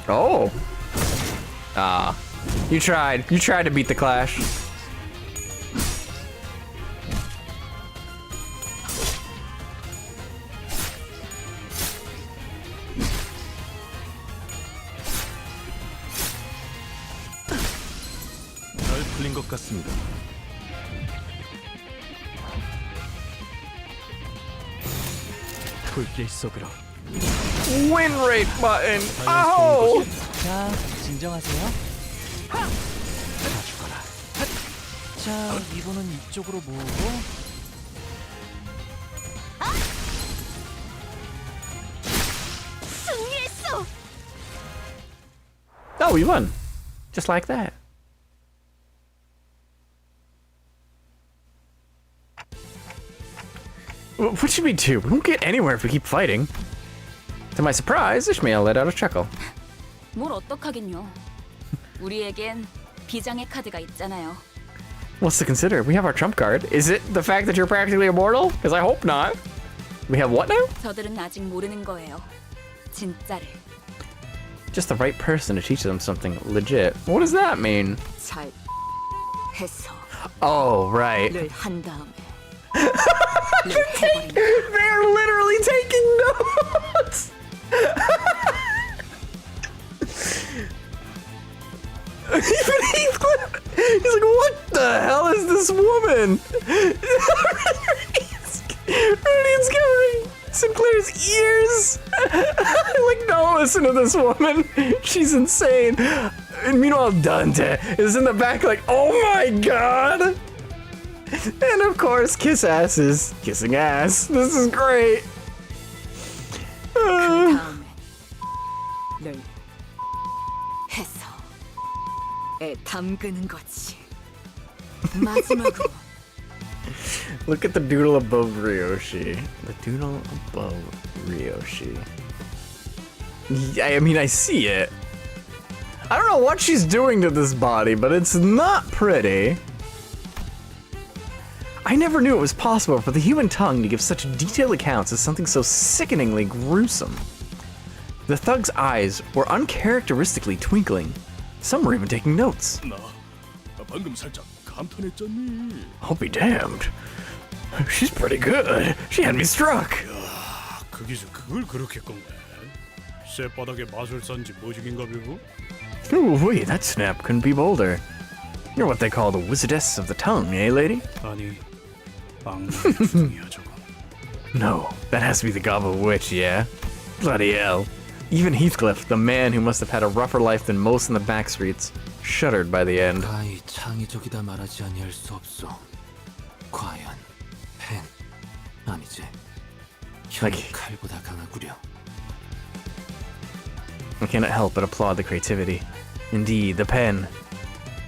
A: Oh. Ah. You tried. You tried to beat the Clash.
F: 잘 풀린 것 같습니다. 불길 속으로.
A: Win rate button. Oh.
C: 자, 진정하세요.
I: 다 죽어라.
C: 자, 이분은 이쪽으로 모으고.
D: 승리했어.
A: Oh, we won. Just like that. What should we do? We won't get anywhere if we keep fighting. To my surprise, Ishmael let out a chuckle.
D: 뭘 어떡하긴요. 우리에겐 비장의 카드가 있잖아요.
A: What's to consider? We have our trump card. Is it the fact that you're practically immortal? Because I hope not. We have what now?
D: 저들은 아직 모르는 거예요. 진짜를.
A: Just the right person to teach them something legit. What does that mean?
B: 잘 해서
A: Oh, right.
B: 를 한 다음에
A: They're literally taking notes! Even Heathcliff, he's like, what the hell is this woman? Rudy's covering Sinclair's ears. Like, don't listen to this woman. She's insane. And meanwhile, Dante is in the back like, oh my god. And of course, Kiss Ass is kissing ass. This is great.
B: 다음에 를 해서 에 담그는 거지. 마지막으로
A: Look at the doodle above Ryoshi. The doodle above Ryoshi. I mean, I see it. I don't know what she's doing to this body, but it's not pretty. I never knew it was possible for the human tongue to give such detailed accounts of something so sickeningly gruesome. The thug's eyes were uncharacteristically twinkling. Some were even taking notes.
G: 나 방금 살짝 감탄했잖니.
A: I'll be damned. She's pretty good. She had me struck.
G: 거기서 그걸 그렇게 꺾네. 쇠바닥에 마술사인지 뭐지긴가 보고.
A: Ooh, wait, that snap couldn't be bolder. You're what they call the wizardess of the tongue, eh, lady?
G: 아니, 악마의 중이야 저거.
A: No, that has to be the Gobble Witch, yeah? Bloody hell. Even Heathcliff, the man who must have had a rougher life than most in the back streets, shuddered by the end.
I: 가히 창의적이다 말하지 아니할 수 없소. 과연 펜 아니지. 형이
A: Like-
I: 칼보다 강하구려.
A: I cannot help but applaud the creativity. Indeed, the pen.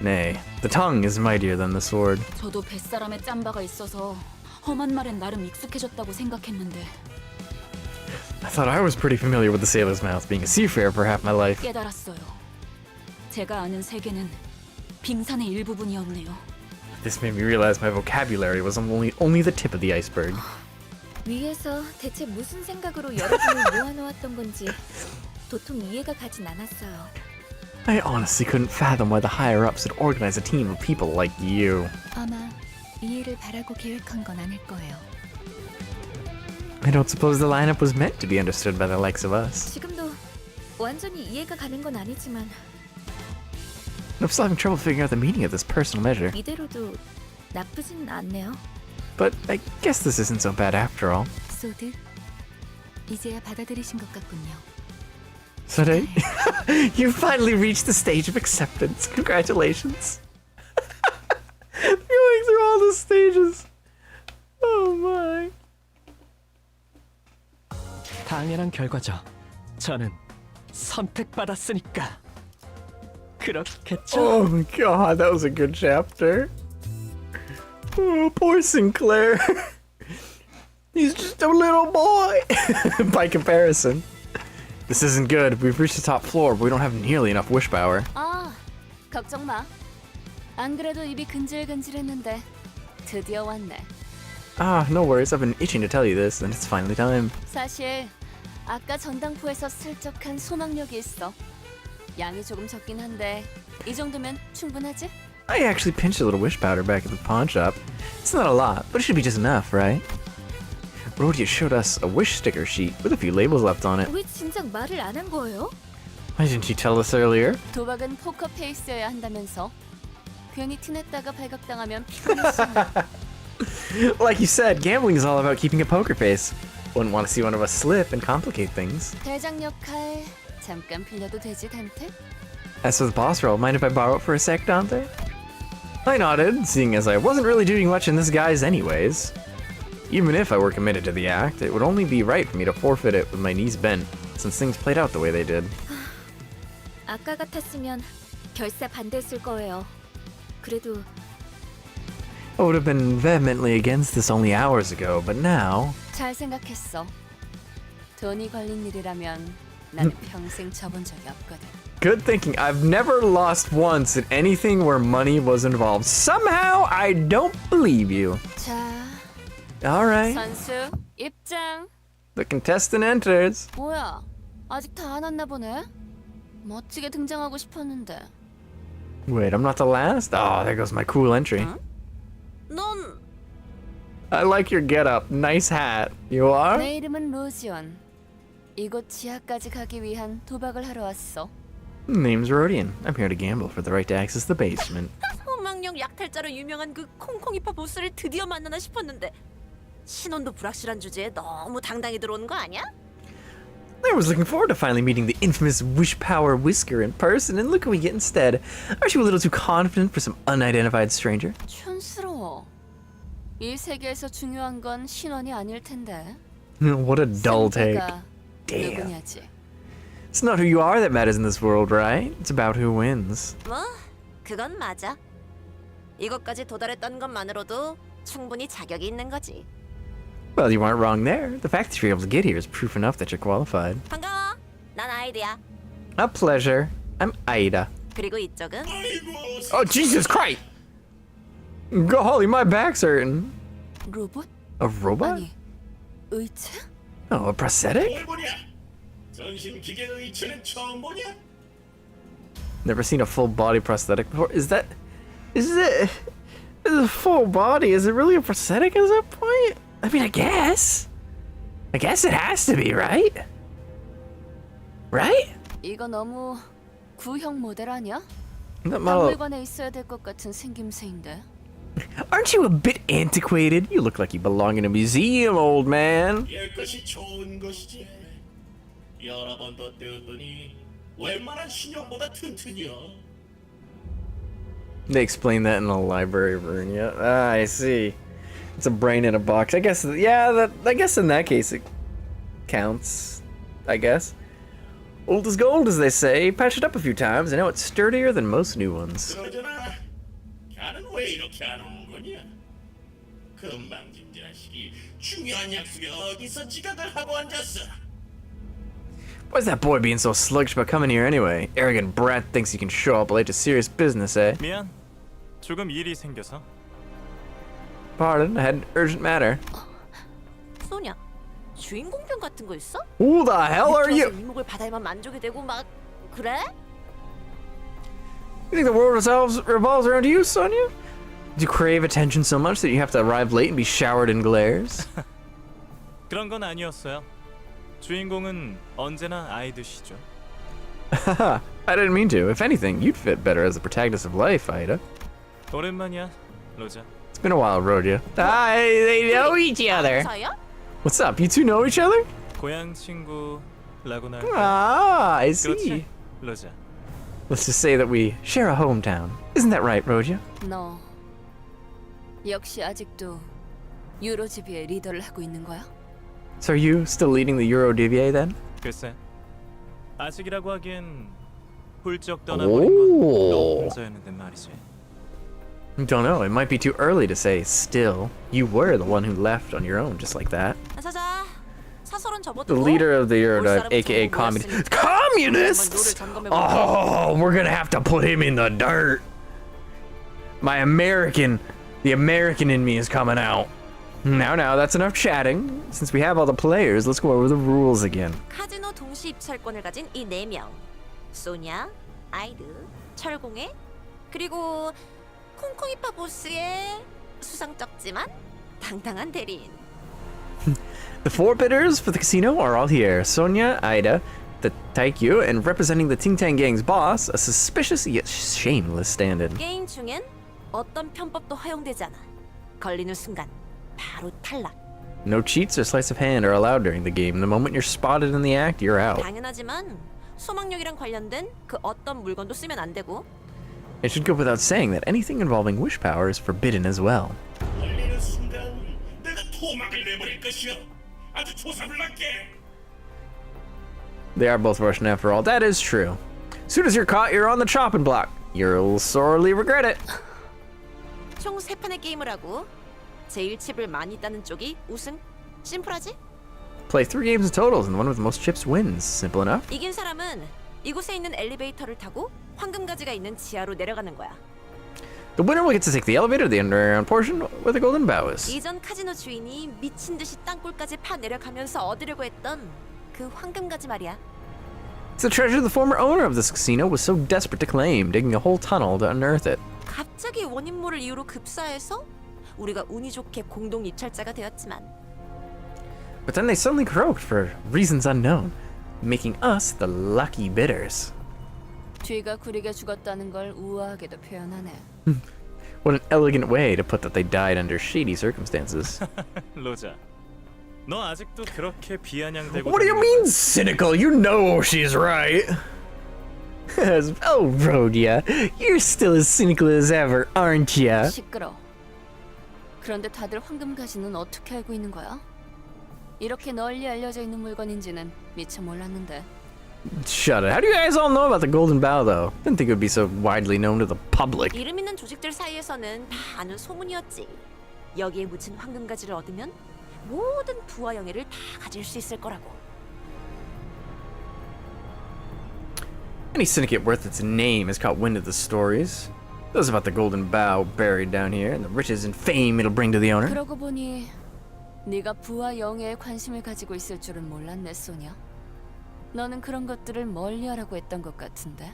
A: Nay, the tongue is mightier than the sword.
D: 저도 뱃사람에 짬바가 있어서 험한 말엔 나름 익숙해졌다고 생각했는데
A: I thought I was pretty familiar with the sailor's mouth, being a seafarer for half my life.
D: 깨달았어요. 제가 아는 세계는 빙산의 일부분이었네요.
A: This made me realize my vocabulary was only the tip of the iceberg.
E: 위에서 대체 무슨 생각으로 여러분을 모아놓았던 건지 도통 이해가 가진 않았어요.
A: I honestly couldn't fathom why the higher-ups had organized a team of people like you.
E: 아마 이해를 바라고 계획한 건 아닐 거예요.
A: I don't suppose the lineup was meant to be understood by the likes of us.
E: 지금도 완전히 이해가 가는 건 아니지만
A: I'm still having trouble figuring out the meaning of this personal measure.
E: 이대로도 나쁘진 않네요.
A: But I guess this isn't so bad after all.
D: 소드, 이제야 받아들이신 것 같군요.
A: So you finally reached the stage of acceptance. Congratulations. Going through all the stages. Oh my.
L: 당연한 결과죠. 저는 선택받았으니까. 그렇겠죠?
A: Oh my god, that was a good chapter. Oh, poor Sinclair. He's just a little boy. By comparison. This isn't good. We've reached the top floor, but we don't have nearly enough wish power.
D: 아, 걱정 마. 안 그래도 입이 근질근질했는데 드디어 왔네.
A: Ah, no worries. I've been itching to tell you this, and it's finally time.
D: 사실 아까 전당포에서 슬쩍 한 소망력이 있어. 양이 조금 적긴 한데 이 정도면 충분하지?
A: I actually pinched a little wish powder back at the pawn shop. It's not a lot, but it should be just enough, right? Rhodia showed us a wish sticker sheet with a few labels left on it.
E: 왜 진작 말을 안 한 거예요?
A: Why didn't you tell us earlier?
D: 도박은 포커 페이스여야 한다면서. 괜히 티냈다가 발각당하면 피곤했어.
A: Like you said, gambling is all about keeping a poker face. Wouldn't want to see one of us slip and complicate things.
D: 대장 역할 잠깐 빌려도 되지, 단테?
A: As for the boss role, mind if I borrow it for a sec, Dante? I nodded, seeing as I wasn't really doing much in this guise anyways. Even if I were committed to the act, it would only be right for me to forfeit it with my knees bent, since things played out the way they did.
E: 아까 같았으면 결사 반대했을 거예요. 그래도
A: I would have been vehemently against this only hours ago, but now...
D: 잘 생각했어. 돈이 걸린 일이라면 나는 평생 져본 적이 없거든.
A: Good thinking. I've never lost once in anything where money was involved. Somehow, I don't believe you.
D: 자,
A: Alright.
D: 선수 입장.
A: The contestant enters.
D: 뭐야? 아직 다 안 왔나 보네. 멋지게 등장하고 싶었는데.
A: Wait, I'm not the last? Oh, there goes my cool entry.
D: 넌
A: I like your getup. Nice hat. You are?
D: 내 이름은 로지온. 이곳 지하까지 가기 위한 도박을 하러 왔어.
A: Name's Rodian. I'm here to gamble for the right to access the basement.
B: 소망력 약탈자로 유명한 그 콩콩이파 보스를 드디어 만나나 싶었는데 신원도 불확실한 주제에 너무 당당히 들어오는 거 아니야?
A: I was looking forward to finally meeting the infamous Wish Power Whisker in person, and look what we get instead. Aren't you a little too confident for some unidentified stranger?
D: 촌스러워. 이 세계에서 중요한 건 신원이 아닐 텐데.
A: What a dull take.
D: 승자가
A: Damn.
D: 누구냐지.
A: It's not who you are that matters in this world, right? It's about who wins.
B: 뭐 그건 맞아. 이것까지 도달했다는 것만으로도 충분히 자격이 있는 거지.
A: Well, you aren't wrong there. The fact that you're able to get here is proof enough that you're qualified.
B: 반가워. 난 아이드야.
A: A pleasure. I'm Aida.
B: 그리고 이쪽은
A: Oh, Jesus Christ! Golly, my back's hurting.
D: 로봇?
A: A robot?
D: 아니, 의체?
A: Oh, a prosthetic?
G: 전신기계 의체는 처음 보냐?
A: Never seen a full body prosthetic before. Is it a full body? Is it really a prosthetic at that point? I mean, I guess it has to be, right? Right?
D: 이거 너무 구형 모델 아니야?
A: That model.
D: 박물관에 있어야 될 것 같은 생김새인데.
A: Aren't you a bit antiquated? You look like you belong in a museum, old man.
G: 옛것이 좋은 것이지. 여러 번 더 떼었더니 웬만한 신형보다 튼튼이여.
A: They explained that in the library room. Yeah, I see. It's a brain in a box. I guess. Yeah, I guess in that case it counts. I guess. Old is gold, as they say. Patched it up a few times, and now it's sturdier than most new ones.
G: 그러잖아. 걔는 왜 이렇게 안 오는 거냐? 금방진 자식이 중요한 약속에 어디서 지각을 하고 앉았어?
A: Why's that boy being so sluggish about coming here anyway? Arrogant brat thinks he can show up late to serious business, eh?
F: 미안. 조금 일이 생겨서.
A: Pardon, I had an urgent matter.
B: 소냐, 주인공병 같은 거 있어?
A: Who the hell are you?
B: 이목을 받아야만 만족이 되고 막 그래?
A: You think the world revolves around you, Sonia? Do you crave attention so much that you have to arrive late and be showered in glares?
F: 그런 건 아니었어요. 주인공은 언제나 아이드시죠.
A: I didn't mean to. If anything, you'd fit better as the protagonist of life, Ida.
F: 오랜만이야, 로자.
A: It's been a while, Rhodia. Ah, they know each other.
B: 사이야?
A: What's up? You two know each other?
F: 고향 친구라고나 할까?
A: Ah, I see.
F: 그렇지, 로자.
A: Let's just say that we share a hometown. Isn't that right, Rhodia?
D: 너 역시 아직도 유로지비의 리더를 하고 있는 거야?
A: So are you still leading the Euro DVA then?
F: 글쎄, 아직이라고 하기엔 훌쩍 떠나버린 건 너 혼자였는데 말이지.
A: Don't know. It might be too early to say still. You were the one who left on your own, just like that.
B: 사자. 사설은
A: The
B: 접어두고
A: leader of the Euro
B: 올
A: Dive,
B: 사람은
A: aka
B: 전부
A: communist.
B: 모였으니까
A: Communists!
B: 한번 노를 점검해 볼까?
A: Oh, we're gonna have to put him in the dirt. The American in me is coming out. Now, that's enough chatting. Since we have all the players, let's go over the rules again.
B: 카지노 동시 입찰권을 가진 이 4명. 소냐, 아이드, 철공애, 그리고 콩콩이파 보스의 수상쩍지만 당당한 대리인.
A: The 4 bidders for the casino are all here. Sonia, Ida, the Taikyu, and representing the Ting Tang Gang's boss, a suspicious yet shameless stand-in.
B: 게임 중엔 어떤 편법도 허용되지 않아. 걸리는 순간 바로 탈락.
A: No cheats or sleight of hand are allowed during the game. The moment you're spotted in the act, you're out.
B: 당연하지만 소망력이랑 관련된 그 어떤 물건도 쓰면 안 되고.
A: It should go without saying that anything involving wish power is forbidden as well.
G: 걸리는 순간 내가 토막을 내버릴 것이야. 아주 조사불납게.
A: They are both Russian after all. That is true. Soon as you're caught, you're on the chopping block. You'll sorely regret it.
B: 총 3판의 게임을 하고 제일 칩을 많이 따는 쪽이 우승. 심플하지?
A: Play 3 games in total, and the one with the most chips wins. Simple enough.
B: 이긴 사람은 이곳에 있는 엘리베이터를 타고 황금가지가 있는 지하로 내려가는 거야.
A: The winner will get to take the elevator, the underground portion, where the golden bow is.
B: 이전 카지노 주인이 미친 듯이 땅굴까지 파 내려가면서 얻으려고 했던 그 황금가지 말이야.
A: It's the treasure the former owner of this casino was so desperate to claim, digging a whole tunnel to unearth it.
B: 갑자기 원인모를 이유로 급사해서 우리가 운이 좋게 공동 입찰자가 되었지만
A: But then they suddenly croaked for reasons unknown, making us the lucky bidders.
D: 뒤가 구리게 죽었다는 걸 우아하게도 표현하네.
A: What an elegant way to put that they died under shady circumstances.
F: 로자, 너 아직도 그렇게 비아냥대고.
A: What do you mean cynical? You know she's right. Oh, Rhodia, you're still as cynical as ever, aren't ya?
D: 시끄러. 그런데 다들 황금가지는 어떻게 알고 있는 거야? 이렇게 널리 알려져 있는 물건인지는 미처 몰랐는데.
A: Shut it. How do you guys all know about the golden bow, though? Didn't think it would be so widely known to the public.
B: 이름 있는 조직들 사이에서는 다 아는 소문이었지. 여기에 묻힌 황금가지를 얻으면 모든 부와 영예를 다 가질 수 있을 거라고.
A: Any syndicate worth its name has caught wind of the stories. Those about the golden bow buried down here and the riches and fame it'll bring to the owner.
D: 그러고 보니 네가 부와 영예에 관심을 가지고 있을 줄은 몰랐네, 소냐. 너는 그런 것들을 멀리하라고 했던 것 같은데.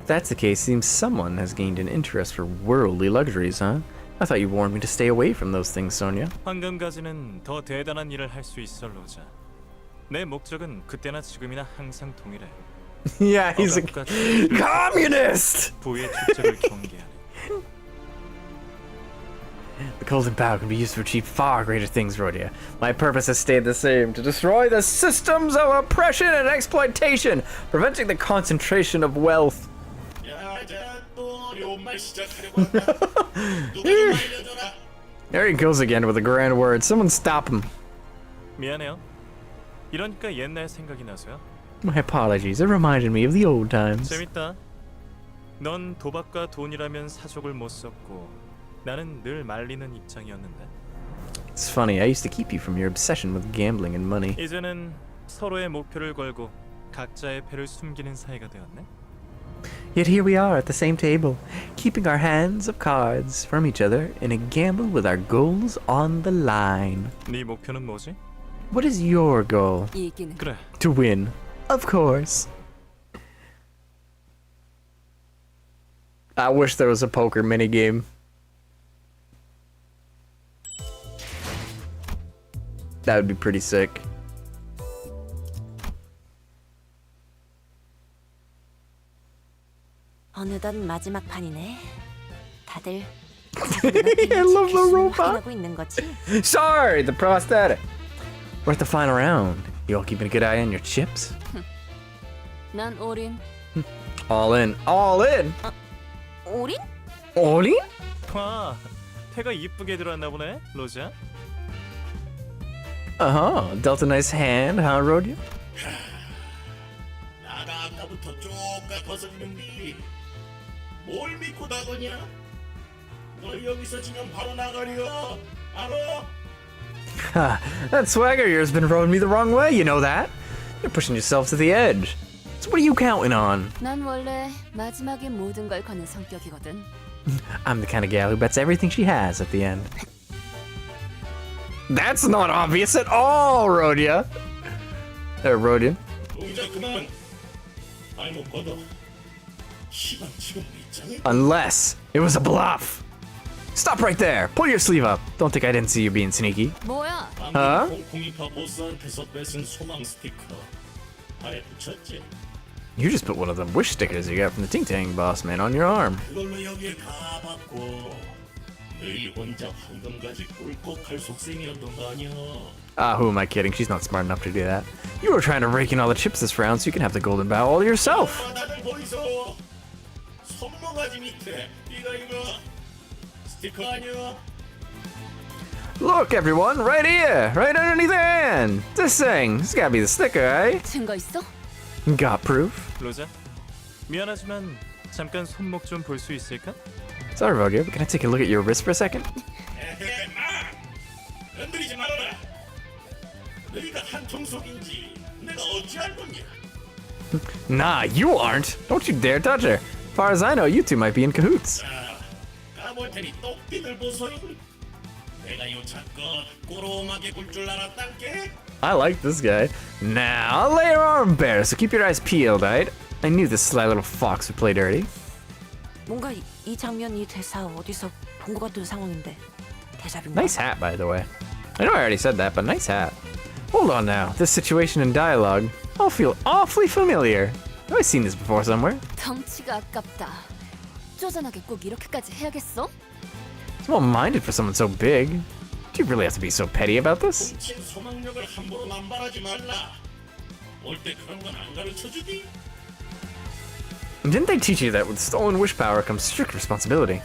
A: If that's the case, seems someone has gained an interest for worldly luxuries, huh? I thought you warned me to stay away from those things, Sonia.
F: 황금가지는 더 대단한 일을 할 수 있어, 로자. 내 목적은 그때나 지금이나 항상 동일해.
A: Yeah, he's a
F: 억압과
A: communist!
F: 부의 축제를 경계하네.
A: The golden bow can be used to achieve far greater things, Rhodia. My purpose has stayed the same, to destroy the systems of oppression and exploitation, preventing the concentration of wealth. There he goes again with a grand word. Someone stop him.
F: 미안해요. 이러니까 옛날 생각이 나서요.
A: My apologies. It reminded me of the old times.
F: 재밌다. 넌 도박과 돈이라면 사족을 못 썼고 나는 늘 말리는 입장이었는데.
A: It's funny. I used to keep you from your obsession with gambling and money.
F: 이제는 서로의 목표를 걸고 각자의 패를 숨기는 사이가 되었네.
A: Yet here we are at the same table, keeping our hands of cards from each other in a gamble with our goals on the line.
F: 네 목표는 뭐지?
A: What is your goal?
D: 이기는.
F: 그래.
A: To win, of course. I wish there was a poker minigame. That would be pretty sick.
B: 어느덧 마지막 판이네. 다들
A: I love the robot.
B: 확인하고 있는 거지?
A: Sorry, the prosthetic. We're at the final round. You all keeping a good eye on your chips?
D: 난 올인.
A: All in. All in.
B: 올인?
A: All in?
F: 와, 태가 이쁘게 들어왔나 보네, 로즈야.
A: Uh-huh. Dealt a nice hand, huh, Rodeo?
G: 나가 아까부터 쭉 깎아서 있는데 뭘 믿고 나거냐? 너 여기서 지금 바로 나가려. 알아?
A: Ha, that swagger of yours has been rowing me the wrong way, you know that? You're pushing yourself to the edge. So what are you counting on?
D: 난 원래 마지막에 모든 걸 거는 성격이거든.
A: I'm the kind of gal who bets everything she has at the end. That's not obvious at all, Rhodia. There, Rhodia.
G: 동작 그만. 아이고 걷어. 시간 지금 있잖아.
A: Unless it was a bluff. Stop right there. Pull your sleeve up. Don't think I didn't see you being sneaky.
D: 뭐야?
A: 어?
G: 콩콩이파 보스한테서 뺏은 소망 스티커. 발에 붙였지.
A: You just put one of them wish stickers you got from the Ting Tang boss man on your arm.
G: 그걸로 여기에 다 받고 너희 혼자 황금가지 꿀꺽 할 속셈이었던 거 아니야?
A: Ah, who am I kidding? She's not smart enough to do that. You were trying to rake in all the chips this round so you can have the golden bow all yourself.
G: 다들 보이소. 손모가지 밑에 이거 스티커 아니야?
A: Look, everyone, right here, right underneath the hand. This thing, this gotta be the sticker, eh?
D: 증거 있어?
A: Got proof?
F: 로즈, 미안하지만 잠깐 손목 좀 볼 수 있을까?
A: Sorry, Roger, but can I take a look at your wrist for a second?
G: 에헤, 마! 건드리지 말아라. 너희가 한 통속인지 내가 어찌 알 거냐?
A: Nah, you aren't. Don't you dare touch her. As far as I know, you two might be in cahoots.
G: 자, 까볼 테니 똑띠를 보소잉. 내가 요 잠깐 꼬로마게 굴 줄 알았단께?
A: I like this guy. Now, lay your arm bare, so keep your eyes peeled, alright? I knew this sly little fox would play dirty.
B: 뭔가 이 장면, 이 대사 어디서 본 것 같은 상황인데 대잡인가?
A: Nice hat, by the way. I know I already said that, but nice hat. Hold on now. This situation and dialogue all feel awfully familiar. Have I seen this before somewhere?
D: 덩치가 아깝다. 쪼잔하게 꼭 이렇게까지 해야겠어?
A: It's well-minded for someone so big. Do you really have to be so petty about this?
G: 훔친 소망력을 함부로 남발하지 말라. 올 때 그런 건 안 가르쳐 주디?
A: Didn't they teach you that with stolen wish power comes strict responsibility?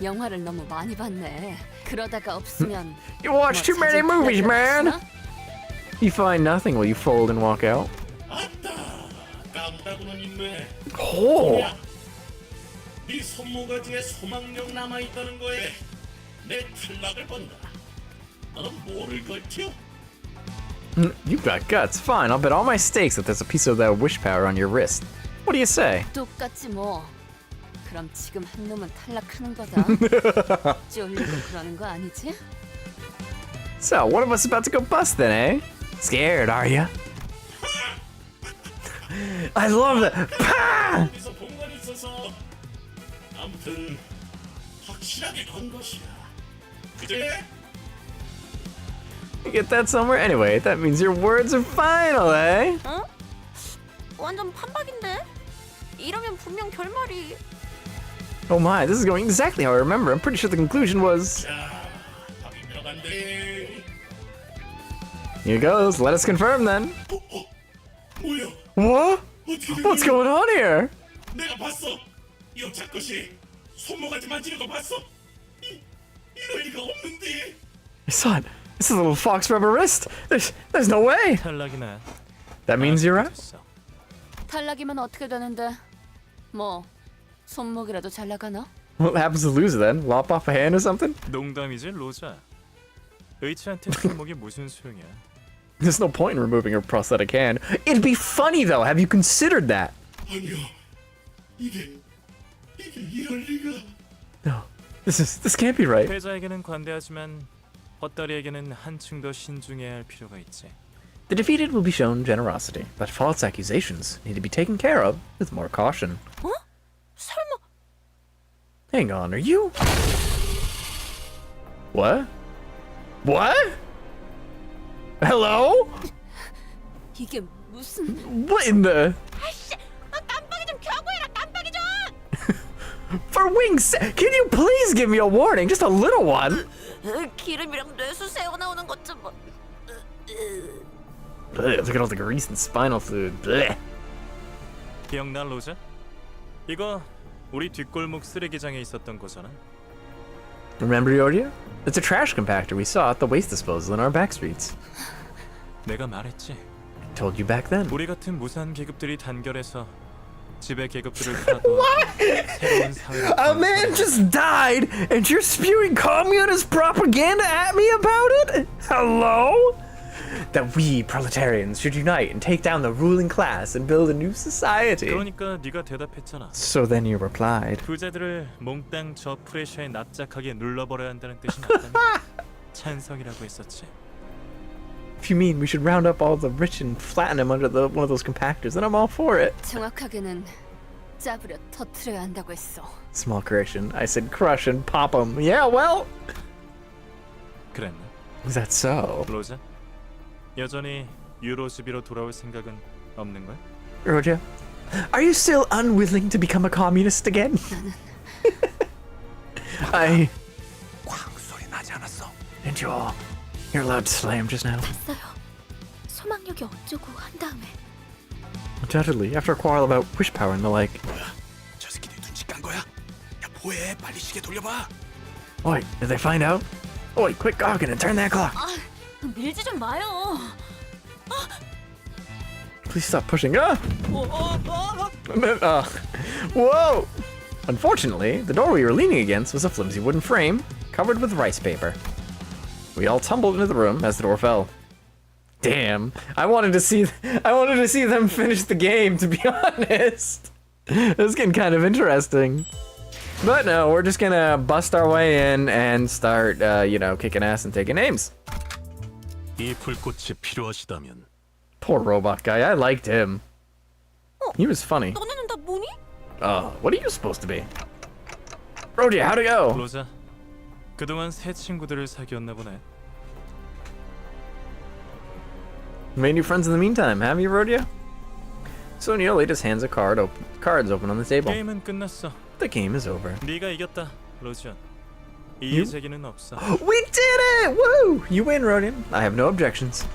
D: 영화를 너무 많이 봤네. 그러다가 없으면
A: You watch too many movies, man! You find nothing while you fold and walk out.
G: 아따, 깜다구는 있네.
A: Oh!
G: 네 손모가지에 소망력 남아있다는 거에 내 탈락을 본다. 너는 뭐를 걸쳐?
A: You got guts. Fine, I'll bet all my stakes that there's a piece of that wish power on your wrist. What do you say?
D: 똑같지 뭐. 그럼 지금 한 놈은 탈락하는 거다. 쫄리고 그러는 거 아니지?
A: So, one of us about to go bust then, eh? Scared, are ya? I love that. Pa!
G: 어디서 본 건 있어서 아무튼 확실하게 건 것이야. 그래?
A: You get that somewhere? Anyway, that means your words are final, eh?
B: 어? 완전 판박인데? 이러면 분명 결말이
A: Oh my, this is going exactly how I remember. I'm pretty sure the conclusion was...
G: 자, 답이 들어간대.
A: Here goes. Let us confirm then.
G: 뭐야?
A: What?
G: 어떻게 된
A: What's
G: 거야?
A: going on here?
G: 내가 봤어. 여자 것이 손모가지 만지는 거 봤어? 이럴 리가 없는데.
A: I saw it. It's a little fox rubber wrist. There's no way.
F: 탈락이네.
A: That means you're out?
F: 됐어.
D: 탈락이면 어떻게 되는데? 뭐 손목이라도 잘 나가나?
A: What happens to lose then? Lop off a hand or something?
F: 농담이지, 로자. 의치한테 손목이 무슨 소용이야?
A: There's no point in removing her prosthetic hand. It'd be funny though. Have you considered that?
G: 아니야. 이게 이럴 리가.
A: No. This can't be right.
F: 패자에게는 관대하지만 헛다리에게는 한층 더 신중해야 할 필요가 있지.
A: The defeated will be shown generosity, but false accusations need to be taken care of with more caution.
B: 어? 설마
A: Hang on, are you? What? What? Hello?
D: 이게 무슨...
A: What in the?
B: 아이씨! 아, 깜빡이 좀 켜고 해라 깜빡이 좀!
A: For wings, can you please give me a warning? Just a little one.
B: 기름이랑 뇌수 새어 나오는 것 좀.
A: Look at all the grease and spinal fluid. Blech.
F: 기억나 로즈? 이거 우리 뒷골목 쓰레기장에 있었던 거잖아.
A: Remember, Yodia? It's a trash compactor we saw at the waste disposal in our back streets.
F: 내가 말했지.
A: Told you back then.
F: 우리 같은 무산 계급들이 단결해서 지배 계급들을 파도 새로운 사회를
A: A man just died, and you're spewing communist propaganda at me about it? Hello? That we proletarians should unite and take down the ruling class and build a new society.
F: 그러니까 네가 대답했잖아.
A: So then you replied.
F: 부자들을 몽땅 저 프레셔에 납작하게 눌러버려야 한다는 뜻이 맞다면 찬성이라고 했었지.
A: If you mean we should round up all the rich and flatten them under one of those compactors, then I'm all for it.
D: 정확하게는 짜부려 터트려야 한다고 했어.
A: Small correction. I said crush and pop them. Yeah, well.
F: 그랬나?
A: Is that so?
F: 로즈? 여전히 유로 수비로 돌아올 생각은 없는 거야?
A: Roger, are you still unwilling to become a communist again? I.
K: 광소리 나지 않았어?
A: Didn't you all? You're allowed to slam just now.
E: 봤어요. 소망력이 어쩌고 한 다음에
A: Undoubtedly, after a quarrel about wish power and the like.
K: 저 새끼들 눈치 깐 거야? 야 뭐해? 빨리 시계 돌려봐.
A: Oi, did they find out? Oi, quit gawking and turn that clock.
B: 밀지 좀 마요.
A: Please stop pushing. Whoa! Unfortunately, the door we were leaning against was a flimsy wooden frame covered with rice paper. We all tumbled into the room as the door fell. Damn, I wanted to see them finish the game, to be honest. It was getting kind of interesting. But no, we're just gonna bust our way in and start, kicking ass and taking names.
G: 이 불꽃이 필요하시다면
A: Poor robot guy, I liked him. He was funny.
B: 너네는 다 뭐니?
A: What are you supposed to be? Roger, how'd it go?
F: 로자, 그동안 새 친구들을 사귀었나 보네.
A: Made new friends in the meantime, have you, Rodia? Sonia laid his hands of cards open on the table.
F: 게임은 끝났어.
A: The game is over.
F: 네가 이겼다, 로지언. 이의 제기는 없어.
A: We did it! Woo! You win, Rodian. I have no objections.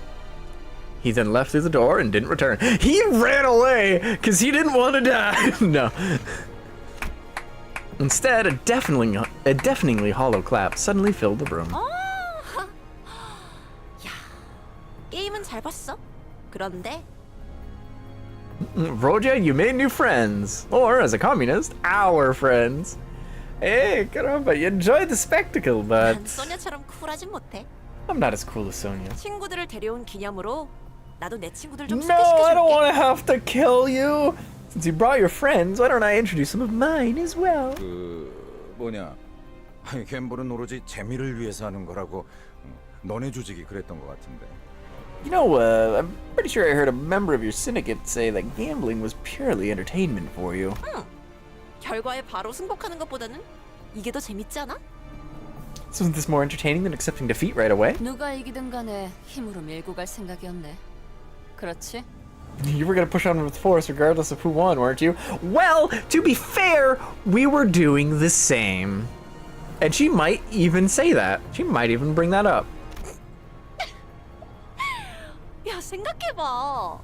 A: He then left through the door and didn't return. He ran away because he didn't want to die. No. Instead, a deafeningly hollow clap suddenly filled the room.
B: 야, 게임은 잘 봤어. 그런데
A: Roja, you made new friends. Or, as a communist, our friends. Hey, caramba, you enjoyed the spectacle, but
B: 난 소냐처럼 쿨하진 못해.
A: I'm not as cool as Sonia.
B: 친구들을 데려온 기념으로 나도 내 친구들 좀
A: No, I don't want
B: 소개시켜줄게.
A: to have to kill you. Since you brought your friends, why don't I introduce some of mine as well?
K: 뭐냐? 아니 갬블은 오로지 재미를 위해서 하는 거라고. 너네 조직이 그랬던 것 같은데.
A: You know, I'm pretty sure I heard a member of your syndicate say that gambling was purely entertainment for you.
B: 결과에 바로 승복하는 것보다는 이게 더 재밌지 않아?
A: So isn't this more entertaining than accepting defeat right away?
D: 누가 이기든 간에 힘으로 밀고 갈 생각이었네. 그렇지?
A: You were gonna push on with force regardless of who won, weren't you? Well, to be fair, we were doing the same. And she might even say that. She might even bring that up.
B: 야, 생각해봐.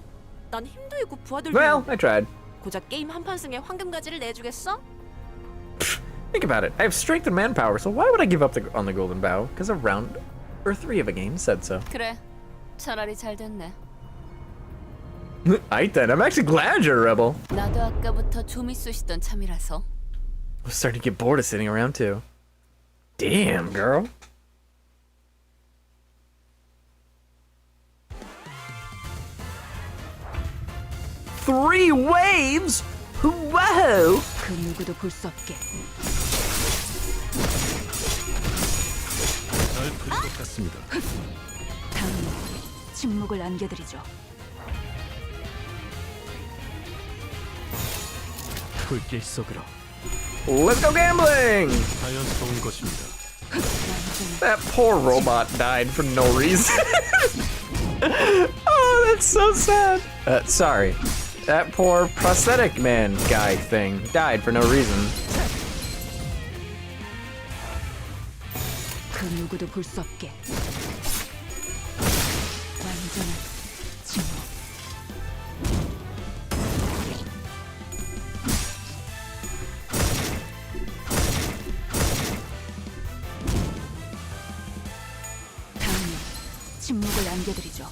B: 난 힘도 있고 부하들도
A: Well, I tried.
B: 고작 게임 한판 승에 황금가지를 내주겠어?
A: Think about it. I have strength and manpower, so why would I give up on the golden bow? Because a round or 3 of a game said so.
D: 그래, 차라리 잘 됐네.
A: Aight then, I'm actually glad you're a rebel.
D: 나도 아까부터 좀이 쑤시던 참이라서.
A: I was starting to get bored of sitting around too. Damn, girl. Three waves? Whoa!
B: 그 누구도 볼 수 없게.
G: 잘 풀 것 같습니다.
B: 다음은 침묵을 안겨드리죠.
L: 불길 속으로.
A: Let's go gambling!
G: 자연스러운 것입니다.
A: That poor robot died for no reason. Oh, that's so sad. Sorry. That poor prosthetic man guy thing died for no reason.
D: 누구도 볼 수 없게. 완전한 침묵. 다음은 침묵을 남겨드리죠.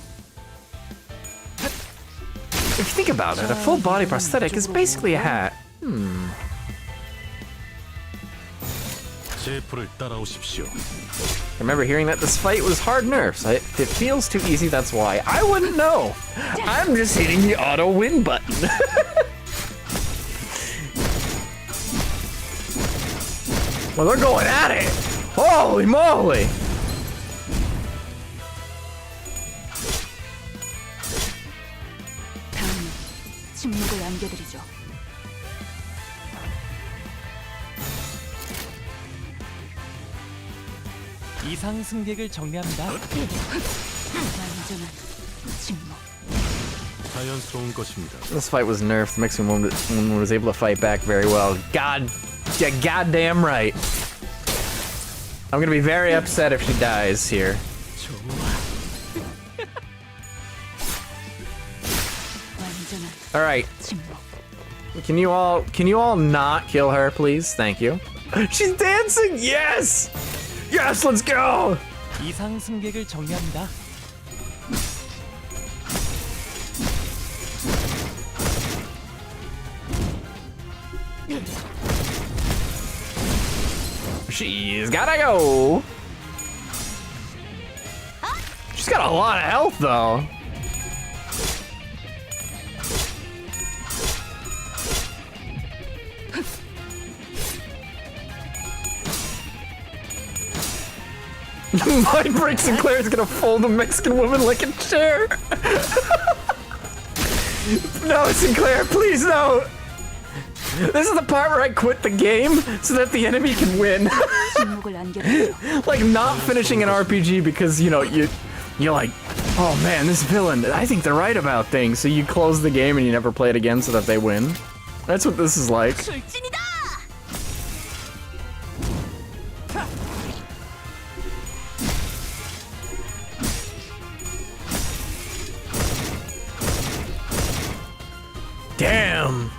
A: If you think about it, a full body prosthetic is basically a hat.
G: 제 불을 따라오십시오.
A: I remember hearing that this fight was hard nerfs. If it feels too easy, that's why. I wouldn't know. I'm just hitting the auto win button. Well, they're going at it. Holy moly.
D: 다음은 침묵을 남겨드리죠.
C: 이상 승객을 정리합니다.
D: 완전한 침묵.
G: 자연스러운 것입니다.
A: This fight was nerfed. The Mexican woman was able to fight back very well. Goddamn right. I'm gonna be very upset if she dies here.
D: 완전한
A: All right.
D: 침묵.
A: Can you all not kill her, please? Thank you. She's dancing. Yes. Yes. Let's go.
C: 이상 승객을 정리합니다.
A: She's gotta go. She's got a lot of health, though. Mind break Sinclair is gonna fold a Mexican woman like a chair. No, Sinclair, please no. This is the part where I quit the game so that the enemy can win.
D: 침묵을 남겨드리죠.
A: Like not finishing an RPG because you're like, oh man, this villain, I think they're right about things. So you close the game and you never play it again so that they win. That's what this is like.
B: 출진이다.
A: Damn.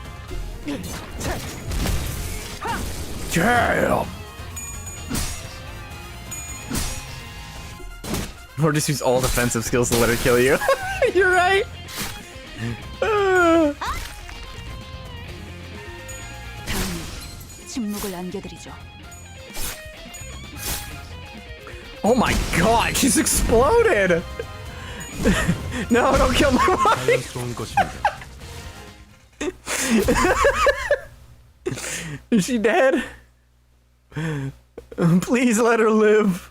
A: Damn. Or just use all defensive skills to let her kill you. You're right.
D: 다음은 침묵을 남겨드리죠.
A: Oh my god, she's exploded. No, don't kill my wife.
G: 자연스러운 것입니다.
A: Is she dead? Please let her live.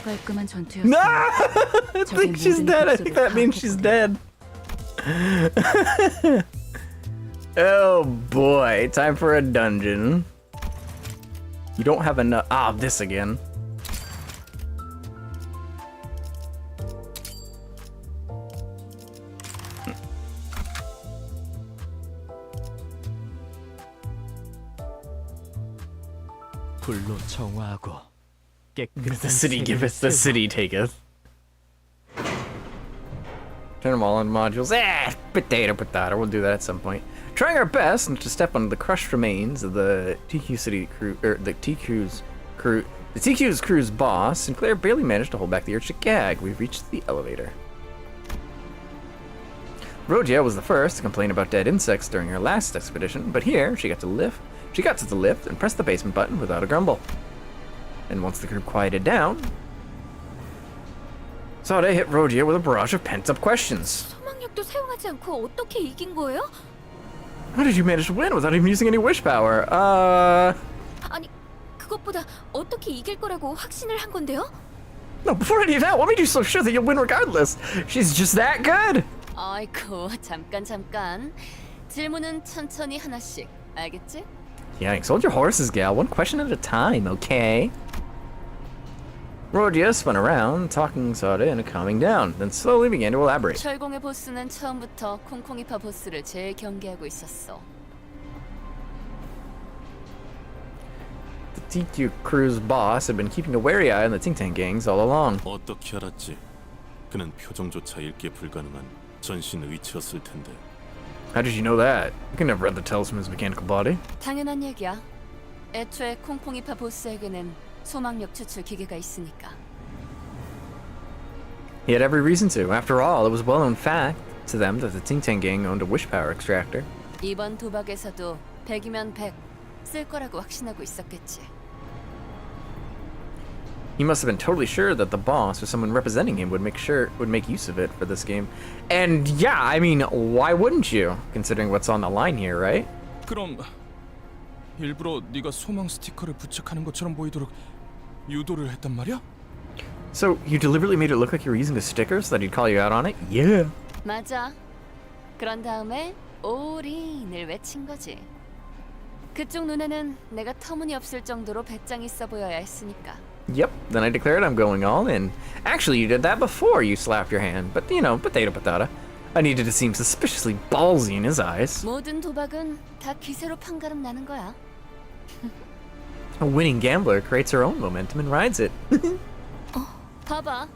D: 깔끔한 전투였어요.
A: No! I think she's dead. I think that means she's dead. Oh boy, time for a dungeon. You don't have enough. Ah, this again.
L: 불로 정화하고
A: The city giveth, the city taketh. Turn them all into modules. Potato. We'll do that at some point. Trying our best not to step on the crushed remains of the TQ City crew, the TQ's crew's boss. Sinclair barely managed to hold back the urge to gag. We've reached the elevator. Rogia was the first to complain about dead insects during her last expedition, but here she got to the lift and pressed the basement button without a grumble. And once the group quieted down, Sade hit Rogia with a barrage of pent-up questions.
E: 소망력도 사용하지 않고 어떻게 이긴 거예요?
A: How did you manage to win without even using any wish power?
E: 아니, 그것보다 어떻게 이길 거라고 확신을 한 건데요?
A: No, before any of that, what made you so sure that you'll win regardless? She's just that good.
D: 아이고, 잠깐. 질문은 천천히 하나씩. 알겠지?
A: Yanks, hold your horses, gal. One question at a time, okay? Rogia spun around, talking Sade into calming down, then slowly began to elaborate.
D: 철공의 보스는 처음부터 콩콩이파 보스를 제일 경계하고 있었어.
A: TQ crew's boss had been keeping a wary eye on the Ting Tang gangs all along.
G: 어떻게 알았지? 그는 표정조차 읽기에 불가능한 전신 의치였을 텐데.
A: How did you know that? You can never read the tells from his mechanical body.
D: 당연한 얘기야. 애초에 콩콩이파 보스에게는 소망력 추출 기계가 있으니까.
A: He had every reason to. After all, it was a well-known fact to them that the Ting Tang gang owned a wish power extractor.
D: 이번 도박에서도 100이면 100 쓸 거라고 확신하고 있었겠지.
A: He must have been totally sure that the boss or someone representing him would make use of it for this game. And yeah, I mean, why wouldn't you? Considering what's on the line here, right?
F: 그럼 일부러 네가 소망 스티커를 부착하는 것처럼 보이도록 유도를 했단 말이야?
A: So you deliberately made it look like you were using a sticker so that he'd call you out on it? Yeah.
D: 맞아. 그런 다음에 올인을 외친 거지. 그쪽 눈에는 내가 터무니없을 정도로 배짱 있어 보여야 했으니까.
A: Yep, then I declared I'm going all in. Actually, you did that before you slapped your hand, but you know, potato patata. I needed to seem suspiciously ballsy in his eyes.
D: 모든 도박은 다 기세로 판가름 나는 거야.
A: A winning gambler creates her own momentum and rides it.
D: 봐봐.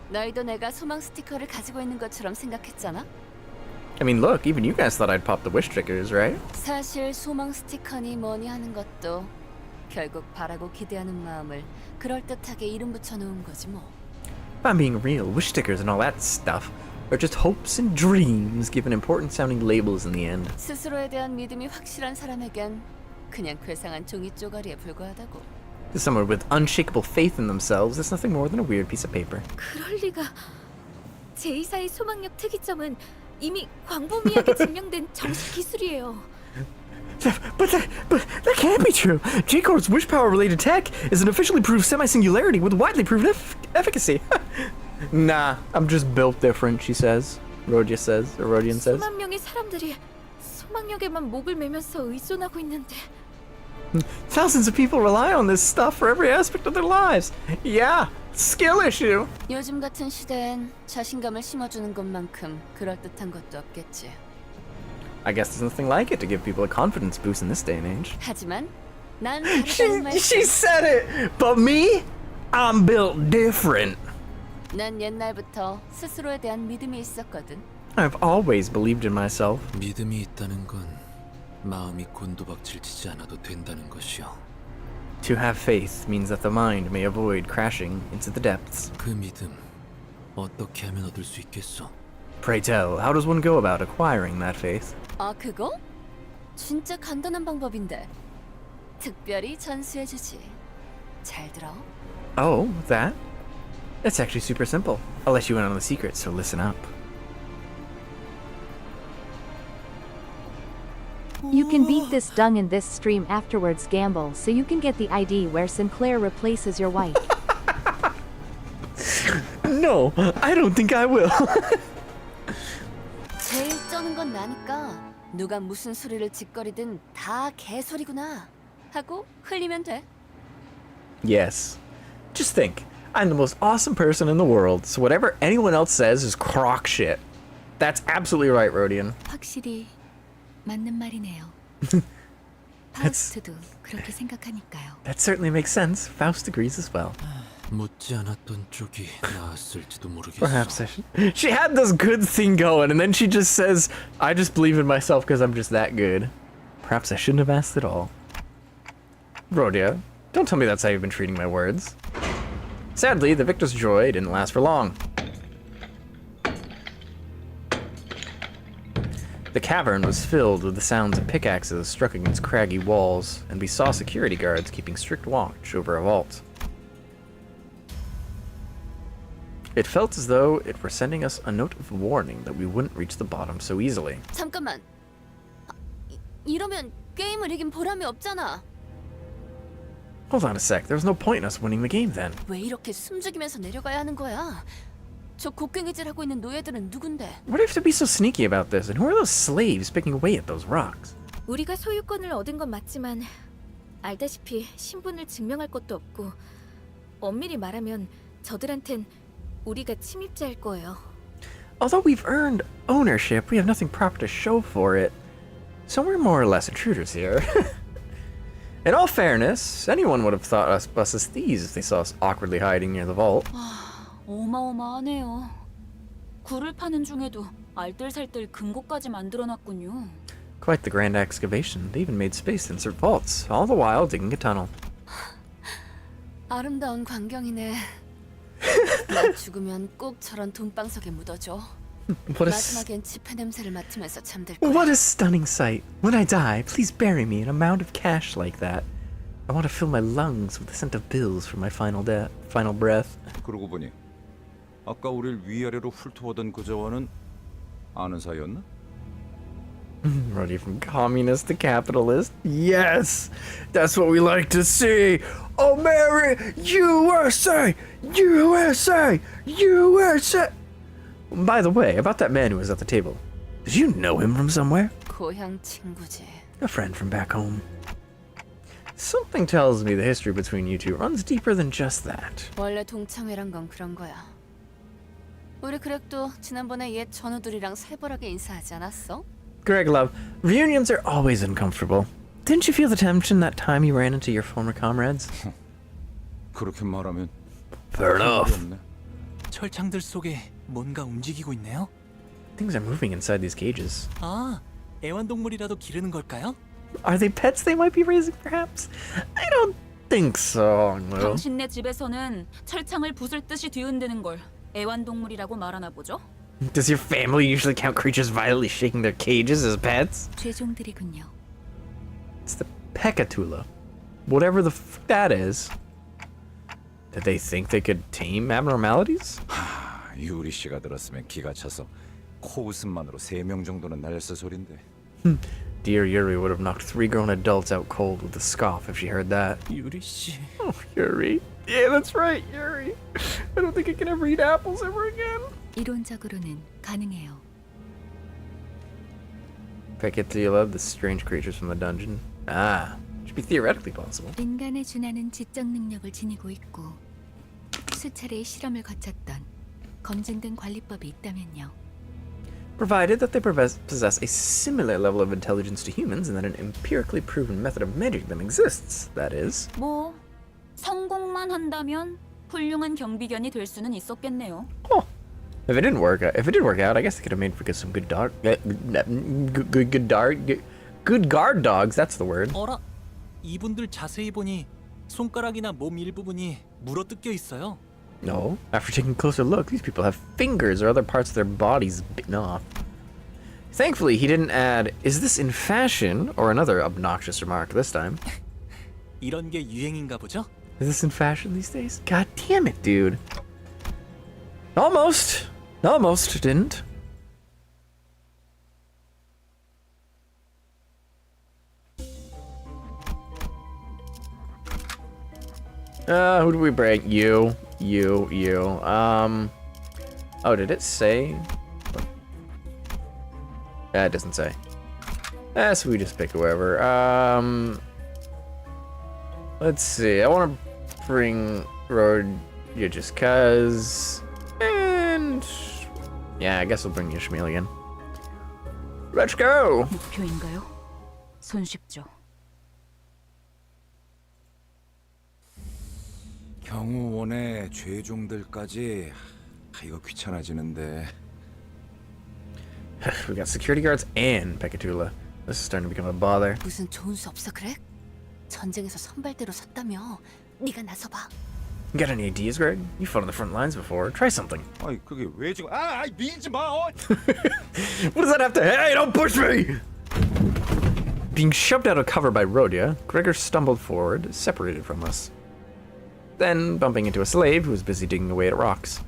D: 너희도 내가 소망 스티커를 가지고 있는 것처럼 생각했잖아?
A: I mean, look, even you guys thought I'd pop the wish stickers, right?
D: 사실 소망 스티커니 뭐니 하는 것도 결국 바라고 기대하는 마음을 그럴듯하게 이름 붙여 놓은 거지 뭐.
A: If I'm being real, wish stickers and all that stuff are just hopes and dreams given important-sounding labels in the end.
D: 스스로에 대한 믿음이 확실한 사람에겐 그냥 괴상한 종이 쪼가리에 불과하다고.
A: To someone with unshakable faith in themselves, it's nothing more than a weird piece of paper.
E: 그럴 리가. 제2사의 소망력 특이점은 이미 광범위하게 증명된 정식 기술이에요.
A: But that can't be true. J-Corp's wish power-related tech is an officially proved semi-singularity with widely proven efficacy. Nah, I'm just built different, she says. Rodian says.
E: 수만 명의 사람들이 소망력에만 목을 매면서 의존하고 있는데.
A: Thousands of people rely on this stuff for every aspect of their lives. Yeah, skill issue.
D: 요즘 같은 시대엔 자신감을 심어주는 것만큼 그럴듯한 것도 없겠지.
A: I guess there's nothing like it to give people a confidence boost in this day and age.
D: 하지만 난 다르다는 말씀.
A: She said it, but me? I'm built different.
D: 난 옛날부터 스스로에 대한 믿음이 있었거든.
A: I've always believed in myself.
I: 믿음이 있다는 건 마음이 곤두박질 치지 않아도 된다는 것이요.
A: To have faith means that the mind may avoid crashing into the depths.
I: 그 믿음 어떻게 하면 얻을 수 있겠어?
A: Pray tell, how does one go about acquiring that faith?
D: 아 그거? 진짜 간단한 방법인데. 특별히 전수해주지. 잘 들어.
A: Oh, that? It's actually super simple. I'll let you in on the secret, so listen up.
J: You can beat this dung in this stream afterwards gamble so you can get the ID where Sinclair replaces your wife.
A: No, I don't think I will.
D: 제일 쩌는 건 나니까 누가 무슨 소리를 짓거리든 다 개소리구나 하고 흘리면 돼.
A: Yes. Just think, I'm the most awesome person in the world, so whatever anyone else says is crock shit. That's absolutely right, Rodian.
E: 확실히 맞는 말이네요. 파우스트도 그렇게 생각하니까요.
A: That certainly makes sense. Faust agrees as well.
I: 묻지 않았던 쪽이 나았을지도 모르겠어.
A: Perhaps I should. She had this good thing going, and then she just says, I just believe in myself because I'm just that good. Perhaps I shouldn't have asked at all. Rodia, don't tell me that's how you've been treating my words. Sadly, the victor's joy didn't last for long. The cavern was filled with the sounds of pickaxes struck against craggy walls, and we saw security guards keeping strict watch over a vault. It felt as though it were sending us a note of warning that we wouldn't reach the bottom so easily.
D: 잠깐만. 이러면 게임을 이긴 보람이 없잖아.
A: Hold on a sec, there was no point in us winning the game then.
D: 왜 이렇게 숨죽이면서 내려가야 하는 거야? 저 곡괭이질하고 있는 노예들은 누군데?
A: Why do you have to be so sneaky about this? And who are those slaves picking away at those rocks?
E: 우리가 소유권을 얻은 건 맞지만 알다시피 신분을 증명할 것도 없고 엄밀히 말하면 저들한텐 우리가 침입자일 거예요.
A: Although we've earned ownership, we have nothing proper to show for it. So we're more or less intruders here. In all fairness, anyone would have thought us as thieves if they saw us awkwardly hiding near the vault.
E: 어마어마하네요. 굴을 파는 중에도 알뜰살뜰 금고까지 만들어놨군요.
A: Quite the grand excavation. They even made space to insert vaults, all the while digging a tunnel.
D: 아름다운 광경이네. 나 죽으면 꼭 저런 돈방석에 묻어줘. 마지막엔 지폐 냄새를 맡으면서 잠들 거야.
A: What a stunning sight. When I die, please bury me in a mound of cash like that. I want to fill my lungs with the scent of bills for my final breath.
K: 그러고 보니 아까 우릴 위아래로 훑어보던 그 저원은 아는 사이였나?
A: Ready from communist to capitalist? Yes! That's what we like to see! America! USA! USA! USA! By the way, about that man who was at the table. Did you know him from somewhere?
D: 고향 친구지.
A: A friend from back home. Something tells me the history between you two runs deeper than just that.
D: 원래 동창회란 건 그런 거야. 우리 그렉도 지난번에 옛 전우들이랑 살벌하게 인사하지 않았어?
A: Greg, love, reunions are always uncomfortable. Didn't you feel the tension that time you ran into your former comrades?
K: 그렇게 말하면
A: Fair enough.
C: 철창들 속에 뭔가 움직이고 있네요.
A: Things are moving inside these cages.
C: 아, 애완동물이라도 기르는 걸까요?
A: Are they pets they might be raising, perhaps? I don't think so. Will.
E: 당신네 집에서는 철창을 부술 듯이 뒤흔드는 걸 애완동물이라고 말하나 보죠?
A: Does your family usually count creatures violently shaking their cages as pets?
E: 죄종들이군요.
A: It's the Pekatula. Whatever the that is. Did they think they could tame abnormalities?
K: 유리 씨가 들었으면 기가 차서 코웃음만으로 3명 정도는 날렸을 소린데.
A: Dear Yuri would have knocked 3 grown adults out cold with a scoff if she heard that.
C: 유리 씨.
A: Oh, Yuri. Yeah, that's right, Yuri. I don't think I can ever eat apples ever again.
E: 이론적으로는 가능해요.
A: Pekatula, the strange creatures from the dungeon. Ah, should be theoretically possible.
E: 인간에 준하는 지적 능력을 지니고 있고 수차례의 실험을 거쳤던 검증된 관리법이 있다면요.
A: Provided that they possess a similar level of intelligence to humans and that an empirically proven method of managing them exists, that is.
E: 뭐 성공만 한다면 훌륭한 경비견이 될 수는 있었겠네요.
A: Oh, if it did work out, I guess they could have made for some good guard dogs. That's the word.
C: 어라, 이분들 자세히 보니 손가락이나 몸 일부분이 물어뜯겨 있어요.
A: No. After taking a closer look, these people have fingers or other parts of their bodies bitten off. Thankfully, he didn't add, "Is this in fashion?" or another obnoxious remark this time.
C: 이런 게 유행인가 보죠?
A: Is this in fashion these days? God damn it, dude. Almost didn't. Who do we break? You. Oh, did it say? It doesn't say. So we just pick whoever. Let's see. I want to bring Road just cause. And yeah, I guess we'll bring Ishmael again. Let's go.
E: 목표인가요? 손쉽죠.
K: 경호원의 죄종들까지 이거 귀찮아지는데.
A: We got security guards and Pekatula. This is starting to become a bother.
D: 무슨 좋은 수 없어 그래? 전쟁에서 선발대로 섰다며. 네가 나서봐.
A: You got any ideas, Greg? You fought on the front lines before. Try something.
K: 아이 그게 왜 지금? 밀지 마.
A: What does that have to? Hey, don't push me! Being shoved out of cover by Rhodia, Gregor stumbled forward, separated from us. Then bumping into a slave who was busy digging away at rocks.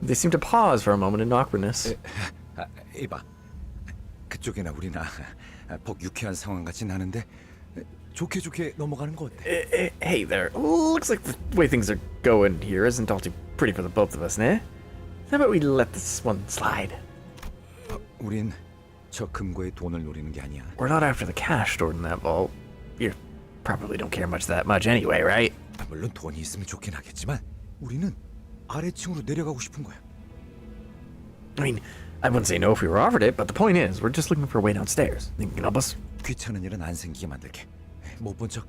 A: They seemed to pause for a moment in awkwardness.
K: 이봐, 그쪽이나 우리나 복 유쾌한 상황 같진 않은데 좋게 넘어가는 거 어때?
A: Hey there. Looks like the way things are going here isn't all too pretty for the both of us, eh? How about we let this one slide?
K: 우린 저 금고에 돈을 노리는 게 아니야.
A: We're not after the cash stored in that vault. You probably don't care that much anyway, right?
K: 물론 돈이 있으면 좋긴 하겠지만 우리는 아래층으로 내려가고 싶은 거야.
A: I mean, I wouldn't say no if we were offered it, but the point is, we're just looking for a way downstairs. Think you can help us?
K: 귀찮은 일은 안 생기게 만들게. 못 본 척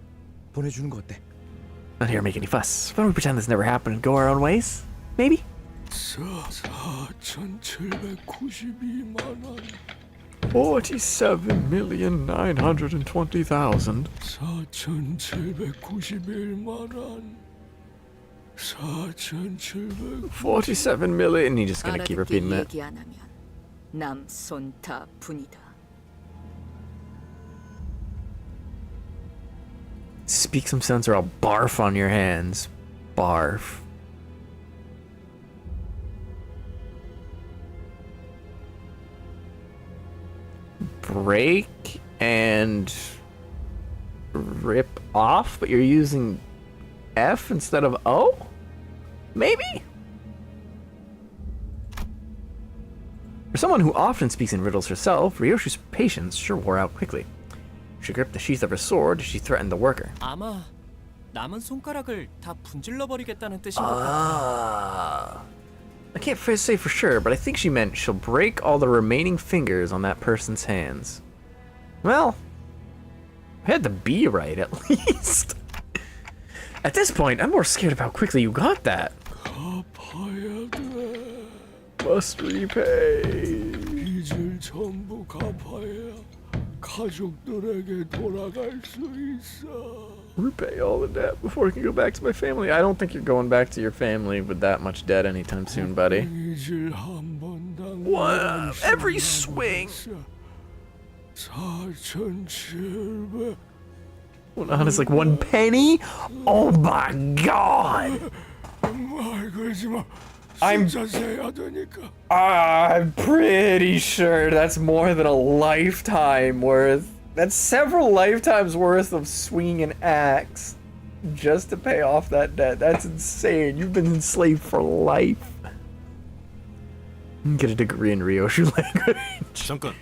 K: 보내주는 거 어때?
L: Not here to make any fuss. Why don't we pretend this never happened and go our own ways? Maybe?
G: 4,792만 원.
L: 47,920,000.
G: 4,791만 원. 4,700.
A: 47 million. And he's just gonna keep repeating it.
E: 얘기 안 하면 남손다 분이다.
A: Speak some sense or I'll barf on your hands. Barf. Break and rip off, but you're using F instead of O? Maybe? For someone who often speaks in riddles herself, Ryoshi's patience sure wore out quickly. She gripped the sheath of her sword as she threatened the worker.
C: 아마 남은 손가락을 다 분질러 버리겠다는 뜻인 것 같아.
A: I can't say for sure, but I think she meant she'll break all the remaining fingers on that person's hands. Well, I had the B right at least. At this point, I'm more scared of how quickly you got that.
G: 갚아야 돼.
A: Must repay.
G: 빚을 전부 갚아야 가족들에게 돌아갈 수 있어.
A: Repay all the debt before I can go back to my family. I don't think you're going back to your family with that much debt anytime soon, buddy.
G: 빚을 한번
A: What? Every swing.
G: 4,700.
A: Well, not as like 1 penny? Oh my god!
G: 말 걸지 마.
A: I'm pretty sure that's more than a lifetime worth. That's several lifetimes worth of swinging an axe just to pay off that debt. That's insane. You've been enslaved for life. You can get a degree in Ryoshu language.
F: 잠깐.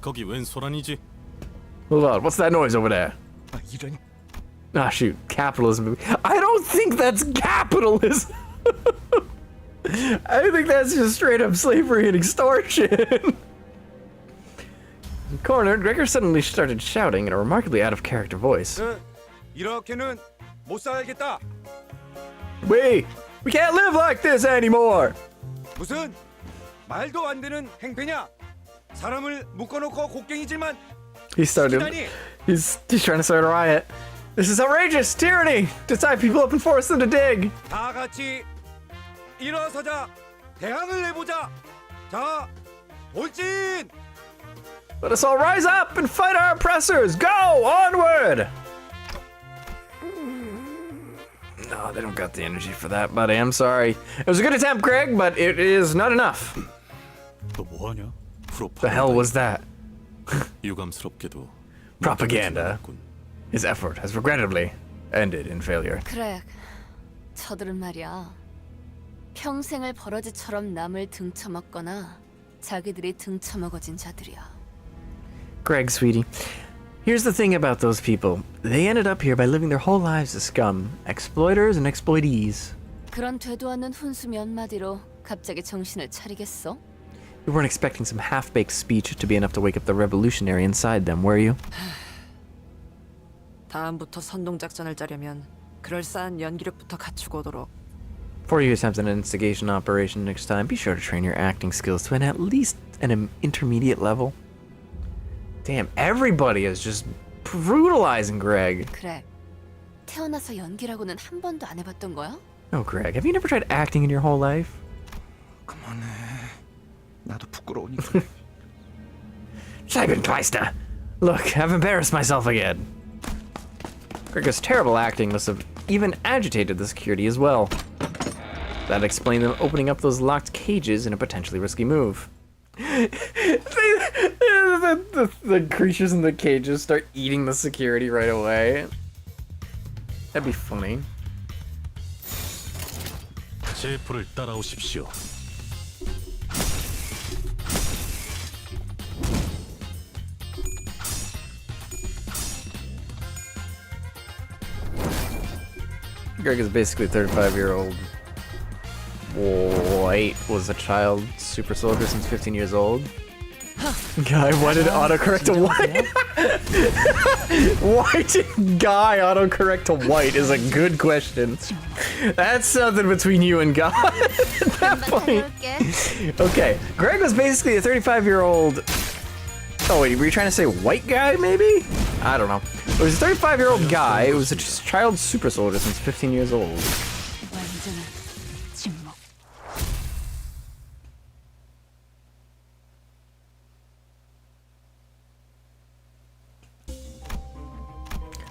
F: 거기 웬 소란이지?
A: Hold on, what's that noise over there?
K: 이런.
A: Ah, shoot, capitalism. I don't think that's capitalism. I think that's just straight up slavery and extortion. Cornered, Gregor suddenly started shouting in a remarkably out of character voice.
K: 이렇게는 못 살겠다.
A: We can't live like this anymore.
K: 무슨 말도 안 되는 행패냐? 사람을 묶어놓고 곡괭이질만. He's trying to start a riot. This is outrageous tyranny to tie people up and force them to dig.
M: 다 같이 일어서자. 대항을 해보자. 자, 돌진.
A: Let us all rise up and fight our oppressors. Go onward. No, they don't got the energy for that, buddy. I'm sorry. It was a good attempt, Greg, but it is not enough.
F: 너 뭐하냐?
A: The hell was that?
F: 유감스럽게도
A: Propaganda. His effort has regrettably ended in failure.
D: 그래, 저들은 말이야. 평생을 버러지처럼 남을 등쳐먹거나 자기들이 등쳐먹어진 자들이야.
A: Greg, sweetie, here's the thing about those people. They ended up here by living their whole lives as scum, exploiters and exploitees.
D: 그런 되도 않는 훈수 몇 마디로 갑자기 정신을 차리겠어?
A: You weren't expecting some half-baked speech to be enough to wake up the revolutionary inside them, were you?
B: 다음부터 선동작전을 짜려면 그럴싸한 연기력부터 갖추고 오도록.
A: Before you attempt an instigation operation next time, be sure to train your acting skills to at least an intermediate level. Damn, everybody is just brutalizing Greg.
D: 그래, 태어나서 연기라고는 한 번도 안 해봤던 거야?
A: Oh, Greg, have you never tried acting in your whole life?
K: 그만해. 나도 부끄러우니까.
A: Scheibenkleister! Look, I've embarrassed myself again. Gregor's terrible acting must have even agitated the security as well. That explained them opening up those locked cages in a potentially risky move. The creatures in the cages start eating the security right away. That'd be funny.
F: 제 불을 따라오십시오.
A: Greg is basically a 35-year-old white, was a child super soldier since 15 years old. Guy, why did it autocorrect to white? Why did Guy autocorrect to white is a good question. That's something between you and God at that point. Okay, Greg was basically a 35-year-old... Oh wait, were you trying to say white guy, maybe? I don't know. It was a 35-year-old guy who was a child super soldier since 15 years old.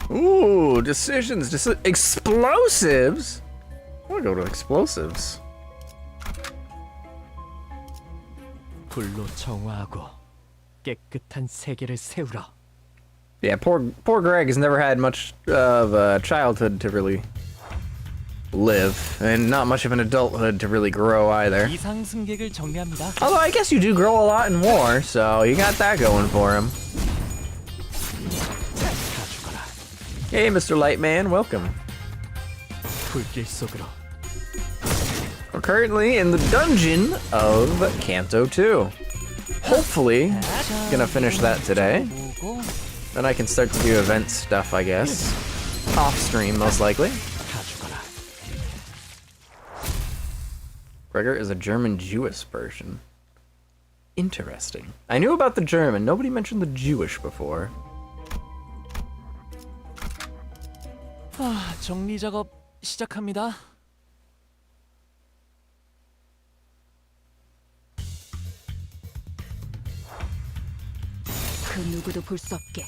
A: Ooh, decisions, explosives? I wanna go to explosives.
N: 불로 정화하고 깨끗한 세계를 세우라.
A: Yeah, poor Greg has never had much of a childhood to really live, and not much of an adulthood to really grow either.
C: 이상 승객을 정리합니다.
A: Although I guess you do grow a lot in war, so you got that going for him. Hey, Mr. Lightman, welcome.
N: 불길 속으로.
A: We're currently in the dungeon of Canto 2. Hopefully, gonna finish that today. Then I can start to do event stuff, I guess. Off stream, most likely. Gregor is a German Jewish person. Interesting. I knew about the German, nobody mentioned the Jewish before.
C: 정리 작업 시작합니다.
B: 그 누구도 볼 수 없게.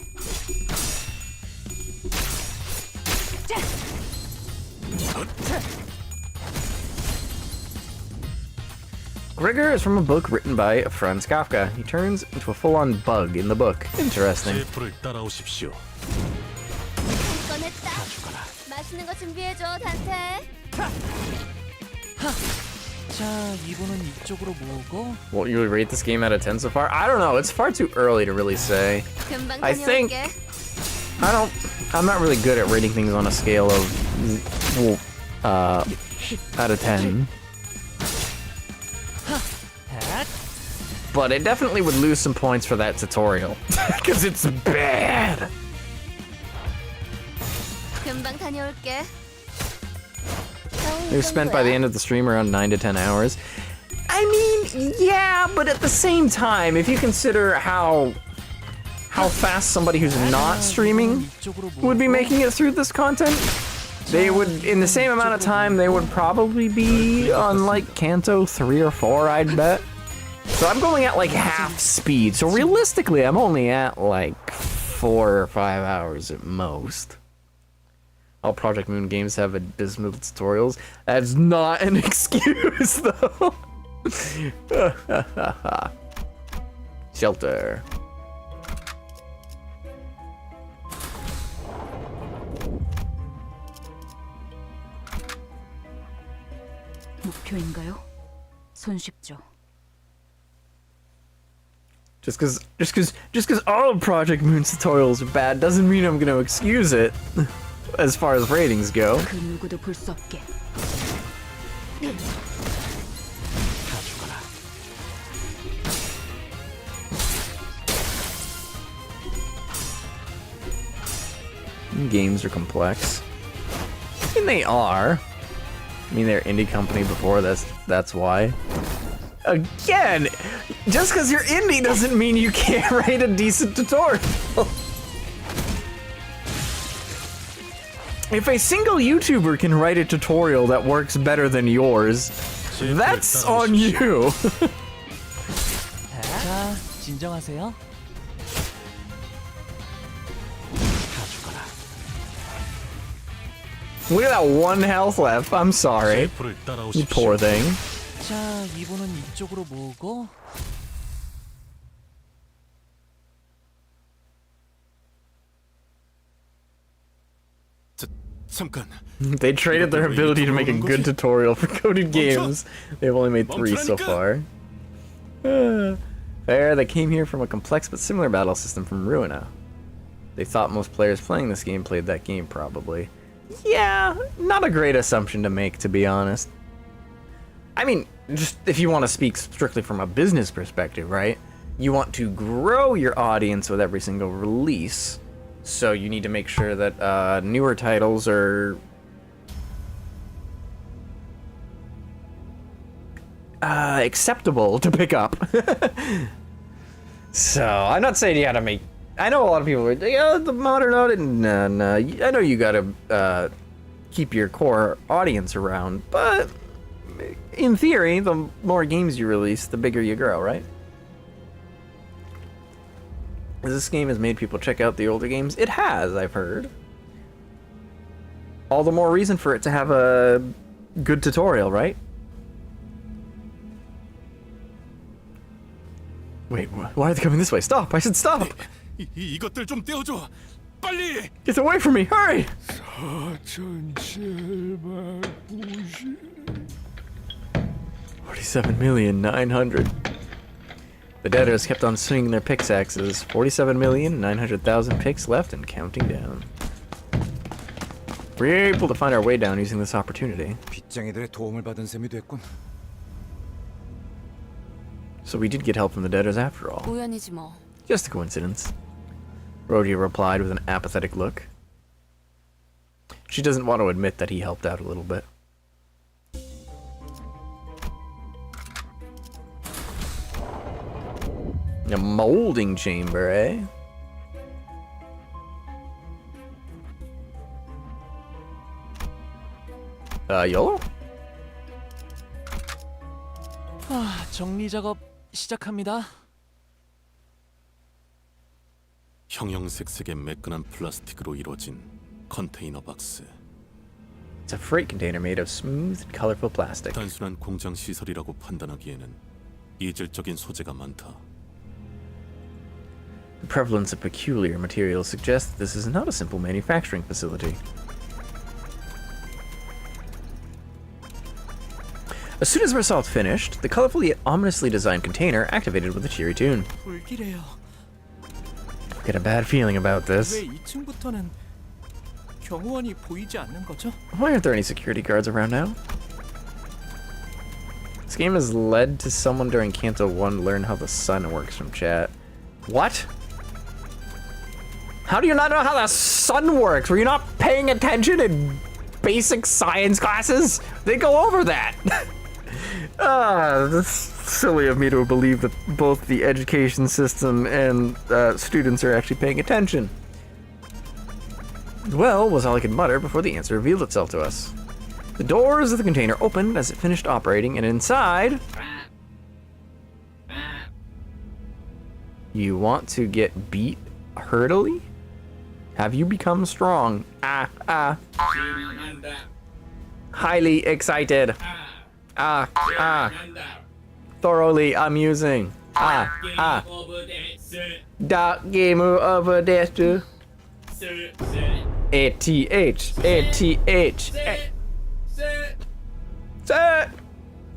A: Gregor is from a book written by Franz Kafka. He turns into a full-on bug in the book. Interesting.
G: 따라오십시오.
E: 꺼냈다. 맛있는 거 준비해줘, 단테.
C: 자, 이분은 이쪽으로 모으고.
A: What you would rate this game out of 10 so far? I don't know. It's far too early to really say. I think I'm not really good at rating things on a scale of out of 10. But it definitely would lose some points for that tutorial because it's bad.
E: 금방 다녀올게.
A: We've spent by the end of the stream around 9 to 10 hours. I mean, yeah, but at the same time, if you consider how fast somebody who's not streaming would be making it through this content, they would, in the same amount of time, they would probably be on like Canto 3 or 4, I'd bet. So I'm going at like half speed. So realistically, I'm only at like 4 or 5 hours at most. All Project Moon games have abysmal tutorials. That's not an excuse, though. Shelter.
B: 목표인가요? 손쉽죠.
A: Just cause all of Project Moon's tutorials are bad doesn't mean I'm gonna excuse it. As far as ratings go.
B: 그 누구도 볼 수 없게.
A: Games are complex. I mean, they are. I mean, they're indie company before, that's why. Again, just because you're indie doesn't mean you can't write a decent tutorial. If a single YouTuber can write a tutorial that works better than yours, that's on you.
C: 자, 진정하세요.
A: Look at that one health left. I'm sorry. You poor thing.
C: 자, 이분은 이쪽으로 모으고.
A: They traded their ability to make a good tutorial for coded games. They've only made 3 so far. Fair, they came here from a complex but similar battle system from Ruina. They thought most players playing this game played that game, probably. Yeah, not a great assumption to make, to be honest. I mean, just if you want to speak strictly from a business perspective, right? you want to grow your audience with every single release. So you need to make sure that newer titles are acceptable to pick up. So I'm not saying you gotta make. I know a lot of people are like, oh, the modern audience. No. I know you gotta keep your core audience around, but in theory, the more games you release, the bigger you grow, right? This game has made people check out the older games. It has, I've heard. All the more reason for it to have a good tutorial, right? Wait, why are they coming this way? Stop! I said stop!
F: 이것들 좀 떼어줘. 빨리.
A: Get away from me! Hurry! 47,900,000. The debtors kept on swinging their pickaxes. 47,900,000 picks left and counting down. We were able to find our way down using this opportunity.
M: 빚쟁이들의 도움을 받은 셈이 됐군.
A: So we did get help from the debtors after all.
D: 우연이지 뭐.
A: Just a coincidence. Rhodia replied with an apathetic look. She doesn't want to admit that he helped out a little bit. A molding chamber, eh? YOLO?
C: 정리 작업 시작합니다.
O: 형형색색의 매끈한 플라스틱으로 이루어진 컨테이너 박스.
A: It's a freight container made of smooth, colorful plastic.
O: 단순한 공장 시설이라고 판단하기에는 이질적인 소재가 많다.
A: The prevalence of peculiar materials suggests that this is not a simple manufacturing facility. As soon as Versailles finished, the colorful yet ominously designed container activated with a cheery tune.
C: 불길해요.
A: Get a bad feeling about this.
C: 왜 2층부터는 경호원이 보이지 않는 거죠?
A: Why aren't there any security guards around now? This game has led to someone during Canto 1 learn how the sun works from chat. What? How do you not know how the sun works? Were you not paying attention in basic science classes? They go over that. That's silly of me to believe that both the education system and students are actually paying attention. Well, was all I could mutter before the answer revealed itself to us. The doors of the container opened as it finished operating, and inside... You want to get beat hurdily? Have you become strong? Highly excited. Thoroughly amusing. Dark game over there too. ATH.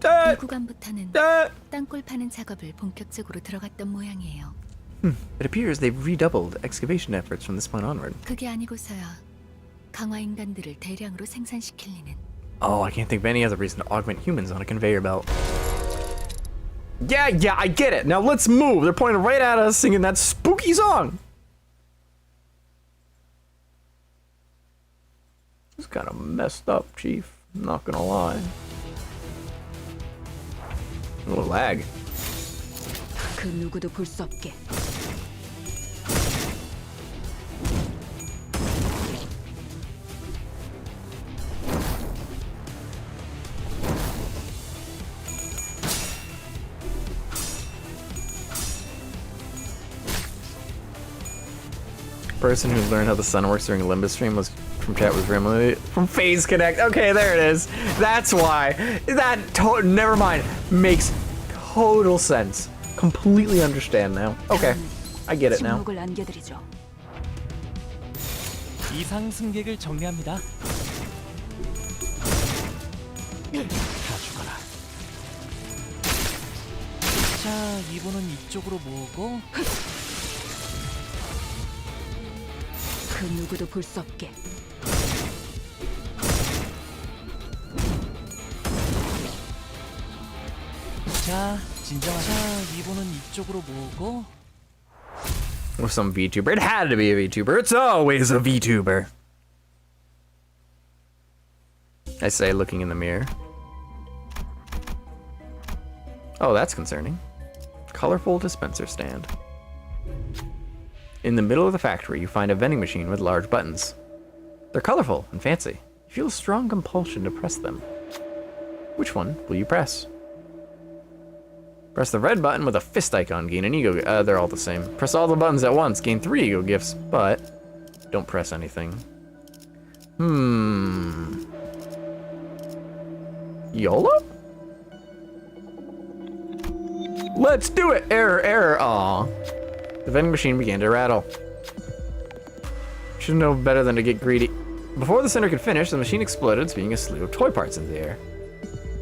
E: 이 구간부터는 땅굴 파는 작업을 본격적으로 들어갔던 모양이에요.
A: It appears they've redoubled excavation efforts from this point onward.
E: 그게 아니고서야 강화 인간들을 대량으로 생산시킬 리는.
A: Oh, I can't think of any other reason to augment humans on a conveyor belt. Yeah, I get it. Now let's move. They're pointing right at us singing that spooky song. It's kind of messed up, Chief. I'm not gonna lie. A little lag.
B: 그 누구도 볼 수 없게.
A: Person who learned how the sun works during a Limbus stream was from chat was Rimley from Phase Connect. Okay, there it is. That's why. Never mind. Makes total sense. Completely understand now. Okay, I get it now.
C: 이상 승객을 정리합니다.
N: 다 죽어라.
C: 자, 이분은 이쪽으로 모으고.
B: 그 누구도 볼 수 없게.
C: 자, 진정하자. 2번은 이쪽으로 모으고.
A: Or some VTuber. It had to be a VTuber. It's always a VTuber. I say, looking in the mirror. Oh, that's concerning. Colorful dispenser stand. In the middle of the factory, you find a vending machine with large buttons. They're colorful and fancy. You feel a strong compulsion to press them. Which one will you press? Press the red button with a fist icon, gain an ego. They're all the same. Press all the buttons at once, gain 3 ego gifts, but don't press anything. YOLO? Let's do it! Error, error, aw. The vending machine began to rattle. Should know better than to get greedy. Before the center could finish, the machine exploded, spewing a slew of toy parts into the air.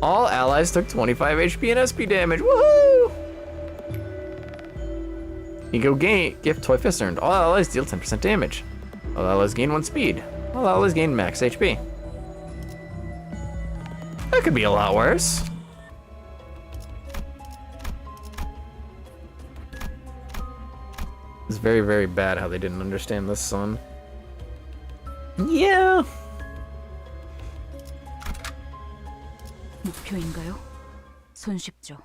A: All allies took 25 HP and SP damage. Woohoo! Ego gain, gift toy fist earned. All allies deal 10% damage. All allies gain 1 speed. All allies gain max HP. That could be a lot worse. It's very, very bad how they didn't understand this son. Yeah.
B: 목표인가요? 손쉽죠.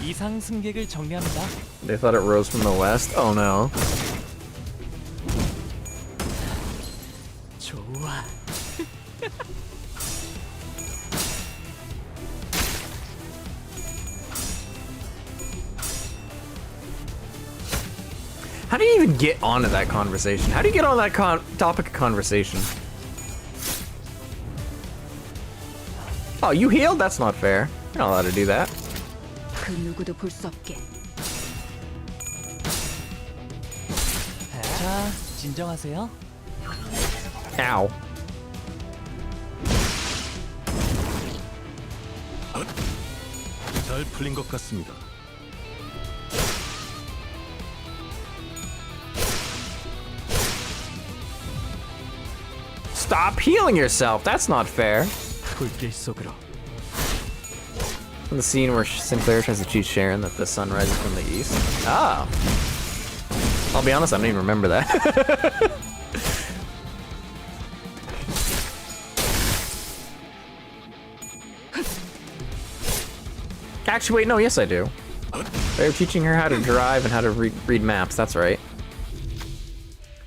C: 이상 승객을 정리합니다.
A: They thought it rose from the west? Oh no.
C: 좋아.
A: How do you even get onto that conversation? How do you get on that topic of conversation? Oh, you healed? That's not fair. You're not allowed to do that.
B: 그 누구도 볼 수 없게.
C: 자, 진정하세요.
A: Ow.
O: 잘 풀린 것 같습니다.
A: Stop healing yourself. That's not fair.
C: 불길 속으로.
A: In the scene where Sinclair tries to teach Sharon that the sun rises from the east. Ah. I'll be honest, I don't even remember that. Actually, wait, no, yes I do. They're teaching her how to drive and how to read maps, that's right.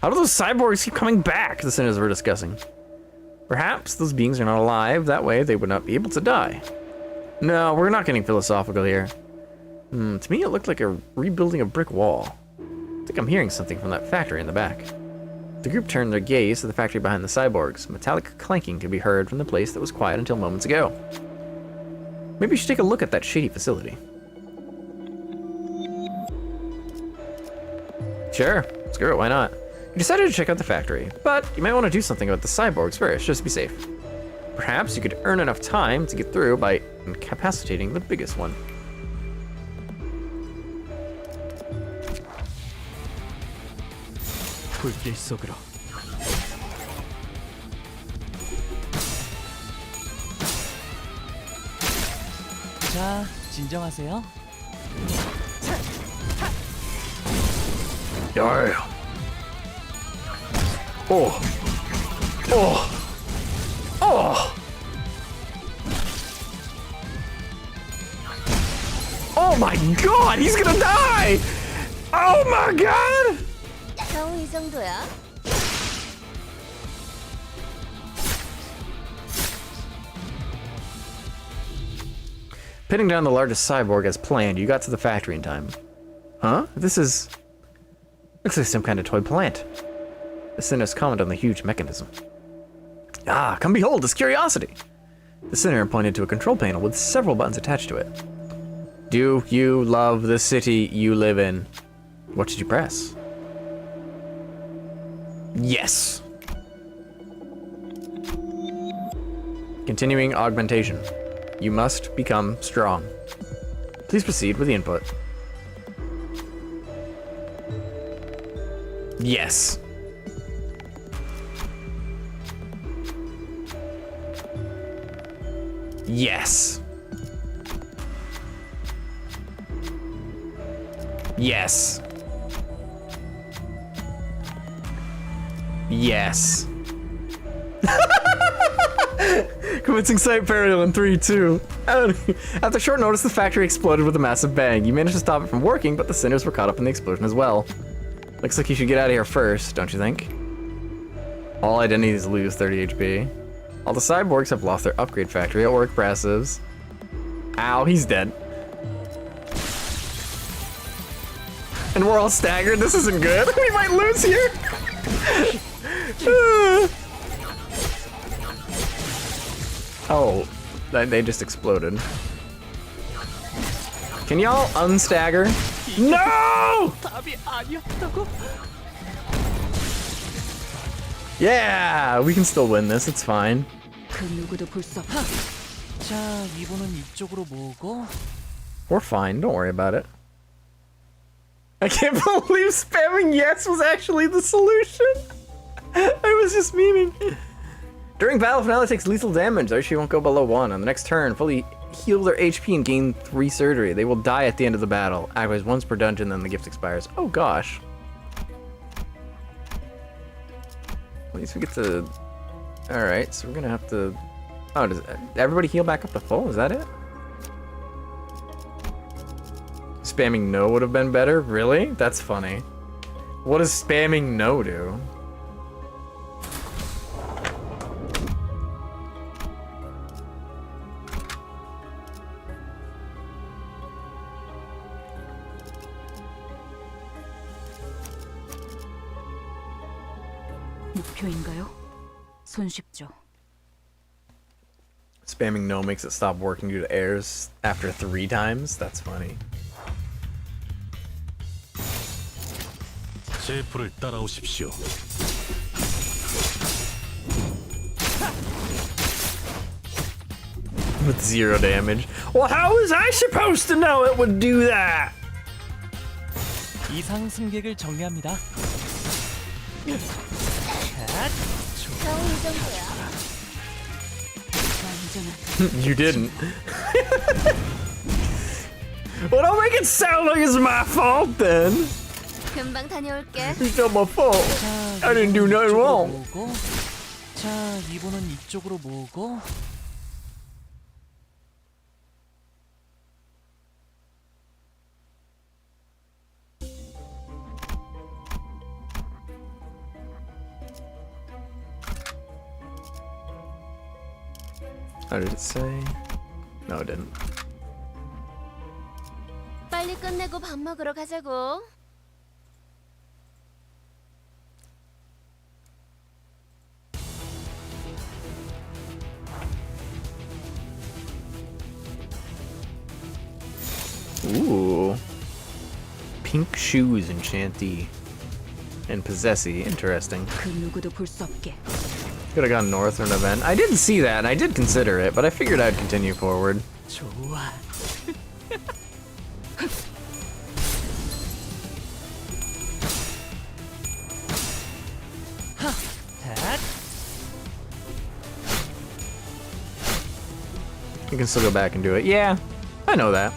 A: How do those cyborgs keep coming back? The sinners were discussing. Perhaps those beings are not alive, that way they would not be able to die. No, we're not getting philosophical here. To me it looked like a rebuilding a brick wall. I think I'm hearing something from that factory in the back. The group turned their gaze to the factory behind the cyborgs. Metallic clanking could be heard from the place that was quiet until moments ago. Maybe we should take a look at that shady facility. Sure, screw it, why not? You decided to check out the factory, but you might want to do something about the cyborgs first, just to be safe. Perhaps you could earn enough time to get through by incapacitating the biggest one.
C: 불길 속으로. 자, 진정하세요.
A: Yeah. Oh. Oh. Oh. Oh my god, he's gonna die! Oh my god!
D: 겨우 이 정도야?
A: Pinning down the largest cyborg as planned, you got to the factory in time. Huh? This is... looks like some kind of toy plant. The sinners comment on the huge mechanism. Ah, come behold this curiosity! The sinner pointed to a control panel with several buttons attached to it. Do you love the city you live in? What did you press? Yes! Continuing augmentation. You must become strong. Please proceed with the input. Yes. Yes. Yes. Yes. Commencing site burial in 3, 2. After short notice, the factory exploded with a massive bang. You managed to stop it from working, but the cinders were caught up in the explosion as well. Looks like you should get out of here first, don't you think? All identities lose 30 HP. All the cyborgs have lost their upgrade factory at work passives. Ow, he's dead. And we're all staggered. This isn't good. We might lose here. Oh, they just exploded. Can y'all unstagger? No! Yeah, we can still win this. It's fine.
C: 자, 이번은 이쪽으로 모으고.
A: We're fine. Don't worry about it. I can't believe spamming yes was actually the solution. I was just memeing. During battle, if an ally takes lethal damage, their HP won't go below 1. On the next turn, fully heal their HP and gain 3 surgery. They will die at the end of the battle. Activates once per dungeon, then the gift expires. Oh gosh. At least we get to... Alright, so we're gonna have to... Oh, does everybody heal back up to full? Is that it? Spamming no would have been better? Really? That's funny. What does spamming no do?
B: 목표인가요? 손쉽죠.
A: Spamming no makes it stop working due to errors after 3 times? That's funny.
O: 제 불을 따라오십시오.
A: With 0 damage. Well, how was I supposed to know it would do that?
C: 이상 승객을 정리합니다.
A: You didn't. Well, don't make it sound like it's my fault then.
D: 금방 다녀올게.
A: It's not my fault. I didn't do nothing wrong.
C: 모으고. 자, 이번은 이쪽으로 모으고.
A: How did it say? No, it didn't.
D: 빨리 끝내고 밥 먹으러 가자고.
A: Ooh. Pink shoes enchanty. And possessy. Interesting.
B: 그 누구도 볼 수 없게.
A: Could have gone north for an event. I did see that, and I did consider it, but I figured I'd continue forward.
B: 좋아.
A: You can still go back and do it. Yeah, I know that.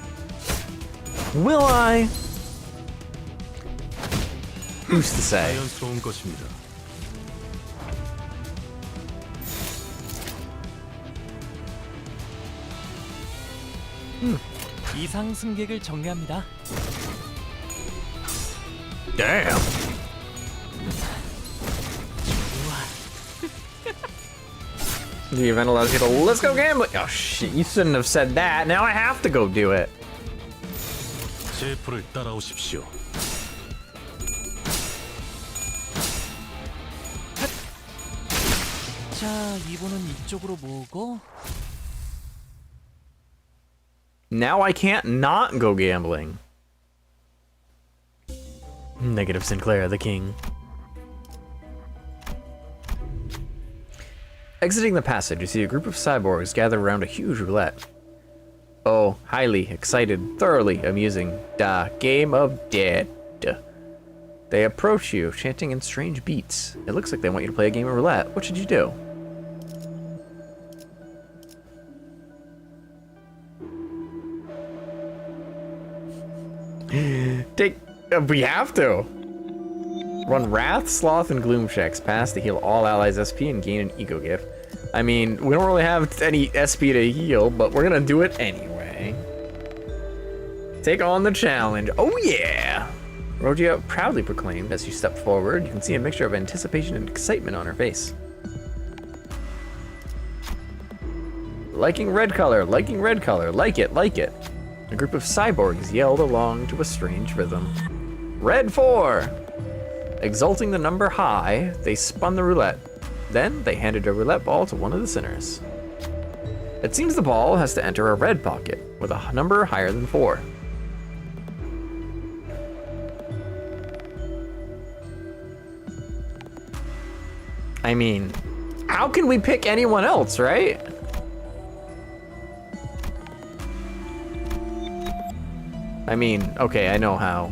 A: Will I? Who's to say?
O: 자연스러운 것입니다.
C: 이상 승객을 정리합니다.
A: Damn. The event allows you to let's go gambling. Oh shit, you shouldn't have said that. Now I have to go do it.
O: 제 불을 따라오십시오.
C: 자, 이번은 이쪽으로 모으고.
A: Now I can't not go gambling. Negative Sinclair, the king. Exiting the passage, you see a group of cyborgs gathered around a huge roulette. Oh, highly excited, thoroughly amusing. Da game of death. They approach you, chanting in strange beats. It looks like they want you to play a game of roulette. What should you do? We have to. Run Wrath, Sloth, and Gloom checks. Pass to heal all allies SP and gain an ego gift. I mean, we don't really have any SP to heal, but we're gonna do it anyway. Take on the challenge. Oh yeah! Rogia proudly proclaimed as she stepped forward. You can see a mixture of anticipation and excitement on her face. Liking red color, like it, like it. A group of cyborgs yelled along to a strange rhythm. Red 4! Exalting the number high, they spun the roulette. Then they handed a roulette ball to one of the sinners. It seems the ball has to enter a red pocket with a number higher than 4. I mean, how can we pick anyone else, right? I mean, okay, I know how.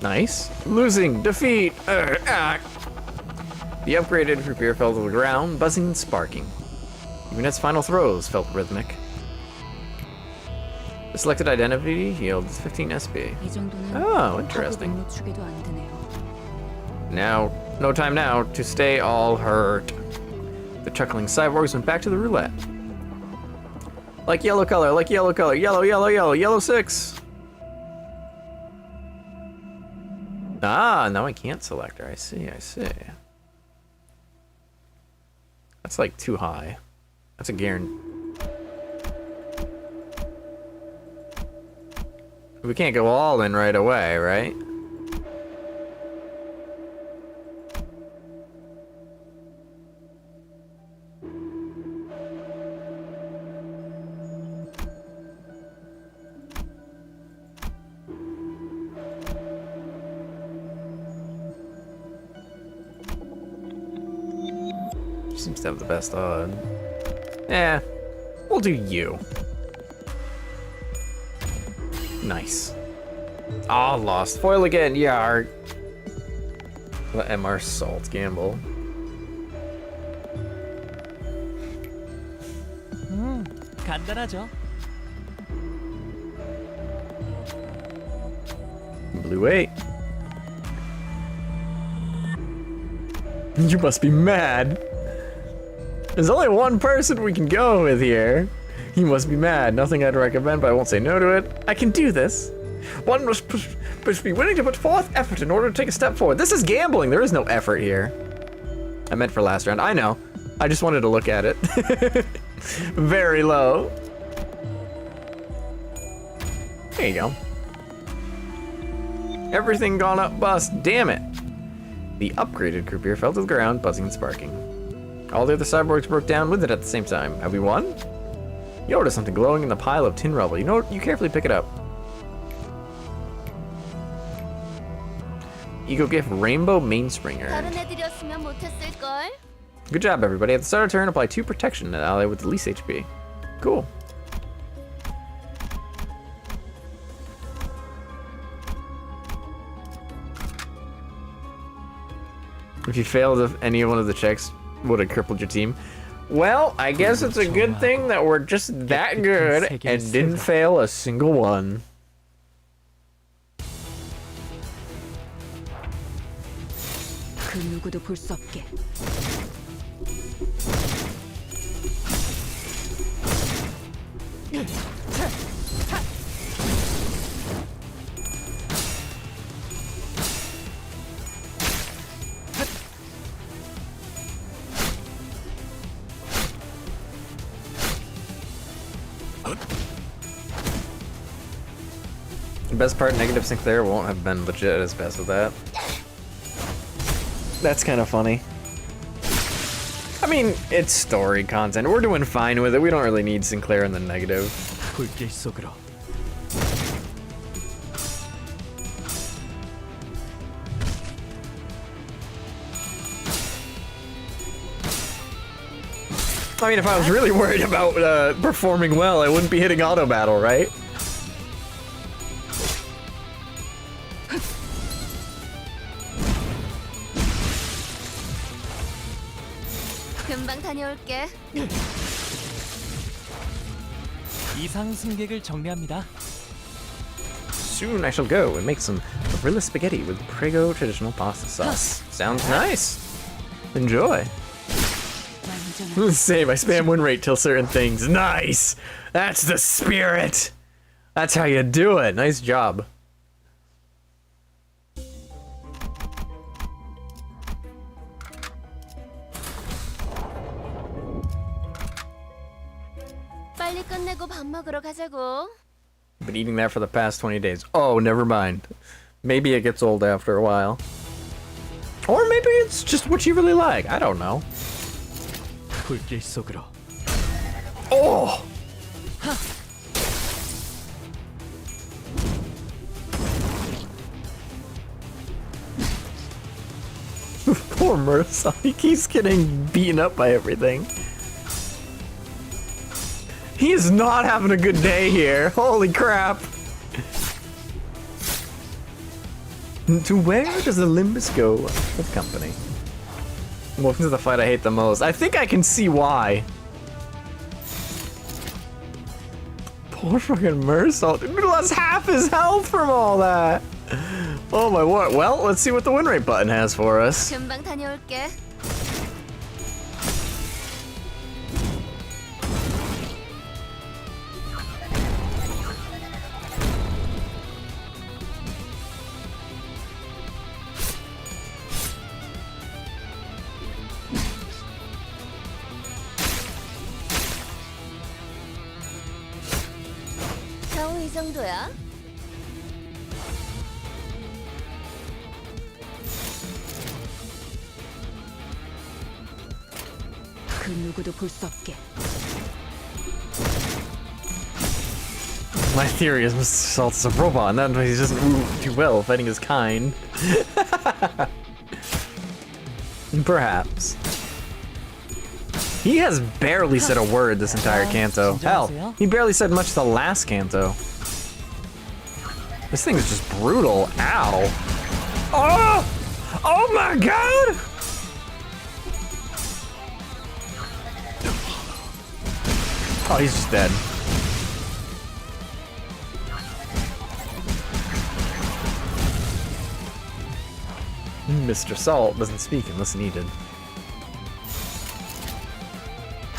A: Nice. Losing. Defeat. The upgraded croupier fell to the ground, buzzing and sparking. Even its final throws felt rhythmic. The selected identity yields 15 SP. Oh, interesting. Now, no time now to stay all hurt. The chuckling cyborgs went back to the roulette. Like yellow color, yellow, yellow 6. Ah, now I can't select her. I see. That's like too high. That's a guarantee. We can't go all in right away, right? Seems to have the best odd. Eh, we'll do you. Nice. Ah, lost. Foil again, yeah. Let MR Salt gamble.
C: 간단하죠.
A: Blue 8. You must be mad. There's only one person we can go with here. You must be mad. Nothing I'd recommend, but I won't say no to it. I can do this. One must be willing to put forth effort in order to take a step forward. This is gambling. There is no effort here. I meant for last round. I know. I just wanted to look at it. Very low. There you go. Everything gone up bust. Damn it. The upgraded croupier fell to the ground, buzzing and sparking. All the other cyborgs broke down with it at the same time. Have we won? You notice something glowing in the pile of tin rubble. You carefully pick it up. Ego gift Rainbow Mainspring earned. Good job, everybody. At the start of turn, apply 2 protection to ally with the least HP. Cool. If you failed any one of the checks, would have crippled your team. Well, I guess it's a good thing that we're just that good and didn't fail a single one.
B: 그 누구도 볼 수 없게.
A: The best part, negative Sinclair won't have been legit as best of that. That's kind of funny. I mean, it's story content. We're doing fine with it. We don't really need Sinclair in the negative.
C: 불길 속으로.
A: I mean, if I was really worried about performing well, I wouldn't be hitting auto battle, right?
D: 금방 다녀올게.
C: 이상 승객을 정리합니다.
A: Soon I shall go and make some gorilla spaghetti with Prego traditional pasta sauce. Sounds nice. Enjoy. Same, I spam win rate till certain things. Nice! That's the spirit! That's how you do it. Nice job.
D: 빨리 끝내고 밥 먹으러 가자고.
A: Been eating that for the past 20 days. Oh, never mind. Maybe it gets old after a while. Or maybe it's just what you really like. I don't know.
C: 불길 속으로.
A: Oh! Poor Mersa. He keeps getting beaten up by everything. He is not having a good day here. Holy crap. To where does the Limbus go with company? Welcome to the fight I hate the most. I think I can see why. Poor fucking Mersault. Dude lost half his health from all that. Oh my word. Well, let's see what the win rate button has for us.
D: 금방 다녀올게. 겨우 이 정도야?
B: 그 누구도 볼 수 없게.
A: My theory is Mr. Salt is a robot, and that he doesn't move too well fighting his kind. Perhaps. He has barely said a word this entire Canto. Hell, he barely said much the last Canto. This thing is just brutal. Ow. Oh! Oh my god! Oh, he's just dead. Mr. Salt doesn't speak unless needed.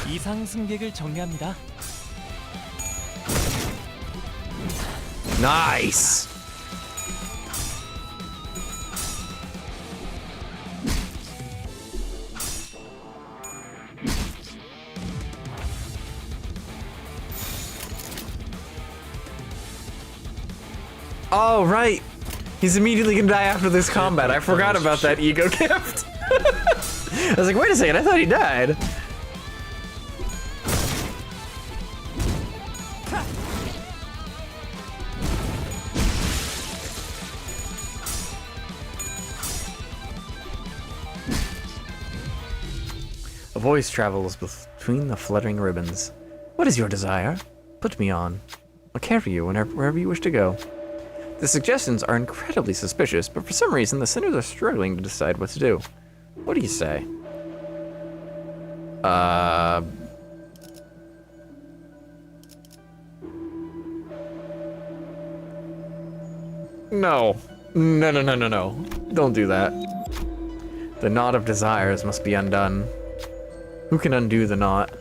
C: 이상 승객을 정리합니다.
A: Nice! Oh, right! He's immediately gonna die after this combat. I forgot about that ego gift. I was like, wait a second, I thought he died. A voice travels between the fluttering ribbons. What is your desire? Put me on. I'll carry you wherever you wish to go. The suggestions are incredibly suspicious, but for some reason the sinners are struggling to decide what to do. What do you say? No. No. Don't do that. The knot of desires must be undone. Who can undo the knot?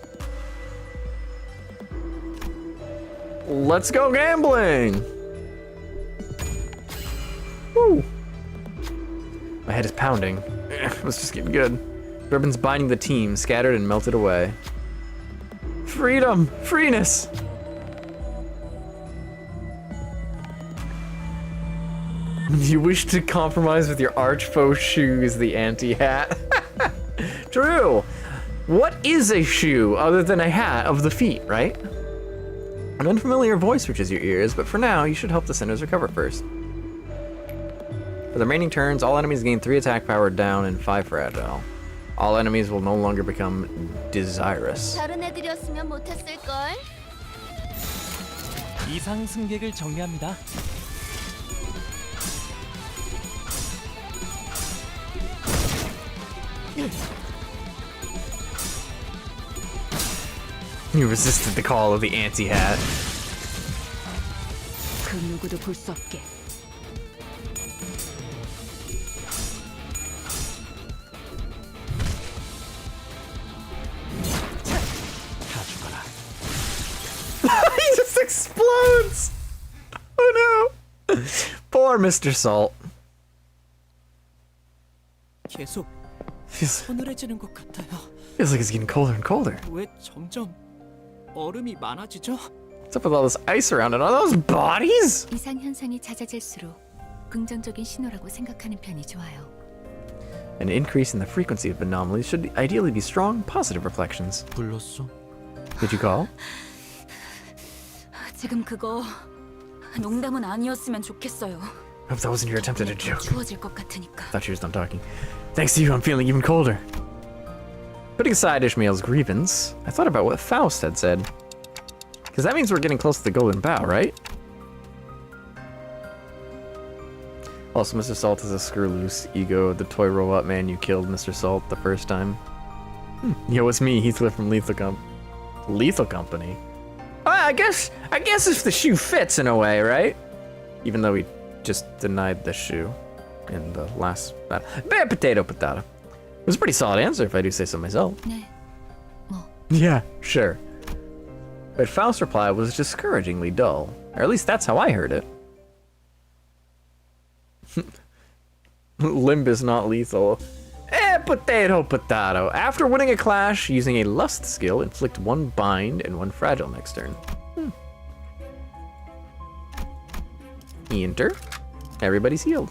A: Let's go gambling! Woo! My head is pounding. Let's just get good. Ribbons binding the team scattered and melted away. Freedom! Freeness! You wish to compromise with your arch foe shoes, the anti-hat. True! What is a shoe other than a hat of the feet, right? An unfamiliar voice reaches your ears, but for now, you should help the sinners recover first. For the remaining turns, all enemies gain 3 attack power down and 5 fragile. All enemies will no longer become desirous.
E: 다른 애들이었으면 못했을 걸.
C: 이상 승객을 정리합니다.
A: You resisted the call of the anti-hat.
B: 그 누구도 볼 수 없게.
N: 다 죽어라.
A: He just explodes! Oh no! Poor Mr. Salt.
C: 계속
A: Feels
C: 서늘해지는 것 같아요.
A: like it's getting colder and colder.
C: 왜 점점 얼음이 많아지죠?
A: What's up with all this ice around it? Are those bodies?
E: 이상 현상이 잦아질수록 긍정적인 신호라고 생각하는 편이 좋아요.
A: An increase in the frequency of anomalies should ideally be strong, positive reflections.
I: 불렀어?
A: Did you call?
B: 지금 그거 농담은 아니었으면 좋겠어요.
A: Hope that wasn't your attempt at a joke.
B: 추워질 것 같으니까.
A: Thought she was done talking. Thanks to you, I'm feeling even colder. Putting aside Ishmael's grievance, I thought about what Faust had said. Because that means we're getting close to the Golden Bough, right? Also, Mr. Salt is a screw-loose ego, the toy robot man you killed, Mr. Salt, the first time. Yo, it's me, Heathcliff from Lethal Company. I guess if the shoe fits in a way, right? Even though we just denied the shoe in the last battle. Bad potato. It was a pretty solid answer if I do say so myself.
E: 네.
A: Yeah, sure. But Faust's reply was discouragingly dull. Or at least that's how I heard it. Limbus not lethal. Potato. After winning a clash, using a lust skill, inflict 1 bind and 1 fragile next turn. Enter. Everybody's healed.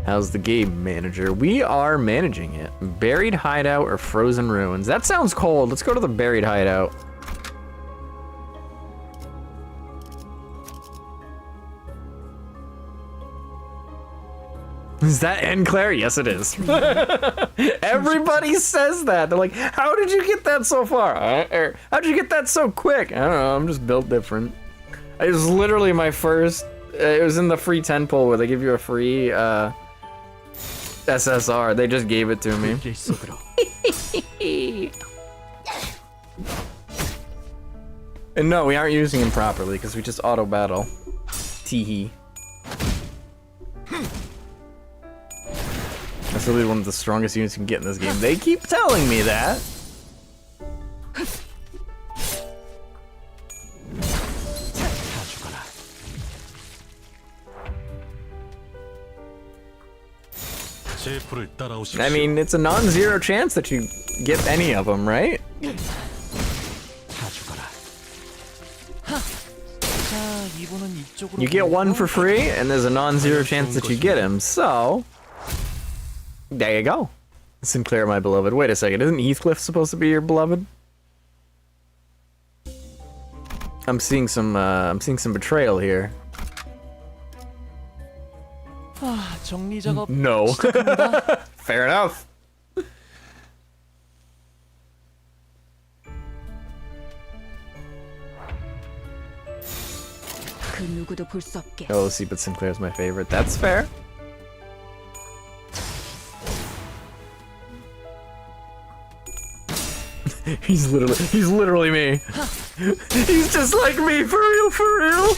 A: How's the game, manager? We are managing it. Buried hideout or frozen ruins. That sounds cold. Let's go to the buried hideout. Is that Claire? Yes, it is. Everybody says that. They're like, how did you get that so far? Or how'd you get that so quick? I don't know. I'm just built different. It was literally my first. It was in the free 10 poll where they give you a free SSR. They just gave it to me. And no, we aren't using him properly because we just auto battle. Teehee. That's really one of the strongest units you can get in this game. They keep telling me that. I mean, it's a non-zero chance that you get any of them, right? You get one for free, and there's a non-zero chance that you get him, so... There you go. Sinclair, my beloved. Wait a second, isn't Heathcliff supposed to be your beloved? I'm seeing some betrayal here.
C: 정리 작업
A: No. Fair enough.
B: 그 누구도 볼 수 없게.
A: Oh, see, but Sinclair's my favorite. That's fair. He's literally me. He's just like me, for real.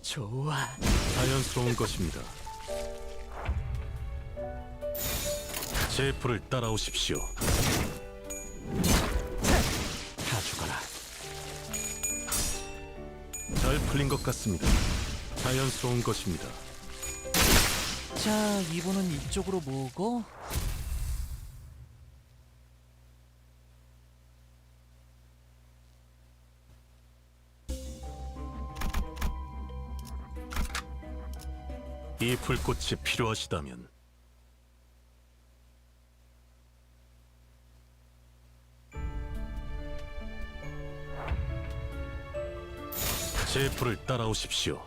C: 좋아.
O: 자연스러운 것입니다. 제 불을 따라오십시오.
N: 다 죽어라.
O: 잘 풀린 것 같습니다. 자연스러운 것입니다.
C: 자, 이분은 이쪽으로 모으고
O: 이 불꽃이 필요하시다면 제 불을 따라오십시오.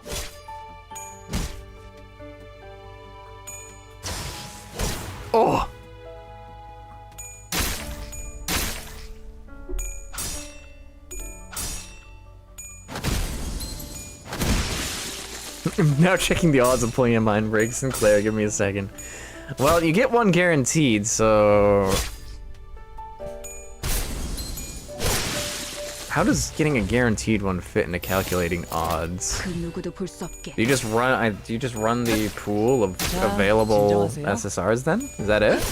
A: Oh! I'm now checking the odds of pulling a mind break. Sinclair, give me a second. Well, you get one guaranteed, so... How does getting a guaranteed one fit into calculating odds? Do you just run? Do you just run the pool of available SSRs then? Is that it?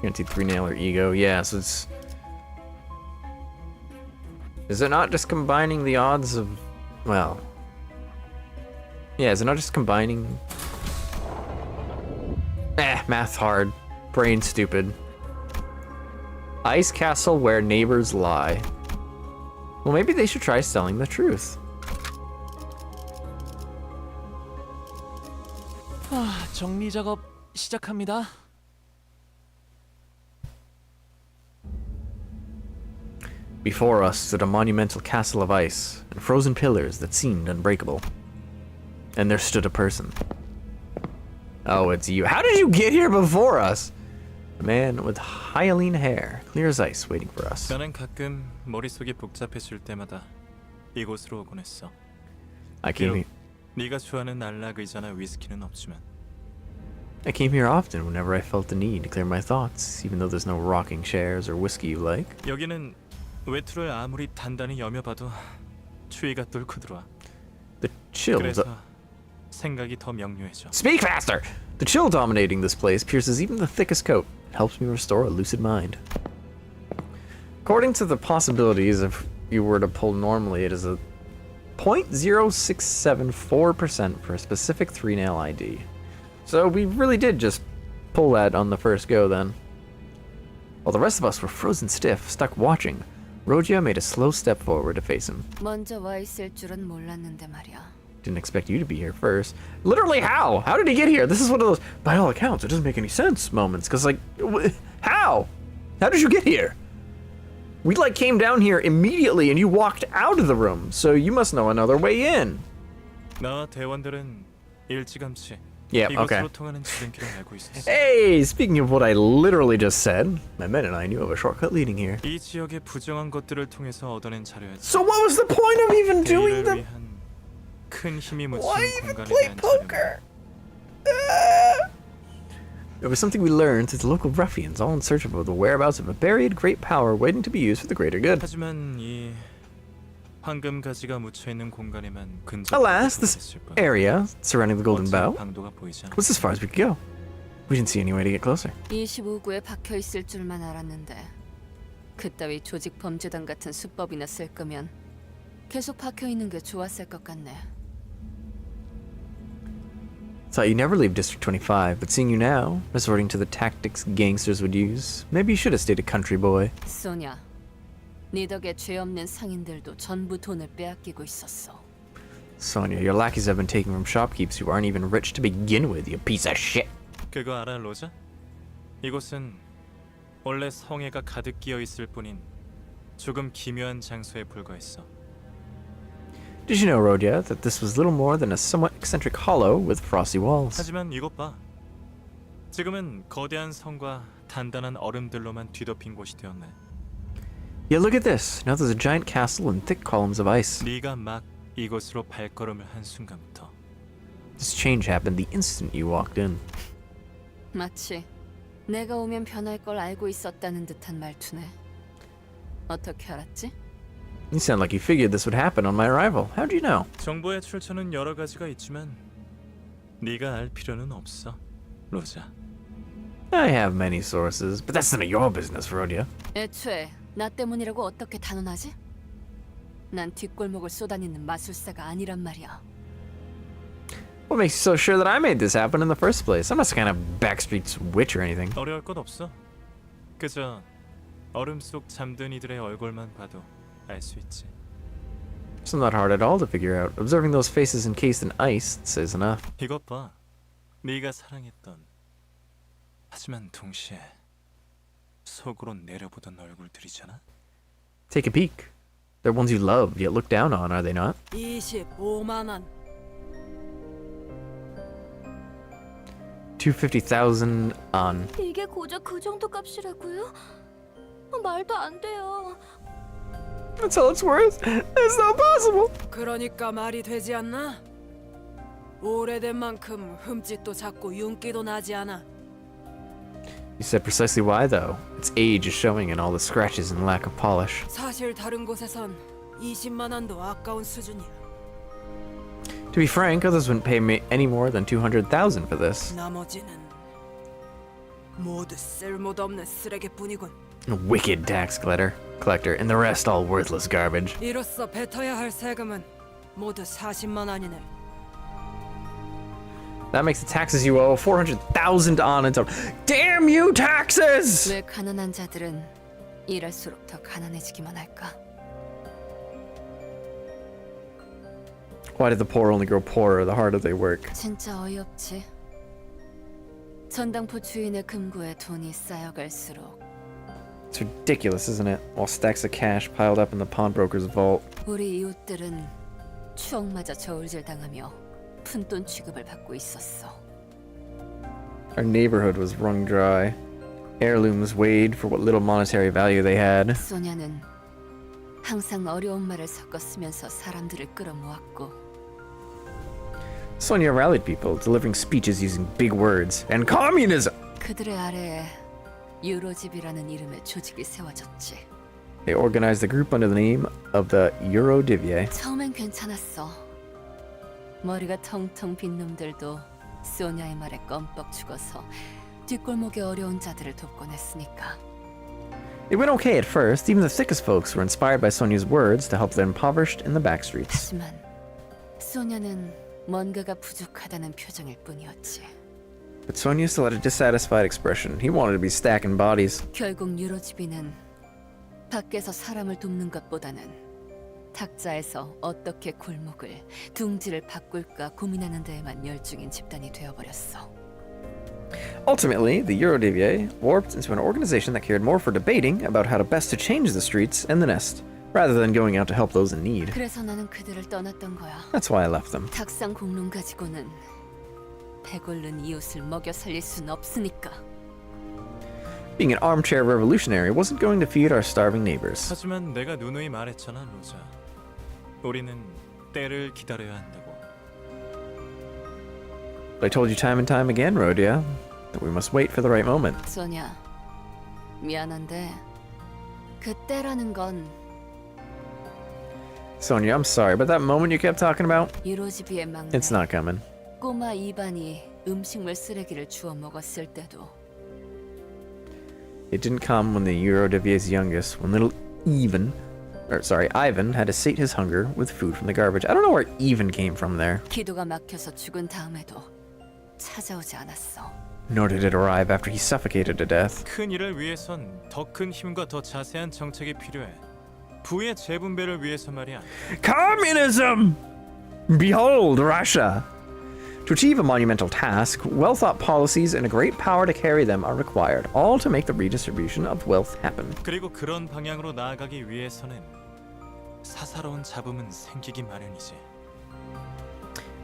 A: Guaranteed 3-nailer ego. Yeah, so it's... Is it not just combining the odds of... Well... Yeah, is it not just combining... Math hard. Brain stupid. Ice castle where neighbors lie. Well, maybe they should try selling the truth.
C: 정리 작업 시작합니다.
A: Before us stood a monumental castle of ice and frozen pillars that seemed unbreakable. And there stood a person. Oh, it's you. How did you get here before us? A man with hyaline hair, clear as ice, waiting for us.
F: 나는 가끔 머릿속이 복잡해질 때마다 이곳으로 오곤 했어.
A: I came here.
F: 네가 좋아하는 날락 의자나 위스키는 없지만.
A: I came here often whenever I felt the need to clear my thoughts, even though there's no rocking chairs or whiskey you like.
F: 여기는 외투를 아무리 단단히 여며봐도 추위가 뚫고 들어와.
A: The chill.
F: 그래서 생각이 더 명료해져.
A: Speak faster! The chill dominating this place pierces even the thickest coat. It helps me restore a lucid mind. According to the possibilities, if you were to pull normally, it is a 0.0674% for a specific 3-nail ID. So we really did just pull that on the first go then. While the rest of us were frozen stiff, stuck watching, Rogia made a slow step forward to face him.
D: 먼저 와 있을 줄은 몰랐는데 말이야.
A: Didn't expect you to be here first. Literally how? How did he get here? This is one of those, by all accounts, it doesn't make any sense moments. Cause like, how? How did you get here? We like came down here immediately and you walked out of the room. So you must know another way in.
F: 나와 대원들은 일찌감치
A: Yeah, okay.
F: 이곳으로 통하는 지름길을 알고 있었어.
A: Hey, speaking of what I literally just said, my men and I knew of a shortcut leading here.
F: 이 지역의 부정한 것들을 통해서 얻어낸 자료였지.
A: So what was the point of even doing the...
F: 큰 힘이 묻힌
A: Why even
F: 공간에
A: play
F: 대한
A: poker? It was something we learned through the local ruffians, all in search of the whereabouts of a buried great power waiting to be used for the greater good.
F: 하지만 이 황금 가지가 묻혀 있는 공간에만 근접.
A: Alas, this area surrounding the Golden Bough
F: 방도가 보이지 않아.
A: was as far as we could go. We didn't see any way to get closer.
D: 25구에 박혀 있을 줄만 알았는데 그따위 조직 범죄단 같은 수법이나 쓸 거면 계속 박혀 있는 게 좋았을 것 같네.
A: Thought you never leave District 25, but seeing you now, resorting to the tactics gangsters would use, maybe you should have stayed a country boy.
D: 소냐, 네 덕에 죄 없는 상인들도 전부 돈을 빼앗기고 있었어.
A: Sonia, your lackeys have been taken from shopkeepers who aren't even rich to begin with, you piece of shit.
F: 그거 알아, 로자? 이곳은 원래 성애가 가득 끼어 있을 뿐인 조금 기묘한 장소에 불과했어.
A: Did you know, Rodia, that this was little more than a somewhat eccentric hollow with frosty walls?
F: 하지만 이것 봐. 지금은 거대한 성과 단단한 얼음들로만 뒤덮인 곳이 되었네.
A: Yeah, look at this. Now there's a giant castle and thick columns of ice.
F: 네가 막 이곳으로 발걸음을 한 순간부터.
A: This change happened the instant you walked in.
D: 마치 내가 오면 변할 걸 알고 있었다는 듯한 말투네. 어떻게 알았지?
A: You sound like you figured this would happen on my arrival. How'd you know?
F: 정보의 출처는 여러 가지가 있지만 네가 알 필요는 없어, 로자.
A: I have many sources, but that's none of your business, Rodia.
D: 애초에 나 때문이라고 어떻게 단언하지? 난 뒷골목을 쏘다니는 마술사가 아니란 말이야.
A: What makes you so sure that I made this happen in the first place? I'm not some kind of backstreets witch or anything.
F: 어려울 것 없어. 그저 얼음 속 잠든 이들의 얼굴만 봐도 알 수 있지.
A: It's not hard at all to figure out. Observing those faces encased in ice says enough.
F: 이것 봐. 네가 사랑했던 하지만 동시에 속으로 내려보던 얼굴들이잖아.
A: Take a peek. They're ones you love yet look down on, are they not?
B: 25만 원.
A: 250,000 on.
E: 이게 고작 그 정도 값이라고요? 말도 안 돼요.
A: That's all it's worth? That's not possible.
B: 그러니까 말이 되지 않나? 오래된 만큼 흠집도 작고 윤기도 나지 않아.
A: You said precisely why, though. Its age is showing in all the scratches and lack of polish.
B: 사실 다른 곳에선 20만 원도 아까운 수준이야.
A: To be frank, others wouldn't pay me any more than 200,000 for this.
B: 나머지는 모두 쓸모도 없는 쓰레기뿐이군.
A: A wicked tax collector, and the rest all worthless garbage.
B: 이로써 뱉어야 할 세금은 모두 40만 원이네.
A: That makes the taxes you owe 400,000 on in total. Damn you, taxes!
D: 왜 가난한 자들은 일할수록 더 가난해지기만 할까?
A: Why did the poor only grow poorer the harder they work?
D: 진짜 어이없지. 전당포 주인의 금고에 돈이 쌓여갈수록
A: It's ridiculous, isn't it? While stacks of cash piled up in the pawnbroker's vault.
D: 우리 이웃들은 추억마저 저울질 당하며 푼돈 취급을 받고 있었어.
A: Our neighborhood was wrung dry. Heirlooms weighed for what little monetary value they had.
D: 소냐는 항상 어려운 말을 섞어 쓰면서 사람들을 끌어모았고
A: Sonia rallied people, delivering speeches using big words. And communism!
D: 그들의 아래에 유로집이라는 이름의 조직이 세워졌지.
A: They organized the group under the name of the Eurodivie.
D: 처음엔 괜찮았어. 머리가 텅텅 빈 놈들도 소냐의 말에 껌뻑 죽어서 뒷골목의 어려운 자들을 돕곤 했으니까.
A: It went okay at first. Even the thickest folks were inspired by Sonia's words to help the impoverished in the back streets.
D: 하지만 소냐는 뭔가가 부족하다는 표정일 뿐이었지.
A: But Sonia still had a dissatisfied expression. He wanted to be stacking bodies.
D: 결국 유로집이는 밖에서 사람을 돕는 것보다는 탁자에서 어떻게 골목을 둥지를 바꿀까 고민하는 데에만 열중인 집단이 되어버렸어.
A: Ultimately, the Eurodivie warped into an organization that cared more for debating about how to best to change the streets and the nest, rather than going out to help those in need.
D: 그래서 나는 그들을 떠났던 거야.
A: That's why I left them.
D: 탁상 공론 가지고는 배고른 이웃을 먹여 살릴 순 없으니까.
A: Being an armchair revolutionary wasn't going to feed our starving neighbors.
F: 하지만 내가 누누이 말했잖아, 로자. 우리는 때를 기다려야 한다고.
A: But I told you time and time again, Rhodia, that we must wait for the right moment.
D: 소냐, 미안한데 그 때라는 건
A: Sonia, I'm sorry, but that moment you kept talking about,
D: 유로집이의 막내
A: it's not coming.
D: 꼬마 이반이 음식물 쓰레기를 주워 먹었을 때도
A: It didn't come when the Eurodivie's youngest, when little Ivan had to sate his hunger with food from the garbage. I don't know where Ivan came from there.
D: 기도가 막혀서 죽은 다음에도 찾아오지 않았어.
A: Nor did it arrive after he suffocated to death.
F: 큰 일을 위해선 더 큰 힘과 더 자세한 정책이 필요해. 부의 재분배를 위해서 말이야.
A: Communism! Behold, Russia! To achieve a monumental task, well-thought policies and a great power to carry them are required, all to make the redistribution of wealth happen.
F: 그리고 그런 방향으로 나아가기 위해서는 사사로운 잡음은 생기기 마련이지.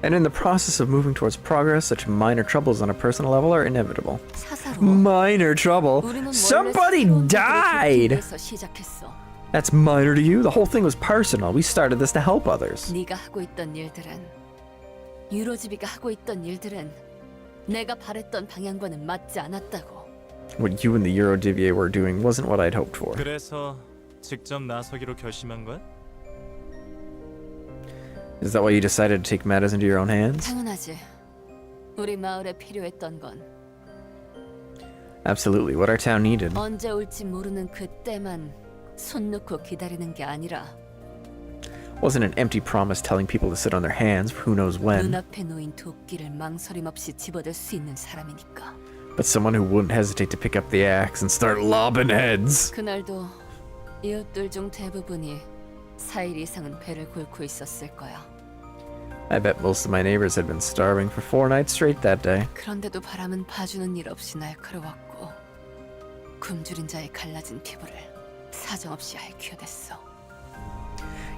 A: And in the process of moving towards progress, such minor troubles on a personal level are inevitable.
D: 사사로.
A: Minor trouble? Somebody died!
D: 시작했어.
A: That's minor to you? The whole thing was personal. We started this to help others.
D: 네가 하고 있던 일들은 유로집이가 하고 있던 일들은 내가 바랬던 방향과는 맞지 않았다고.
A: What you and the Eurodivie were doing wasn't what I'd hoped for.
F: 그래서 직접 나서기로 결심한 거야?
A: Is that why you decided to take matters into your own hands?
D: 당연하지. 우리 마을에 필요했던 건
A: Absolutely, what our town needed.
D: 언제 올지 모르는 그때만 손 놓고 기다리는 게 아니라
A: Wasn't an empty promise telling people to sit on their hands for who knows when.
D: 눈앞에 놓인 도끼를 망설임 없이 집어들 수 있는 사람이니까.
A: But someone who wouldn't hesitate to pick up the axe and start lobbing heads.
D: 그날도 이웃들 중 대부분이 4일 이상은 배를 곪고 있었을 거야.
A: I bet most of my neighbors had been starving for 4 nights straight that day.
D: 그런데도 바람은 봐주는 일 없이 날카로웠고 굶주린 자의 갈라진 피부를 사정없이 핥혀댔어.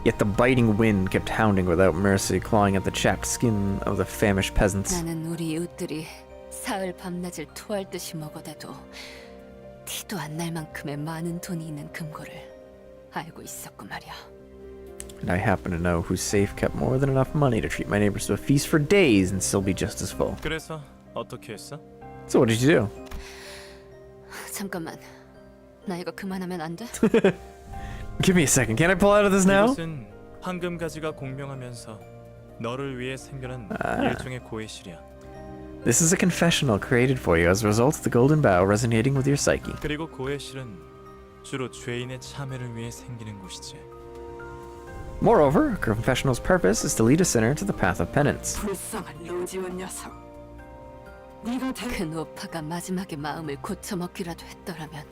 A: Yet the biting wind kept hounding without mercy, clawing at the chapped skin of the famished peasants.
D: 나는 우리 이웃들이 사흘 밤낮을 토할 듯이 먹어대도 티도 안 날 만큼의 많은 돈이 있는 금고를 알고 있었고 말이야.
A: And I happen to know whose safe kept more than enough money to treat my neighbors to a feast for days and still be just as full.
F: 그래서 어떻게 했어?
A: So what did you do?
D: 잠깐만, 나 이거 그만하면 안 돼?
A: Give me a second. Can I pull out of this now?
F: 이곳은 황금 가지가 공명하면서 너를 위해 생겨난 일종의 고해실이야.
A: This is a confessional created for you as a result of the golden bough resonating with your psyche.
F: 그리고 고해실은 주로 죄인의 참회를 위해 생기는 곳이지.
A: Moreover, a confessional's purpose is to lead a sinner to the path of penance.
B: 불쌍한 로지온 녀석.
D: 그 노파가 마지막에 마음을 고쳐먹기라도 했더라면.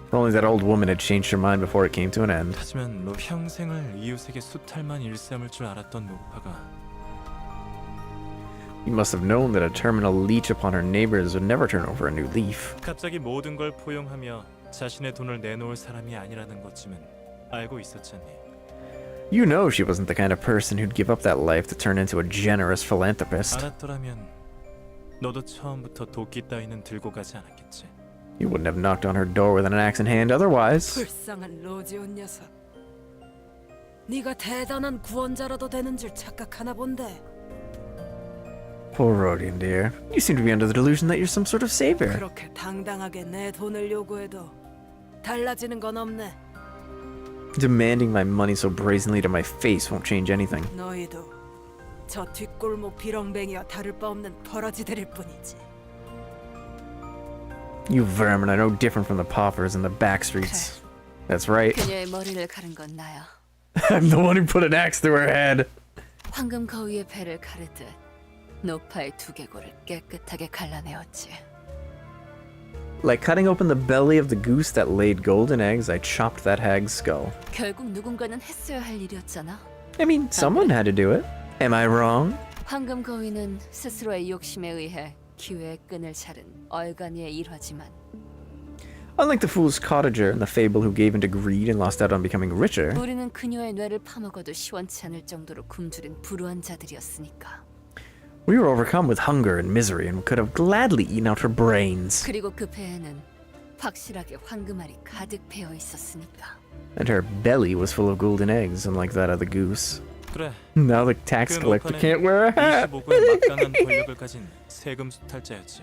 A: If only that old woman had changed her mind before it came to an end.
F: 하지만 너 평생을 이웃에게 수탈만 일삼을 줄 알았던 노파가
A: You must have known that a terminal leech upon her neighbors would never turn over a new leaf.
F: 갑자기 모든 걸 포용하며 자신의 돈을 내놓을 사람이 아니라는 것쯤은 알고 있었잖니.
A: You know she wasn't the kind of person who'd give up that life to turn into a generous philanthropist.
F: 알았더라면 너도 처음부터 도끼 따위는 들고 가지 않았겠지.
A: You wouldn't have knocked on her door with an axe in hand otherwise.
B: 불쌍한 로지온 녀석. 네가 대단한 구원자라도 되는 줄 착각하나 본데.
A: Poor Rodian, dear. You seem to be under the delusion that you're some sort of savior.
B: 그렇게 당당하게 내 돈을 요구해도 달라지는 건 없네.
A: Demanding my money so brazenly to my face won't change anything.
B: 너희도 저 뒷골목 비렁뱅이와 다를 바 없는 버러지들일 뿐이지.
A: You vermin are no different from the paupers in the back streets. That's right.
D: 그녀의 머리를 가른 건 나야.
A: I'm the one who put an axe through her head.
D: 황금 거위의 배를 가르듯 노파의 두개골을 깨끗하게 갈라내었지.
A: Like cutting open the belly of the goose that laid golden eggs, I chopped that hag's skull.
D: 결국 누군가는 했어야 할 일이었잖아.
A: I mean, someone had to do it. Am I wrong?
D: 황금 거위는 스스로의 욕심에 의해 기회의 끈을 자른 얼간이의 일화지만
A: Unlike the fool's cottager in the fable who gave into greed and lost out on becoming richer,
D: 우리는 그녀의 뇌를 파먹어도 시원치 않을 정도로 굶주린 불우한 자들이었으니까.
A: we were overcome with hunger and misery and could have gladly eaten out her brains.
D: 그리고 그 배에는 확실하게 황금알이 가득 배어 있었으니까.
A: And her belly was full of golden eggs, unlike that of the goose.
F: 그래.
A: Now the tax collector can't wear a hat.
F: 25구의 막강한 권력을 가진 세금 수탈자였지.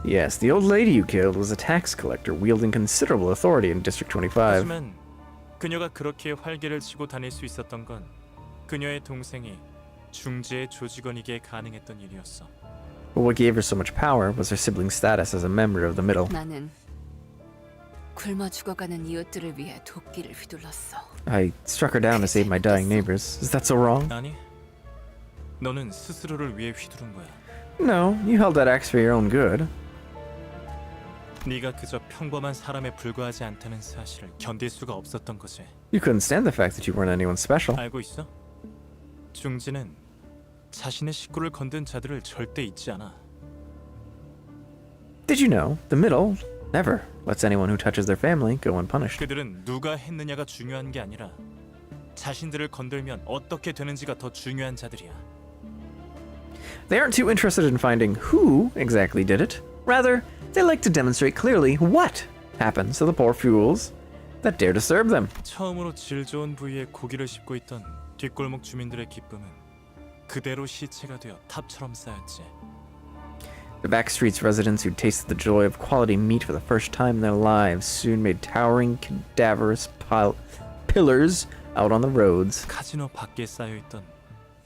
A: Yes, the old lady you killed was a tax collector wielding considerable authority in District 25.
F: 하지만 그녀가 그렇게 활개를 치고 다닐 수 있었던 건 그녀의 동생이 중지의 조직원이기에 가능했던 일이었어.
A: But what gave her so much power was her sibling status as a member of the middle.
D: 나는 굶어 죽어가는 이웃들을 위해 도끼를 휘둘렀어.
A: I struck her down to save my dying neighbors. Is that so wrong?
F: 아니, 너는 스스로를 위해 휘두른 거야.
A: No, you held that axe for your own good.
F: 네가 그저 평범한 사람에 불과하지 않다는 사실을 견딜 수가 없었던 거지.
A: You couldn't stand the fact that you weren't anyone special.
F: 알고 있어? 중지는 자신의 식구를 건든 자들을 절대 잊지 않아.
A: Did you know, the middle never lets anyone who touches their family go unpunished.
F: 그들은 누가 했느냐가 중요한 게 아니라 자신들을 건들면 어떻게 되는지가 더 중요한 자들이야.
A: They aren't too interested in finding who exactly did it. Rather, they like to demonstrate clearly what happens to the poor fools that dare to serve them.
F: 처음으로 질 좋은 부위에 고기를 씹고 있던 뒷골목 주민들의 기쁨은 그대로 시체가 되어 탑처럼 쌓였지.
A: The back streets residents who tasted the joy of quality meat for the first time in their lives soon made towering, cadaverous pillars out on the roads.
F: 카지노 밖에 쌓여있던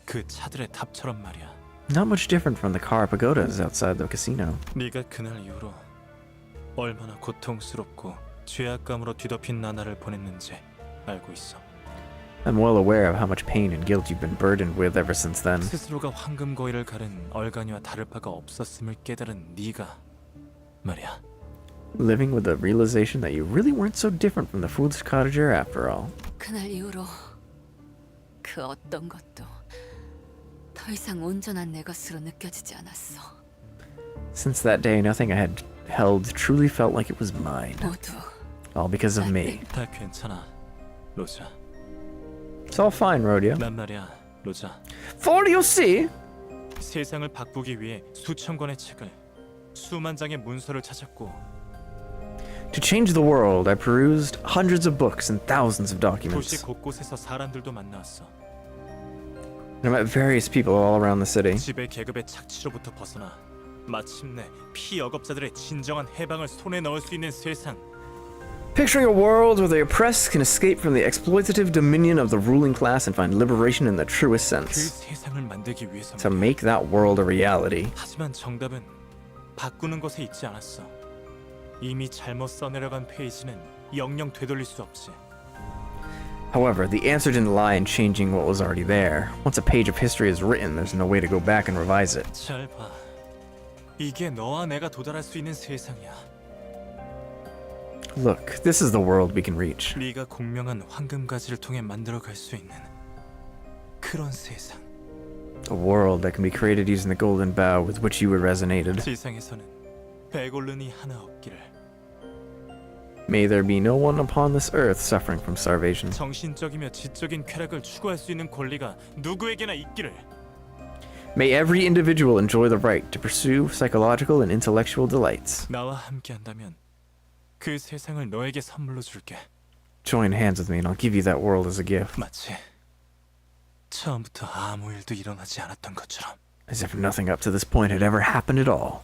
F: 그 차들의 탑처럼 말이야.
A: Not much different from the car pagodas outside the casino.
F: 네가 그날 이후로 얼마나 고통스럽고 죄악감으로 뒤덮인 나날을 보냈는지 알고 있어.
A: I'm well aware of how much pain and guilt you've been burdened with ever since then.
F: 스스로가 황금 거위를 가른 얼간이와 다를 바가 없었음을 깨달은 네가 말이야.
L: living with the realization that you really weren't so different from the foolish cottager after all.
D: 그날 이후로 그 어떤 것도 더 이상 온전한 내 것으로 느껴지지 않았어.
L: Since that day, nothing I had held truly felt like it was mine.
D: 모두
L: All because of me.
C: 다 괜찮아, 로자.
L: It's all fine, Rodeo.
C: 난 말이야, 로자.
L: For you see?
C: 세상을 바꾸기 위해 수천 권의 책을, 수만 장의 문서를 찾았고
L: To change the world, I perused hundreds of books and thousands of
C: 도시
L: documents.
C: 곳곳에서 사람들도 만나왔어.
L: And I met various people all around the city.
C: 지배 계급의 착취로부터 벗어나 마침내 피역업자들의 진정한 해방을 손에 넣을 수 있는 세상.
L: Picturing a world where the oppressed can escape from the exploitative dominion of the ruling class and find liberation in the truest
C: 그
L: sense.
C: 세상을 만들기 위해서.
L: To make that world a reality.
C: 하지만 정답은 바꾸는 것에 있지 않았어. 이미 잘못 써내려간 페이지는 영영 되돌릴 수 없지.
L: However, the answer didn't lie in changing what was already there. Once a page of history is written, there's no way to go back and revise it.
C: 잘 봐. 이게 너와 내가 도달할 수 있는 세상이야.
L: Look, this is the world we can reach.
C: 네가 공명한 황금가지를 통해 만들어갈 수 있는 그런 세상.
L: A world that can be created using the golden bow with which you resonated.
C: 세상에서는 배골른이 하나 없기를.
L: May there be no one upon this earth suffering from starvation.
C: 정신적이며 지적인 쾌락을 추구할 수 있는 권리가 누구에게나 있기를.
L: May every individual enjoy the right to pursue psychological and intellectual delights.
C: 나와 함께한다면 그 세상을 너에게 선물로 줄게.
L: Join hands with me and I'll give you that world as a gift.
C: 마치 처음부터 아무 일도 일어나지 않았던 것처럼.
L: As if nothing up to this point had ever happened at all.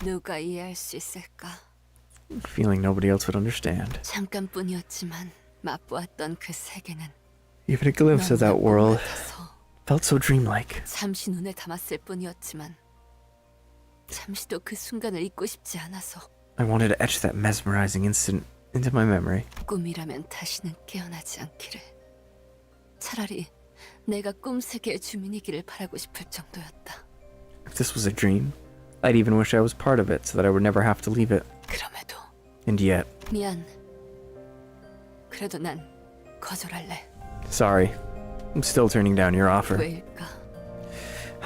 D: 누가 이해할 수 있을까?
L: Feeling nobody else would understand.
D: 잠깐뿐이었지만 맛보았던 그 세계는
L: Even a glimpse of that world felt so dreamlike.
D: 잠시 눈에 담았을 뿐이었지만 잠시도 그 순간을 잊고 싶지 않아서.
L: I wanted to etch that mesmerizing instant into my memory.
D: 꿈이라면 다시는 깨어나지 않기를. 차라리 내가 꿈 세계의 주민이기를 바라고 싶을 정도였다.
L: If this was a dream, I'd even wish I was part of it so that I would never have to leave it.
D: 그럼에도
L: And yet,
D: 미안. 그래도 난 거절할래.
L: sorry, I'm still turning down your offer.
D: 왜일까?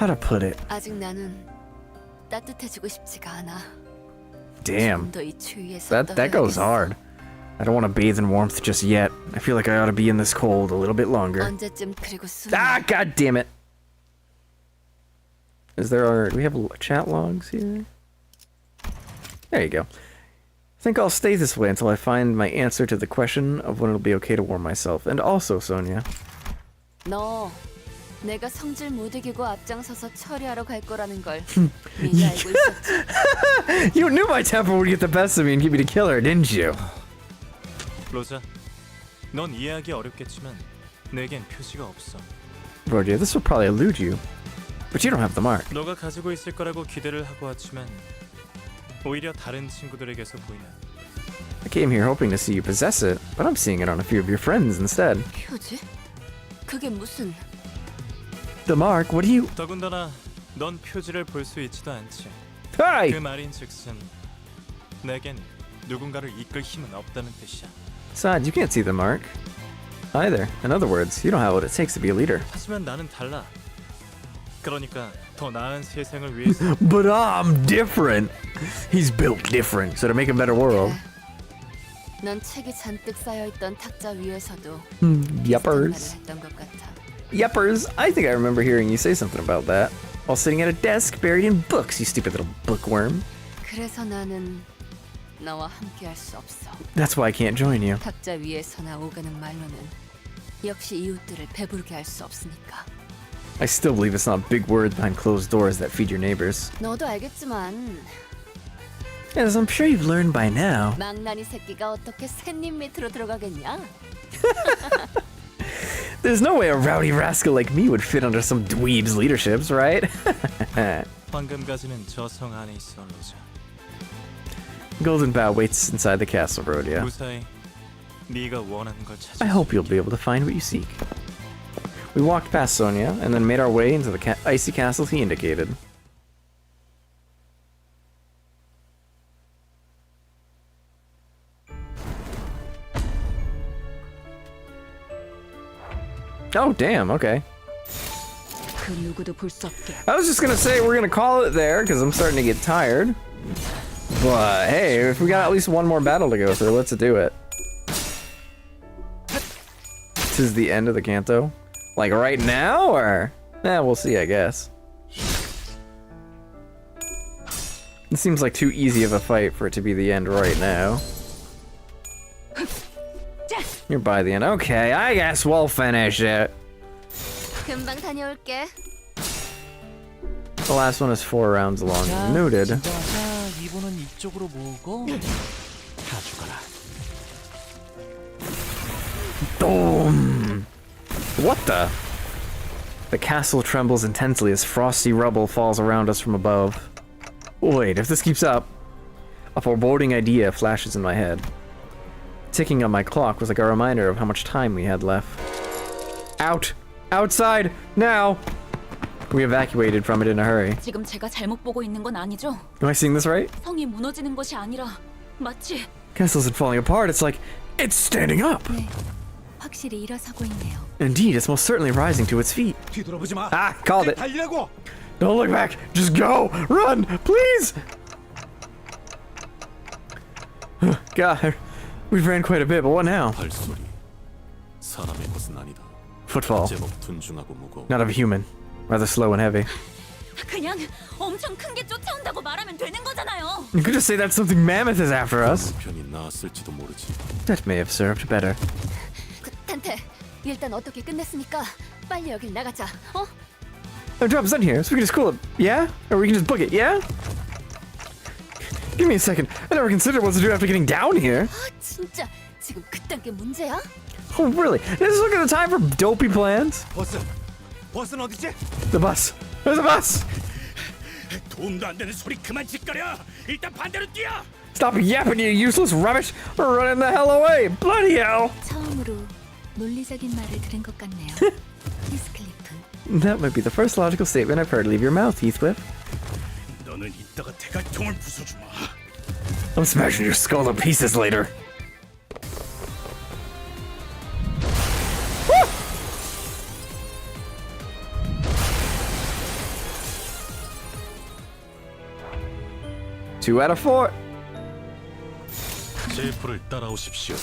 L: How to put it?
D: 아직 나는 따뜻해지고 싶지가 않아.
L: Damn,
D: 더 이 추위에서
L: that goes hard. I don't want to bathe in warmth just yet. I feel like I ought to be in this cold a little bit longer.
D: 언제쯤 그리고
L: Ah, god damn it! Do we have chat logs here? There you go. I think I'll stay this way until I find my answer to the question of when it'll be okay to warm myself. And also, Sonia.
D: 너 내가 성질 못 이기고 앞장서서 처리하러 갈 거라는 걸 미리 알고 있었지.
L: You knew my temper would get the best of me and get me to kill her, didn't you?
C: 로자, 넌 이해하기 어렵겠지만 내겐 표시가 없어.
L: Roger, this will probably elude you, but you don't have the mark.
C: 너가 가지고 있을 거라고 기대를 하고 왔지만 오히려 다른 친구들에게서 보이는.
L: I came here hoping to see you possess it, but I'm seeing it on a few of your friends instead.
D: 표지? 그게 무슨?
L: The mark? What do you?
C: 더군다나 넌 표지를 볼 수 있지도 않지.
L: Hi!
C: 그 말인즉슨 내겐 누군가를 이끌 힘은 없다는 뜻이야.
L: Besides, you can't see the mark either. In other words, you don't have what it takes to be a leader.
C: 하지만 나는 달라. 그러니까 더 나은 세상을 위해서.
L: But I'm different. He's built different, so to make a better world.
D: 넌 책이 잔뜩 쌓여 있던 탁자 위에서도
L: Yuppers.
D: 했던 것 같아.
L: Yuppers. I think I remember hearing you say something about that while sitting at a desk buried in books. You stupid little bookworm.
D: 그래서 나는 너와 함께할 수 없어.
L: That's why I can't join you.
D: 탁자 위에서나 오가는 말로는 역시 이웃들을 배부르게 할 수 없으니까.
L: I still believe it's not big words behind closed doors that feed your neighbors.
D: 너도 알겠지만
L: As I'm sure you've learned by now.
D: 망나니 새끼가 어떻게 샌님 밑으로 들어가겠냐?
L: There's no way a rowdy rascal like me would fit under some dweeb's leaderships, right?
C: 황금가지는 저 성 안에 있어, 로자.
L: Golden Bow waits inside the castle, Rhodia.
C: 무사히 네가 원하는 걸 찾을
L: I hope you'll be able to find what you seek. We walked past Sonia and then made our way into the icy castle he indicated. Oh, damn, okay.
B: 그 누구도 볼 수 없게.
L: I was just gonna say we're gonna call it there because I'm starting to get tired. But hey, if we got at least one more battle to go through, let's do it. This is the end of the Canto. Like right now, or? We'll see, I guess. It seems like too easy of a fight for it to be the end right now. You're by the end. Okay, I guess we'll finish it.
D: 금방 다녀올게.
L: The last one is 4 rounds long. Noted.
C: 진정하자. 이분은 이쪽으로 모으고
N: 다 죽어라.
L: Boom! What the? The castle trembles intensely as frosty rubble falls around us from above. Wait, if this keeps up, a foreboding idea flashes in my head. Ticking on my clock was like a reminder of how much time we had left. Out! Outside! Now! We evacuated from it in a hurry.
E: 지금 제가 잘못 보고 있는 건 아니죠?
L: Am I seeing this right?
E: 성이 무너지는 것이 아니라 마치
L: Castle's not falling apart, it's like, it's standing up!
E: 네, 확실히 일어서고 있네요.
L: Indeed, it's most certainly rising to its feet.
K: 뒤돌아보지 마.
L: Ah, called it.
K: 달리라고.
L: Don't look back, just go! Run, please! God, we've ran quite a bit, but what now?
O: 발소리. 사람의 것은 아니다.
L: Footfall.
O: 제법 둔중하고 무거워.
L: Not of a human. Rather slow and heavy.
E: 그냥 엄청 큰 게 쫓아온다고 말하면 되는 거잖아요.
L: You could just say that something mammoth is after us.
O: 편이 나았을지도 모르지.
L: That may have served better.
D: 탄테, 일단 어떻게 끝냈으니까 빨리 여길 나가자. 어?
L: Our job's done here, so we can just cool it, yeah? Or we can just book it, yeah? Give me a second. I never considered what to do after getting down here.
D: 진짜 지금 그딴 게 문제야?
L: Oh, really? This is looking at the time for dopey plans?
K: 버스는 어디지?
L: The bus. There's a bus!
G: 도움도 안 되는 소리 그만 짓거려. 일단 반대로 뛰어.
L: Stop yapping, you useless rubbish! We're running the hell away! Bloody hell!
E: 처음으로 논리적인 말을 들은 것 같네요. 히스클리프.
L: That might be the first logical statement I've heard leave your mouth, Heathcliff.
G: 너는 이따가 대갈통을 부숴주마.
L: I'm smashing your skull to pieces later. Woo! 2 out of 4.
O: 제프를 따라오십시오.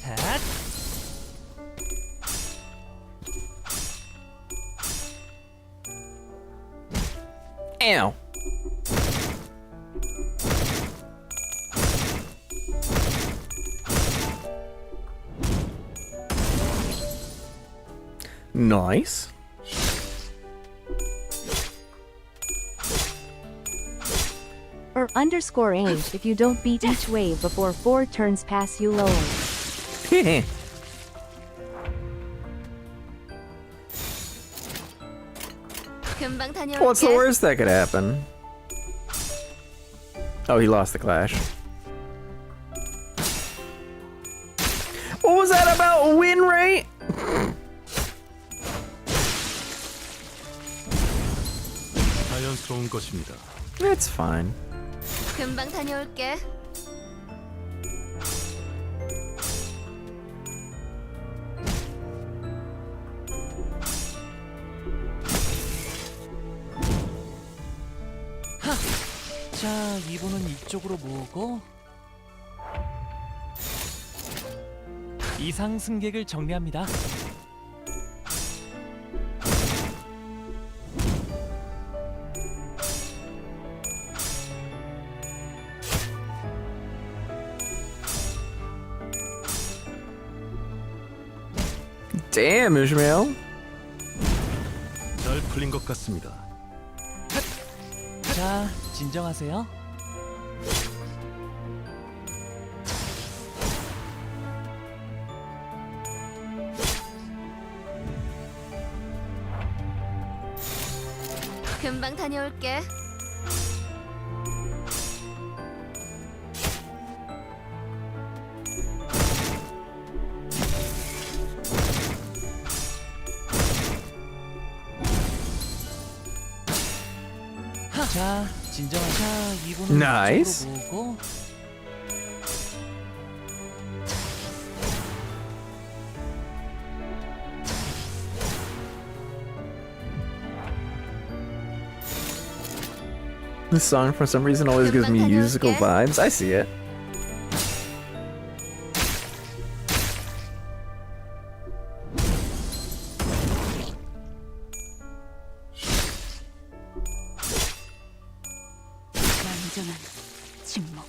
C: 자,
L: Ow. Nice.
J: Or underscore age if you don't beat each wave before 4 turns pass you lower.
D: 금방 다녀올게.
L: What's the worst that could happen? Oh, he lost the clash. What was that about win rate?
O: 자연스러운 것입니다.
L: It's fine.
D: 금방 다녀올게.
C: 자, 이분은 이쪽으로 모으고 이상 승객을 정리합니다.
L: Damn, Ishmael.
O: 잘 풀린 것 같습니다.
C: 자, 진정하세요.
D: 금방 다녀올게.
C: 자, 진정하자. 이분은
L: Nice.
C: 이쪽으로 모으고
L: This song, for some reason, always gives me musical vibes. I see it.
D: 완전한 침묵.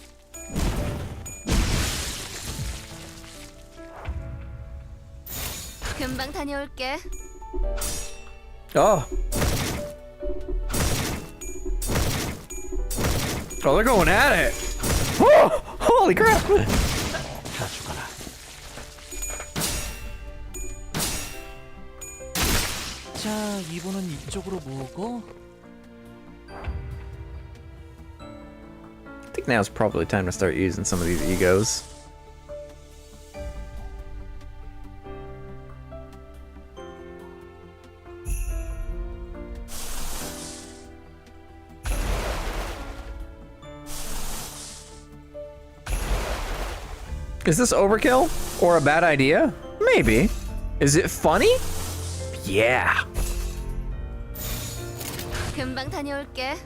D: 금방 다녀올게.
L: Oh. Oh, they're going at it. Whoa! Holy crap!
N: 다 죽어라.
C: 자, 이번은 이쪽으로 모으고.
L: I think now's probably time to start using some of these egos. Is this overkill? Or a bad idea? Maybe. Is it funny? Yeah.
D: 금방 다녀올게.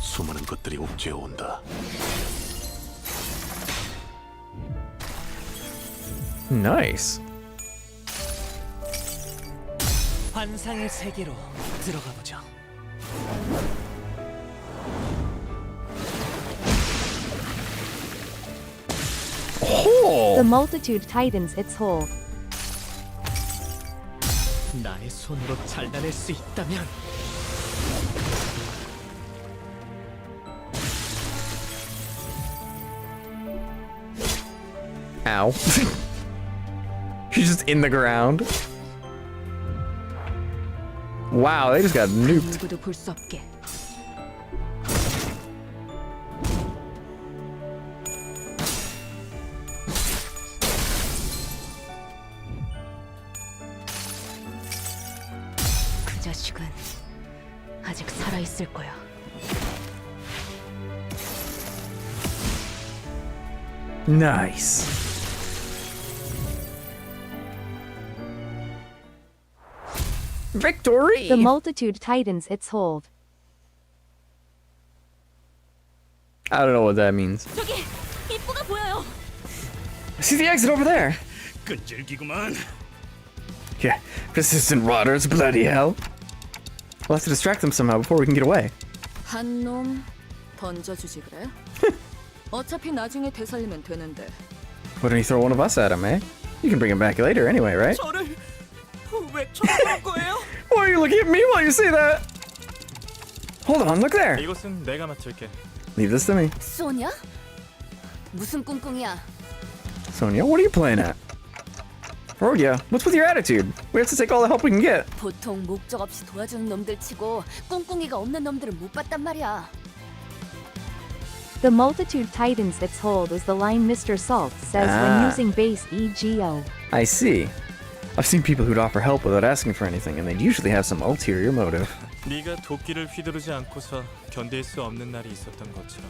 O: 수많은 것들이 옥죄어 온다.
L: Nice.
C: 환상의 세계로 들어가 보죠.
J: The multitude tightens its hold.
C: 나의 손으로 잘라낼 수 있다면
L: Ow. She's just in the ground. Wow, they just got nuked.
D: 누구도 볼 수 없게. 그 자식은 아직 살아 있을 거야.
L: Nice. Victory!
J: The multitude tightens its hold.
L: I don't know what that means.
B: 저기 입구가 보여요.
L: See the exit over there.
G: 끈질기구만.
L: Yeah, persistent rotters, bloody hell. We'll have to distract them somehow before we can get away.
E: 한 놈 던져주지 그래? 어차피 나중에 되살리면 되는데.
L: Why don't you throw one of us at him, eh? You can bring him back later anyway, right?
C: 저를 왜 쳐다볼 거예요?
L: Why are you looking at me while you say that? Hold on, look there.
F: 이것은 내가 맡을게.
L: Leave this to me.
D: 소냐? 무슨 꿍꿍이야?
L: Sonia, what are you playing at? Rodia, what's with your attitude? We have to take all the help we can get.
D: 보통 목적 없이 도와주는 놈들 치고 꿍꿍이가 없는 놈들은 못 봤단 말이야.
J: The multitude tightens its hold is the line Mr. Salt says when using base EGO.
L: I see. I've seen people who'd offer help without asking for anything, and they'd usually have some ulterior motive.
F: 네가 도끼를 휘두르지 않고서 견딜 수 없는 날이 있었던 것처럼.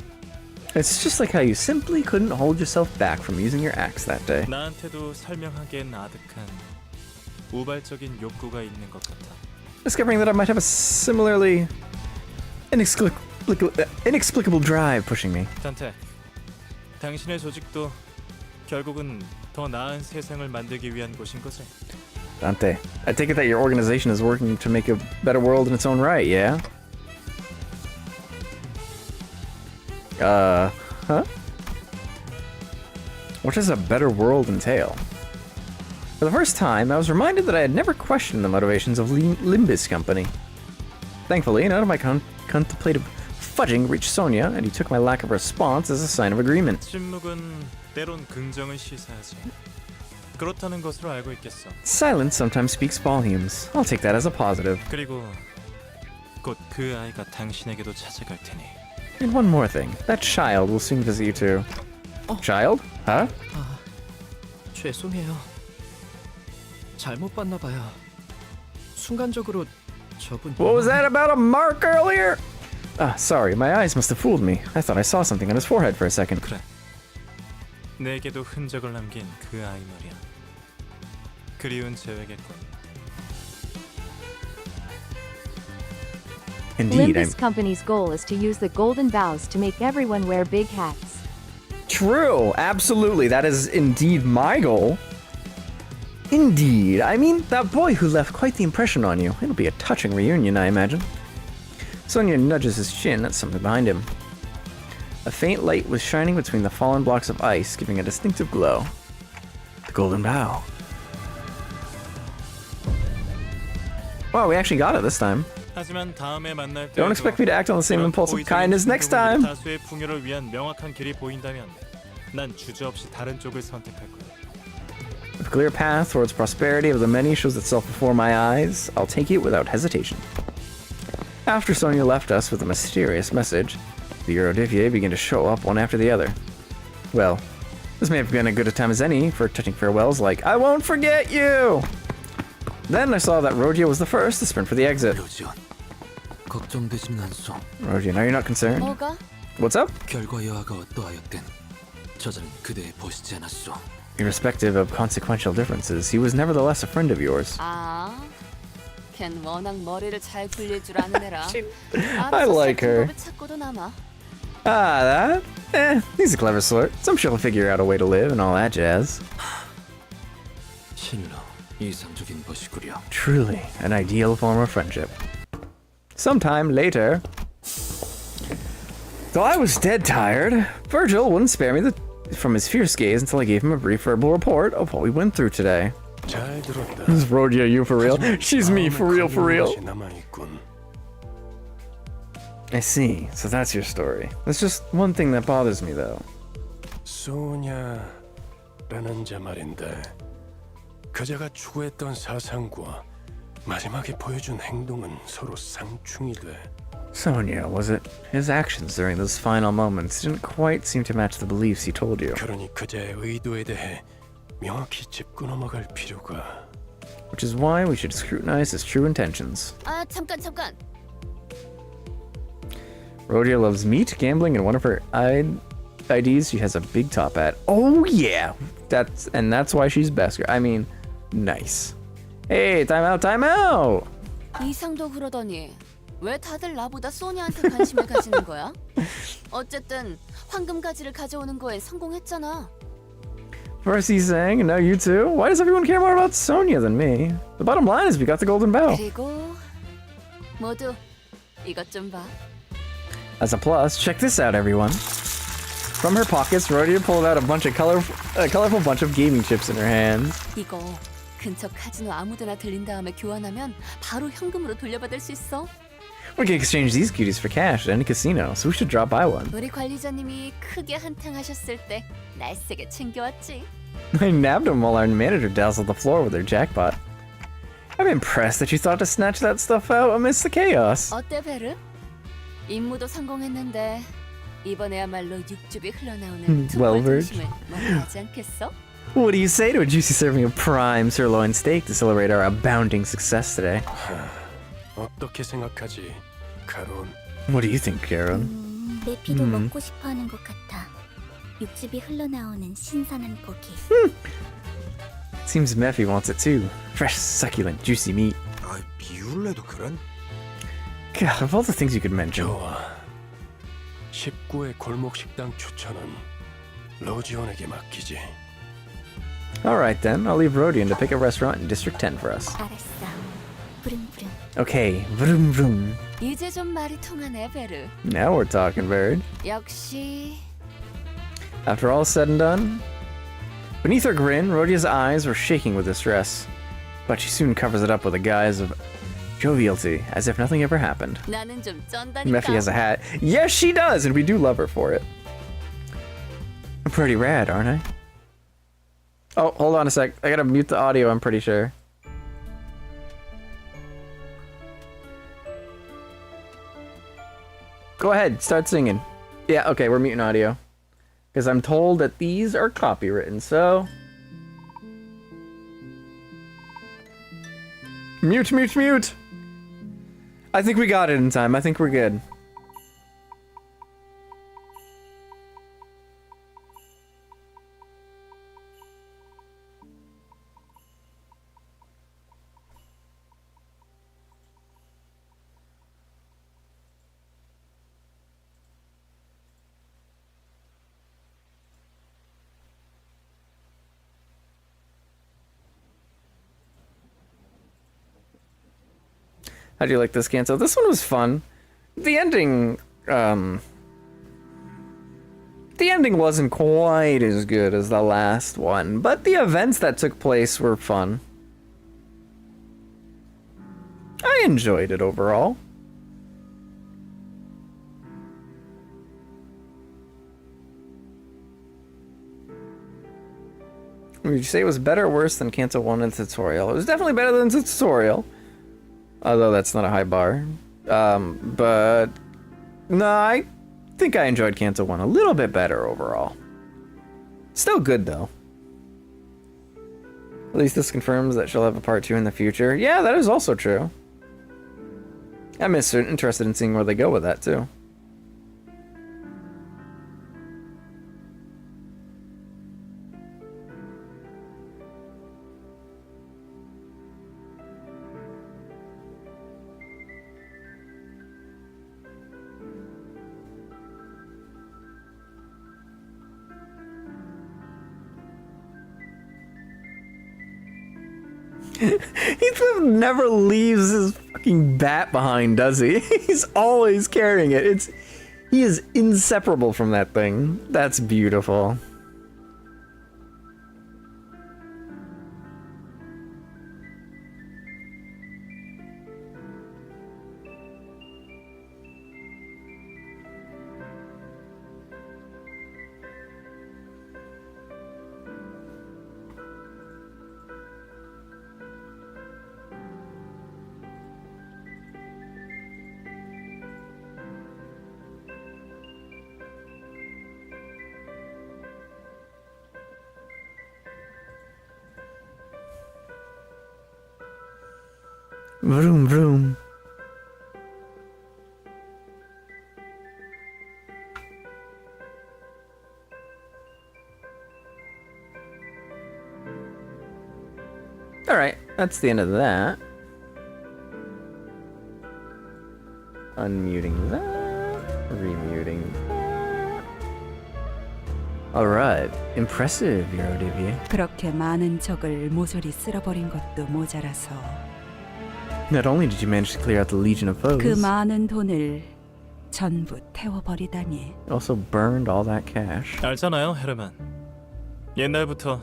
L: It's just like how you simply couldn't hold yourself back from using your axe that day.
F: 나한테도 설명하기엔 아득한 우발적인 욕구가 있는 것 같아.
L: Discovering that I might have a similarly inexplicable drive pushing me.
F: 단테, 당신의 조직도 결국은 더 나은 세상을 만들기 위한 곳인 거지.
L: Dante, I take it that your organization is working to make a better world in its own right, yeah? Huh? What does a better world entail? For the first time, I was reminded that I had never questioned the motivations of Limbus Company. Thankfully, none of my contemplative fudging reached Sonia, and he took my lack of response as a sign of agreement.
F: 침묵은 때론 긍정을 시사하지. 그렇다는 것으로 알고 있겠어.
L: Silence sometimes speaks volumes. I'll take that as a positive.
F: 그리고 곧 그 아이가 당신에게도 찾아갈 테니.
L: And one more thing. That child will soon visit you too. Child? Huh?
C: 아, 죄송해요. 잘못 봤나 봐요. 순간적으로 저분.
L: What was that about a mark earlier? Sorry, my eyes must have fooled me. I thought I saw something on his forehead for a second.
F: 그래. 내게도 흔적을 남긴 그 아이 말이야. 그리운 재회겠군.
A: Indeed,
J: Limbus Company's goal is to use the golden bows to make everyone wear big hats.
L: True, absolutely. That is indeed my goal. Indeed. I mean, that boy who left quite the impression on you. It'll be a touching reunion, I imagine. Sonia nudges his chin at something behind him. A faint light was shining between the fallen blocks of ice, giving a distinctive glow. The golden bow. Wow, we actually got it this time.
F: 하지만 다음에 만날
L: Don't expect me to act on the same impulse of kindness next time.
F: 다수의 풍요를 위한 명확한 길이 보인다면 난 주저없이 다른 쪽을 선택할 거야.
L: If a clear path towards prosperity of the many shows itself before my eyes, I'll take it without hesitation. After Sonia left us with a mysterious message, the Eurodivier began to show up one after the other. Well, this may have been as good a time as any for touching farewells like, I won't forget you! Then I saw that Rogia was the first to sprint for the exit.
I: 걱정되지는 않소.
L: Rogia, are you not concerned?
D: 뭐가?
L: What's up?
I: 결과 여하가 어떠하였든 저자는 그대에 보시지 않았소.
L: Irrespective of consequential differences, he was nevertheless a friend of yours.
D: 아, 걘 워낙 머리를 잘 굴릴 줄 아는 애라.
L: I like her.
D: 찾고도 남아.
L: Ah, that? He's a clever sort. Some she'll figure out a way to live and all that jazz.
I: 신라, 이상적인 것이구려.
L: Truly, an ideal form of friendship. Sometime later, though I was dead tired, Virgil wouldn't spare me from his fierce gaze until I gave him a brief verbal report of what we went through today. Is Rogia you for real? She's me for real, for real. I see. So that's your story. There's just one thing that bothers me though.
G: 소냐라는 자 말인데 그자가 추구했던 사상과 마지막에 보여준 행동은 서로 상충이 돼.
L: Sonia, was it? His actions during those final moments didn't quite seem to match the beliefs he told you.
G: 그러니 그자의 의도에 대해 명확히 짚고 넘어갈 필요가.
L: Which is why we should scrutinize his true intentions.
D: 아, 잠깐.
L: Rodia loves meat, gambling, and one of her IDs, she has a big top hat. Oh yeah! That's why she's best. I mean, nice. Hey, time out!
D: 이상도 그러더니 왜 다들 나보다 소니한테 관심을 가지는 거야? 어쨌든 황금 가지를 가져오는 거에 성공했잖아.
L: First he's saying, and now you too? Why does everyone care more about Sonia than me? The bottom line is we got the golden bow.
D: 그리고 모두 이것 좀 봐.
L: As a plus, check this out, everyone. From her pockets, Rodia pulled out a colorful bunch of gaming chips in her hands.
D: 이거 근처 카지노 아무데나 들린 다음에 교환하면 바로 현금으로 돌려받을 수 있어.
L: We can exchange these cuties for cash at any casino, so we should drop by one.
D: 우리 관리자님이 크게 한탕하셨을 때 날 세게 챙겨왔지.
L: I nabbed him while our manager dazzled the floor with her jackpot. I'm impressed that you thought to snatch that stuff out amidst the chaos.
D: 어때 베르? 임무도 성공했는데 이번에야말로 육즙이 흘러나오는
L: Well,
D: 두벌 등심을 먹어야 하지 않겠어?
L: What do you say to a juicy serving of prime sirloin steak to celebrate our abounding success today?
G: 어떻게 생각하지, 카론?
L: What do you think, Karen?
E: 내 피도 먹고 싶어하는 것 같아. 육즙이 흘러나오는 신선한 고기.
L: Seems Mephi wants it too. Fresh, succulent, juicy meat.
M: 아, 비울래도 그런?
L: God, of all the things you could mention.
G: 좋아. 19의 골목 식당 추천은 로지온에게 맡기지.
L: Alright then, I'll leave Rodion to pick a restaurant in District 10 for us.
E: 알았어. 부릉부릉.
L: Okay, vroom vroom.
D: 이제 좀 말이 통하네 베르.
L: Now we're talking, Bird.
D: 역시
L: After all is said and done, beneath her grin, Rodia's eyes were shaking with distress, but she soon covers it up with a guise of jovialty, as if nothing ever happened.
D: 나는 좀 쩐다니까.
L: Mephi has a hat. Yes, she does, and we do love her for it. I'm pretty rad, aren't I? Oh, hold on a sec. I gotta mute the audio, I'm pretty sure. Go ahead, start singing. Yeah, okay, we're muting audio. Because I'm told that these are copywritten, so... Mute! I think we got it in time. I think we're good. How do you like this, Canto? This one was fun. The ending wasn't quite as good as the last one, but the events that took place were fun. I enjoyed it overall. Would you say it was better or worse than Canto 1 in the tutorial? It was definitely better than the tutorial. Although that's not a high bar. But... No, I think I enjoyed Canto 1 a little bit better overall. Still good, though. At least this confirms that she'll have a part 2 in the future. Yeah, that is also true. I'm interested in seeing where they go with that, too. He never leaves his fucking bat behind, does he? He's always carrying it. He is inseparable from that thing. That's beautiful. Vroom vroom. Alright, that's the end of that. Unmuting that. Remuting that. Alright, impressive, Eurodivy.
P: 그렇게 많은 적을 모조리 쓸어버린 것도 모자라서
L: Not only did you manage to clear out the legion of foes,
P: 그 많은 돈을 전부 태워버리다니.
L: you also burned all that cash.
F: 알잖아요, 헤르만. 옛날부터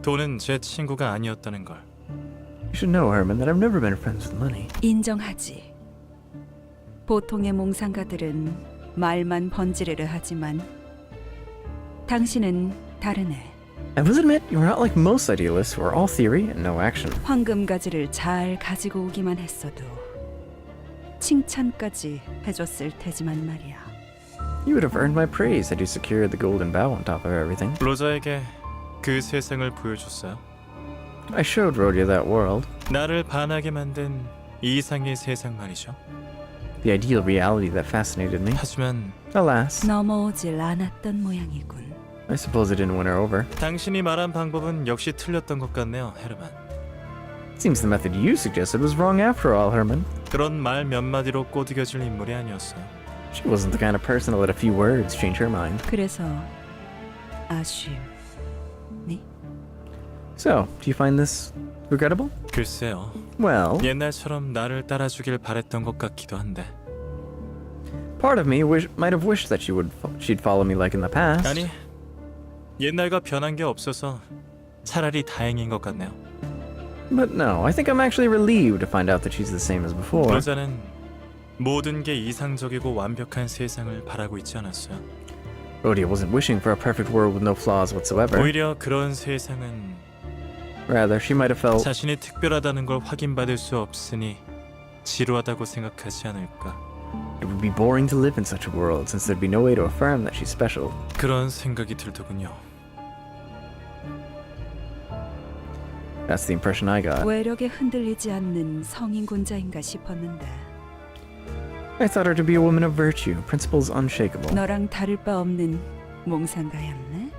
F: 돈은 제 친구가 아니었다는 걸.
L: You should know, Herman, that I've never been friends with money.
P: 인정하지. 보통의 몽상가들은 말만 번지르르 하지만 당신은 다르네.
L: I must admit, you're not like most idealists who are all theory and no action.
P: 황금가지를 잘 가지고 오기만 했어도 칭찬까지 해줬을 테지만 말이야.
L: You would have earned my praise had you secured the golden bow on top of everything.
F: 로자에게 그 세상을 보여줬어요.
L: I showed Rhodia that world.
F: 나를 반하게 만든 이상의 세상 말이죠.
L: The ideal reality that fascinated me.
F: 하지만
L: Alas,
P: 넘어오질 않았던 모양이군.
L: I suppose it didn't win her over.
F: 당신이 말한 방법은 역시 틀렸던 것 같네요, 헤르만.
L: Seems the method you suggested was wrong after all, Herman.
F: 그런 말 몇 마디로 꼬드겨질 인물이 아니었어요.
L: She wasn't the kind of person to let a few words change her mind.
P: 그래서 아쉬움니?
L: So, do you find this regrettable?
F: 글쎄요.
L: Well,
F: 옛날처럼 나를 따라주길 바랬던 것 같기도 한데.
L: part of me might have wished that she'd follow me like in the past.
F: 아니, 옛날과 변한 게 없어서 차라리 다행인 것 같네요.
L: But no, I think I'm actually relieved to find out that she's the same as before.
F: 로자는 모든 게 이상적이고 완벽한 세상을 바라고 있지 않았어요.
L: Rhodia wasn't wishing for a perfect world with no flaws whatsoever.
F: 오히려 그런 세상은
L: Rather, she might have felt
F: 자신이 특별하다는 걸 확인받을 수 없으니 지루하다고 생각하지 않을까.
L: it would be boring to live in such a world since there'd be no way to affirm that she's special.
F: 그런 생각이 들더군요.
L: That's the impression I got.
P: 외력에 흔들리지 않는 성인군자인가 싶었는데
L: I thought her to be a woman of virtue, principles unshakable.
P: 너랑 다를 바 없는 몽상가였네?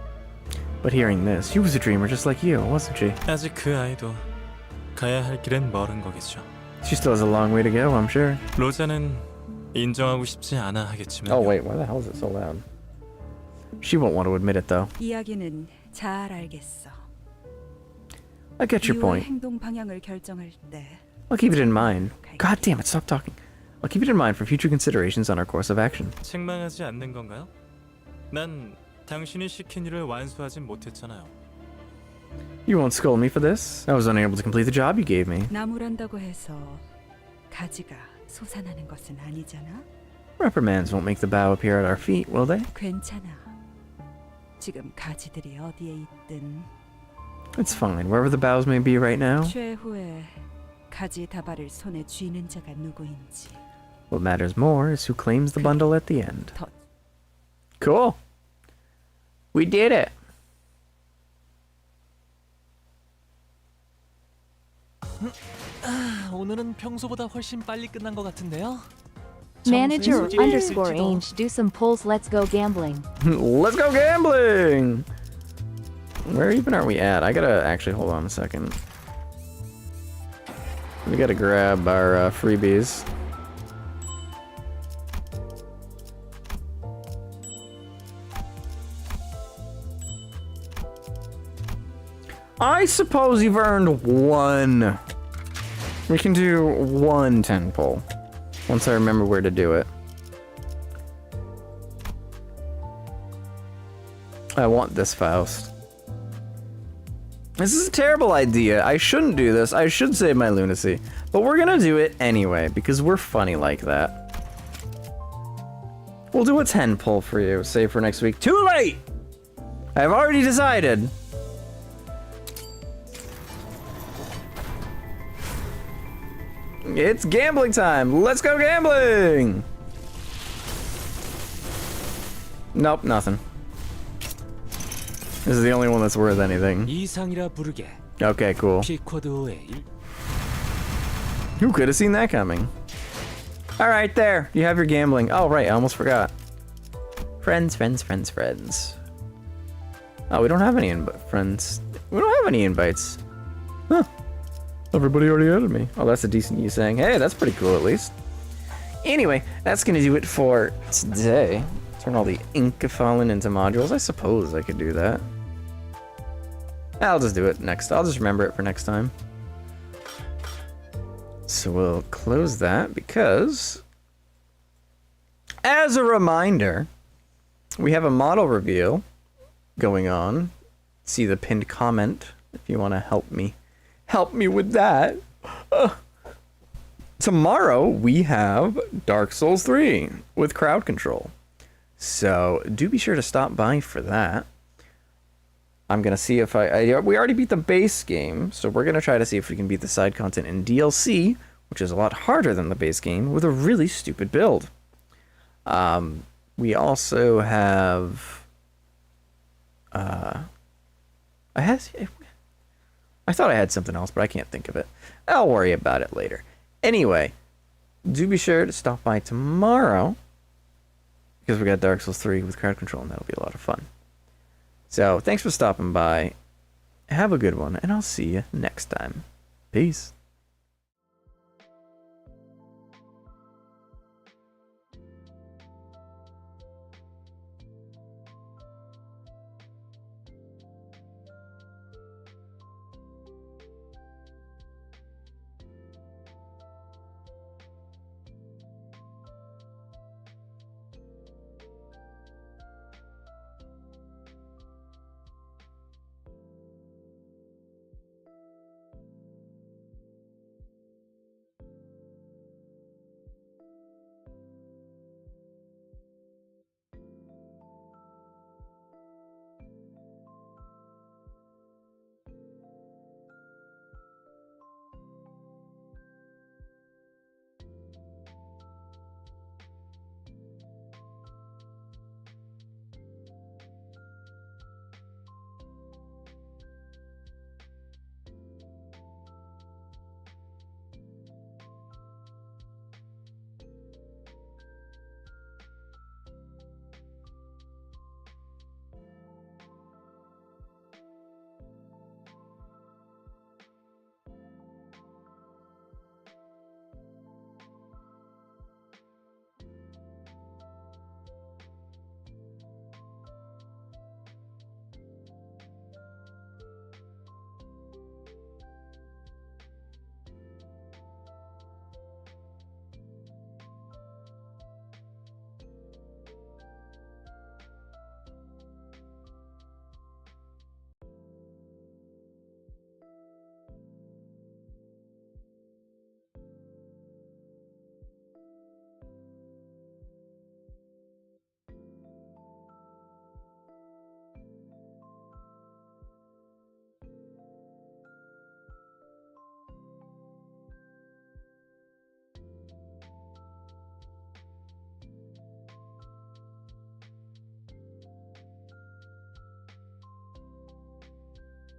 L: But hearing this, she was a dreamer just like you, wasn't she?
F: 아직 그 아이도 가야 할 길은 멀은 거겠죠.
L: She still has a long way to go, I'm sure.
F: 로자는 인정하고 싶지 않아 하겠지만.
L: Oh wait, why the hell is it so loud? She won't want to admit it though.
P: 이야기는 잘 알겠어.
L: I get your
P: 이후의
L: point.
P: 행동 방향을 결정할 때
L: I'll keep it in mind. God damn it, stop talking. I'll keep it in mind for future considerations on our course of action.
F: 책망하지 않는 건가요? 난 당신이 시킨 일을 완수하진 못했잖아요.
L: You won't scold me for this. I was unable to complete the job you gave me.
P: 나무란다고 해서 가지가 솟아나는 것은 아니잖아.
L: Reprimands won't make the bough appear at our feet, will they?
P: 괜찮아. 지금 가지들이 어디에 있든
L: It's fine, wherever the boughs may be right now.
P: 최후에 가지 다발을 손에 쥐는 자가 누구인지.
L: What matters more is who claims the bundle at the end.
P: 더
L: Cool. We did it.
C: 오늘은 평소보다 훨씬 빨리 끝난 것 같은데요.
J: Manager
C: 정수의 소질이
J: underscore
C: 있을지도.
J: aim to do some pulls. Let's go gambling.
L: Let's go gambling! Where even are we at? I gotta actually hold on a second. We gotta grab our freebies. I suppose you've earned one. We can do one 10 pull. Once I remember where to do it. I want this Faust. This is a terrible idea. I shouldn't do this. I should save my lunacy. But we're gonna do it anyway, because we're funny like that. We'll do a 10 pull for you, save for next week. Too late! I've already decided. It's gambling time. Let's go gambling! Nope, nothing. This is the only one that's worth anything.
N: 이상이라 부르게.
L: Okay, cool.
N: 피코드의 일.
L: Who could have seen that coming? Alright, there. You have your gambling. Oh, right, I almost forgot. Friends, friends, friends, friends. Oh, we don't have any friends. We don't have any invites. Huh. Everybody already added me. Oh, that's a decent you saying. Hey, that's pretty cool at least. Anyway, that's gonna do it for today. Turn all the ink fallen into modules. I suppose I could do that. I'll just do it next. I'll just remember it for next time. So we'll close that because, as a reminder, we have a model reveal going on. See the pinned comment if you want to help me with that. Tomorrow we have Dark Souls 3 with crowd control. So do be sure to stop by for that. I'm gonna see if we already beat the base game, so we're gonna try to see if we can beat the side content in DLC, which is a lot harder than the base game, with a really stupid build. We also have I thought I had something else, but I can't think of it. I'll worry about it later. Anyway, do be sure to stop by tomorrow, because we got Dark Souls 3 with crowd control, and that'll be a lot of fun. So, thanks for stopping by. Have a good one, and I'll see you next time. Peace.